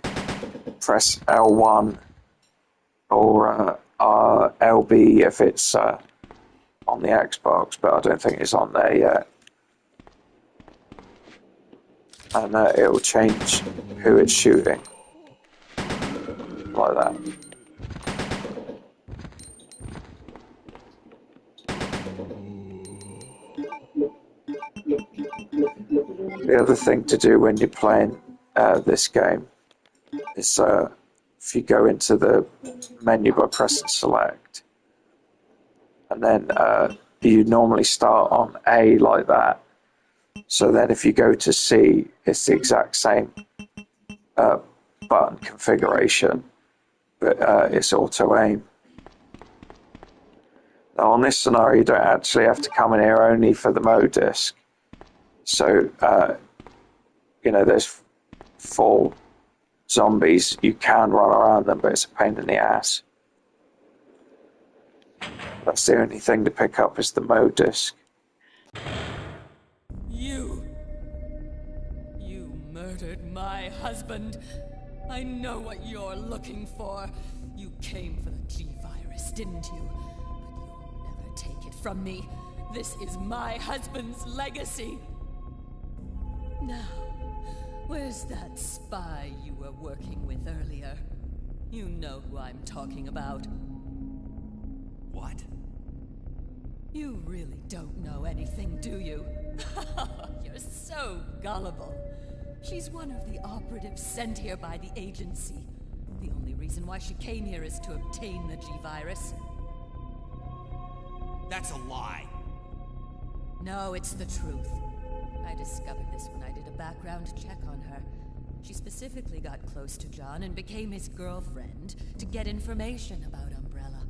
press L1 or LB if it's on the Xbox, but I don't think it's on there yet. And it will change who it's shooting, like that. The other thing to do when you're playing this game is if you go into the menu by pressing select, and then you normally start on A like that. So then if you go to C, it's the exact same button configuration, but it's auto aim. Now on this scenario, you don't actually have to come in here only for the mode disc. So, you know, there's 4 zombies. You can run around them, but it's a pain in the ass. That's the only thing to pick up is the mode disc. You murdered my husband. I know what you're looking for. You came for the G-Virus, didn't you? But you'll never take it from me. This is my husband's legacy. Now, where's that spy you were working with earlier? You know who I'm talking about. What? You really don't know anything, do you? You're so gullible. She's one of the operatives sent here by the agency. The only reason why she came here is to obtain the G-Virus. That's a lie. No, it's the truth. I discovered this when I did a background check on her. She specifically got close to John and became his girlfriend to get information about Umbrella.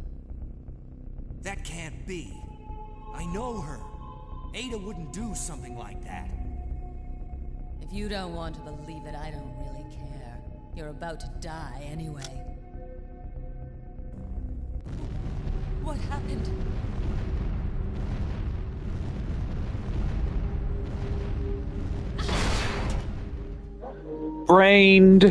That can't be. I know her. Ada wouldn't do something like that. If you don't want to believe it, I don't really care. You're about to die anyway. What happened? Brained.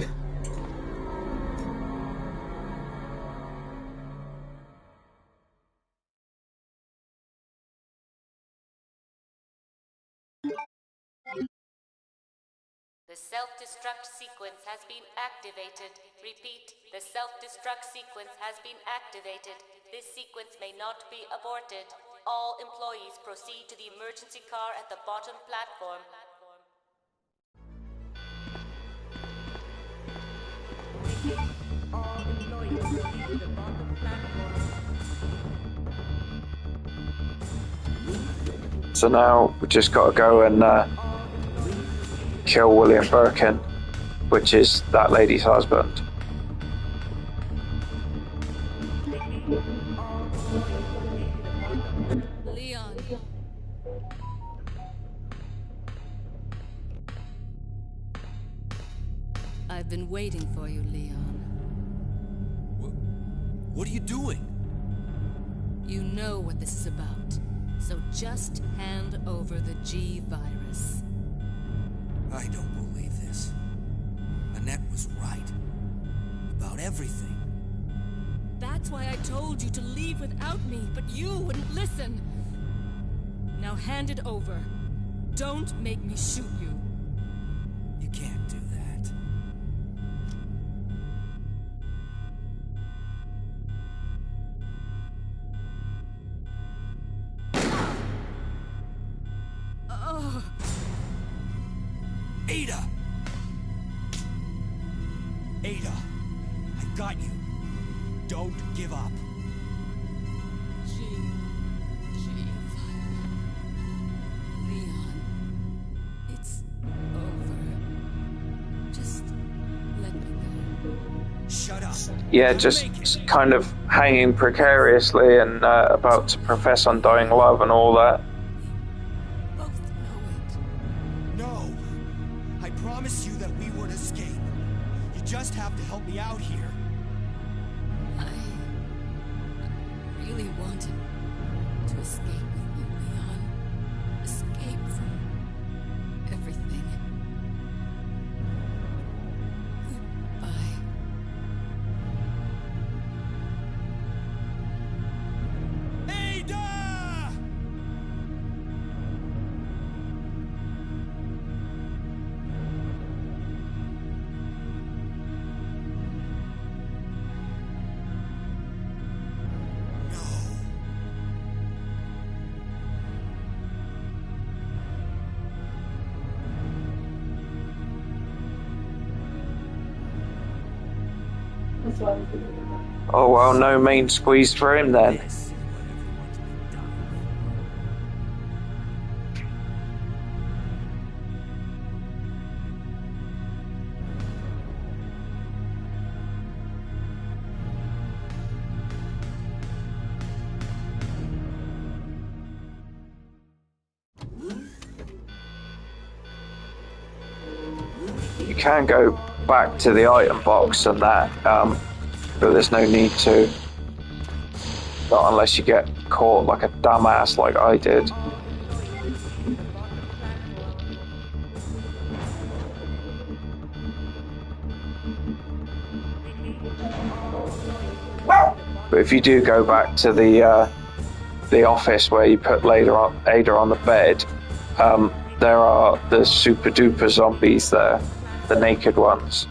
The self-destruct sequence has been activated. Repeat, the self-destruct sequence has been activated. This sequence may not be aborted. All employees proceed to the emergency car at the bottom platform. All employees proceed to the bottom platform. So now we just got to go and kill William Birkin, which is that lady's husband. Leon. I've been waiting for you, Leon. What are you doing? You know what this is about, so just hand over the G-Virus. I don't believe this. Annette was right. About everything. That's why I told you to leave without me, but you wouldn't listen. Now hand it over. Don't make me shoot you. You can't do that. Ada! Ada, I've got you. Don't give up. Leon, it's over. Just let me go. Shut up. Yeah, just kind of hanging precariously and about to profess undying love and all that. No. I promised you that we would escape. You just have to help me out here. I really wanted to escape with you, Leon. Escape from everything. Goodbye. Ada! Oh well, no main squeeze for him then. You can go back to the item box and that, but there's no need to. Not unless you get caught like a dumbass like I did. But if you do go back to the office where you put Ada on the bed, there are the super duper zombies there, the naked ones.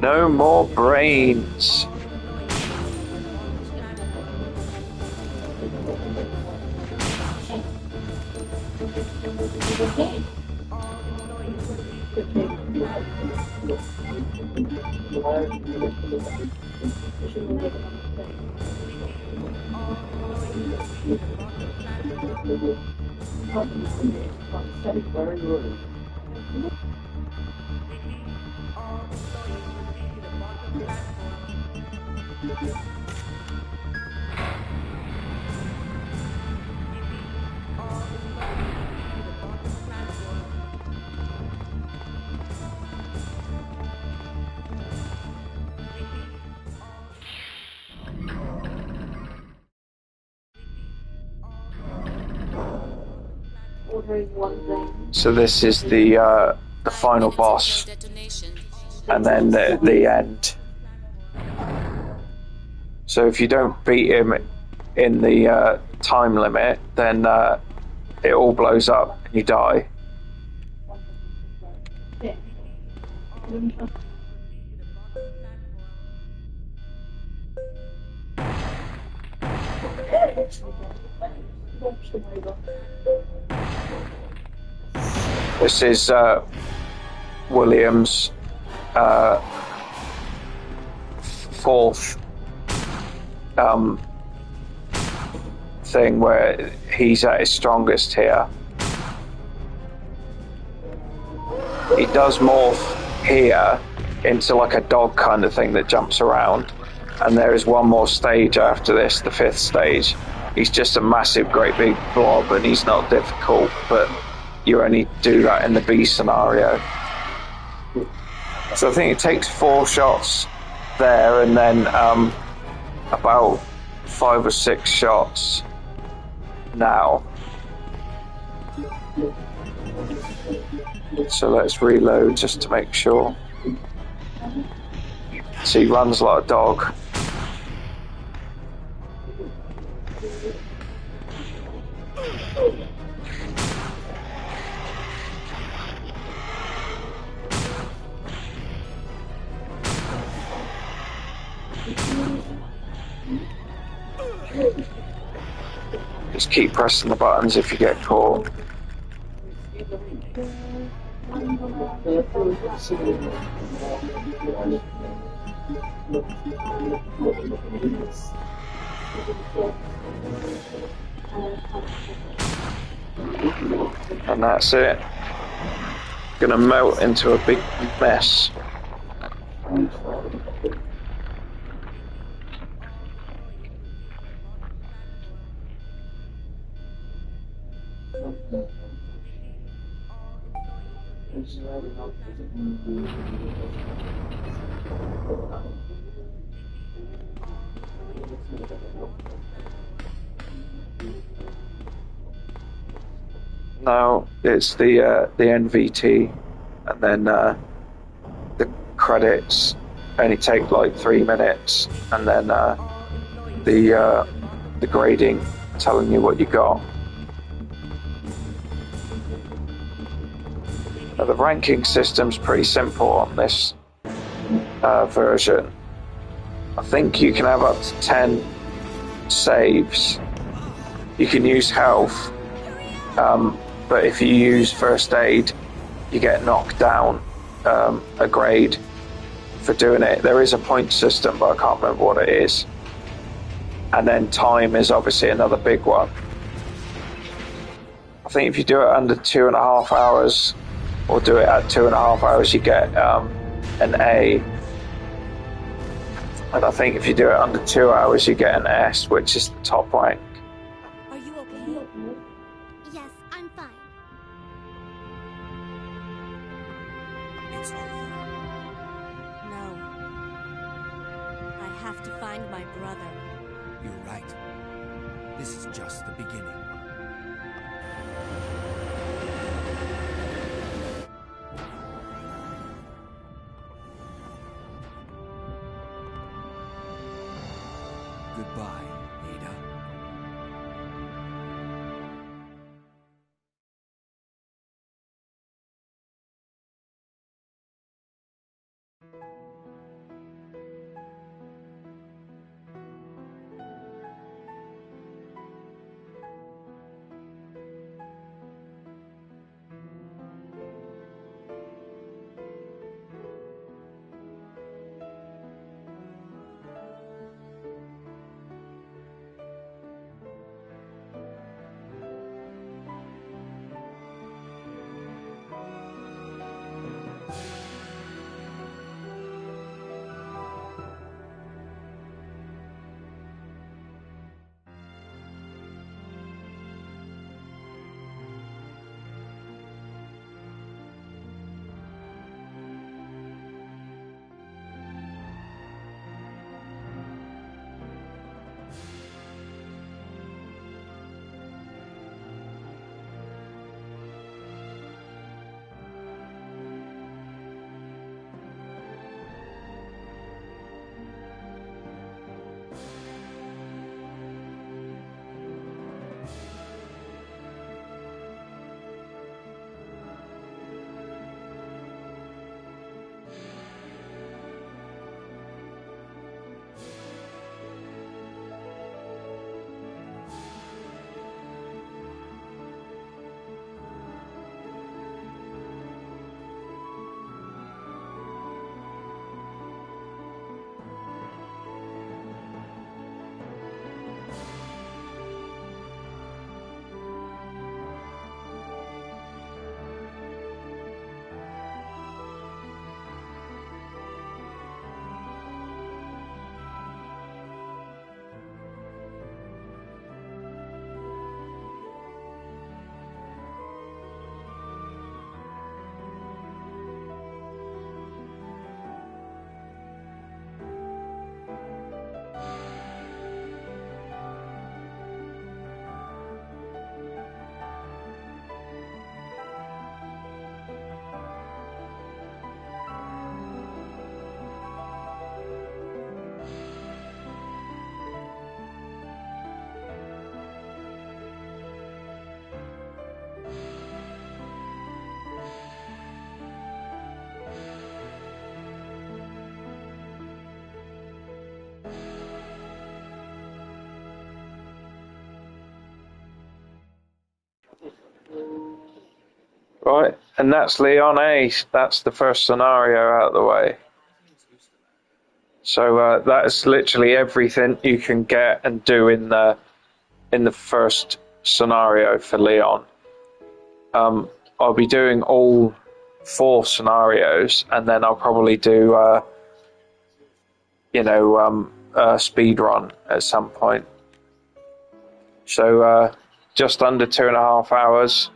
No more brains. So this is the final boss, and then the end. So if you don't beat him in the time limit, then it all blows up and you die. This is William's fourth thing where he's at his strongest here. He does morph here into like a dog kind of thing that jumps around, and there is one more stage after this, the fifth stage, he's just a massive, great big blob, and he's not difficult, but you only do that in the B scenario. So I think it takes 4 shots there, and then about 5 or 6 shots now. So let's reload just to make sure. So he runs like a dog. Just keep pressing the buttons if you get caught. And that's it. Gonna melt into a big mess. Now it's the NVT, and then the credits only take like 3 minutes, and then the grading telling you what you got. Now, the ranking system's pretty simple on this version. I think you can have up to 10 saves. You can use health, but if you use first aid, you get knocked down a grade for doing it. There is a point system, but I can't remember what it is. And then time is obviously another big one. I think if you do it under 2.5 hours, or do it at 2.5 hours, you get an A. And I think if you do it under 2 hours, you get an S, which is the top rank. Are you okay? Yes, I'm fine. It's over. No. I have to find my brother. You're right. This is just the beginning. Goodbye, Ada. Right, and that's Leon A. That's the first scenario out of the way. So that's literally everything you can get and do in the first scenario for Leon. I'll be doing all 4 scenarios, and then I'll probably do a speed run at some point. So just under 2.5 hours.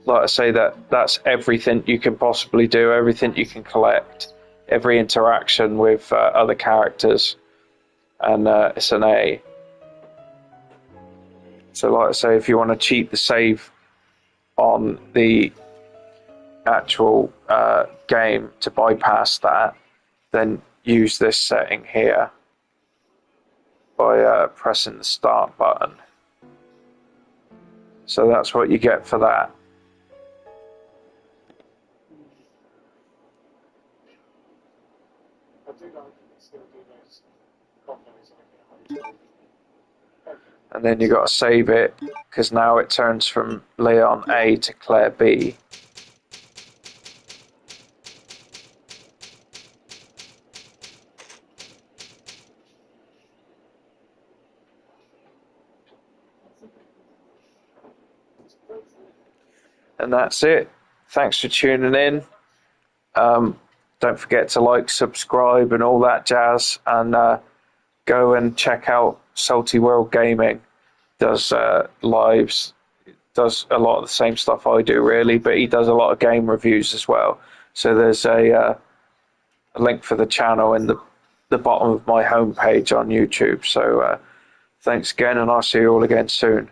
Like I say, that's everything you can possibly do, everything you can collect, every interaction with other characters, and it's an A. So like I say, if you want to cheat the save on the actual game to bypass that, then use this setting here by pressing the start button. So that's what you get for that. And then you got to save it, because now it turns from Leon A to Claire B. And that's it. Thanks for tuning in. Don't forget to like, subscribe, and all that jazz. And go and check out Salty World Gaming. Does lives, does a lot of the same stuff I do, really, but he does a lot of game reviews as well. So there's a link for the channel in the bottom of my homepage on YouTube. So thanks again, and I'll see you all again soon.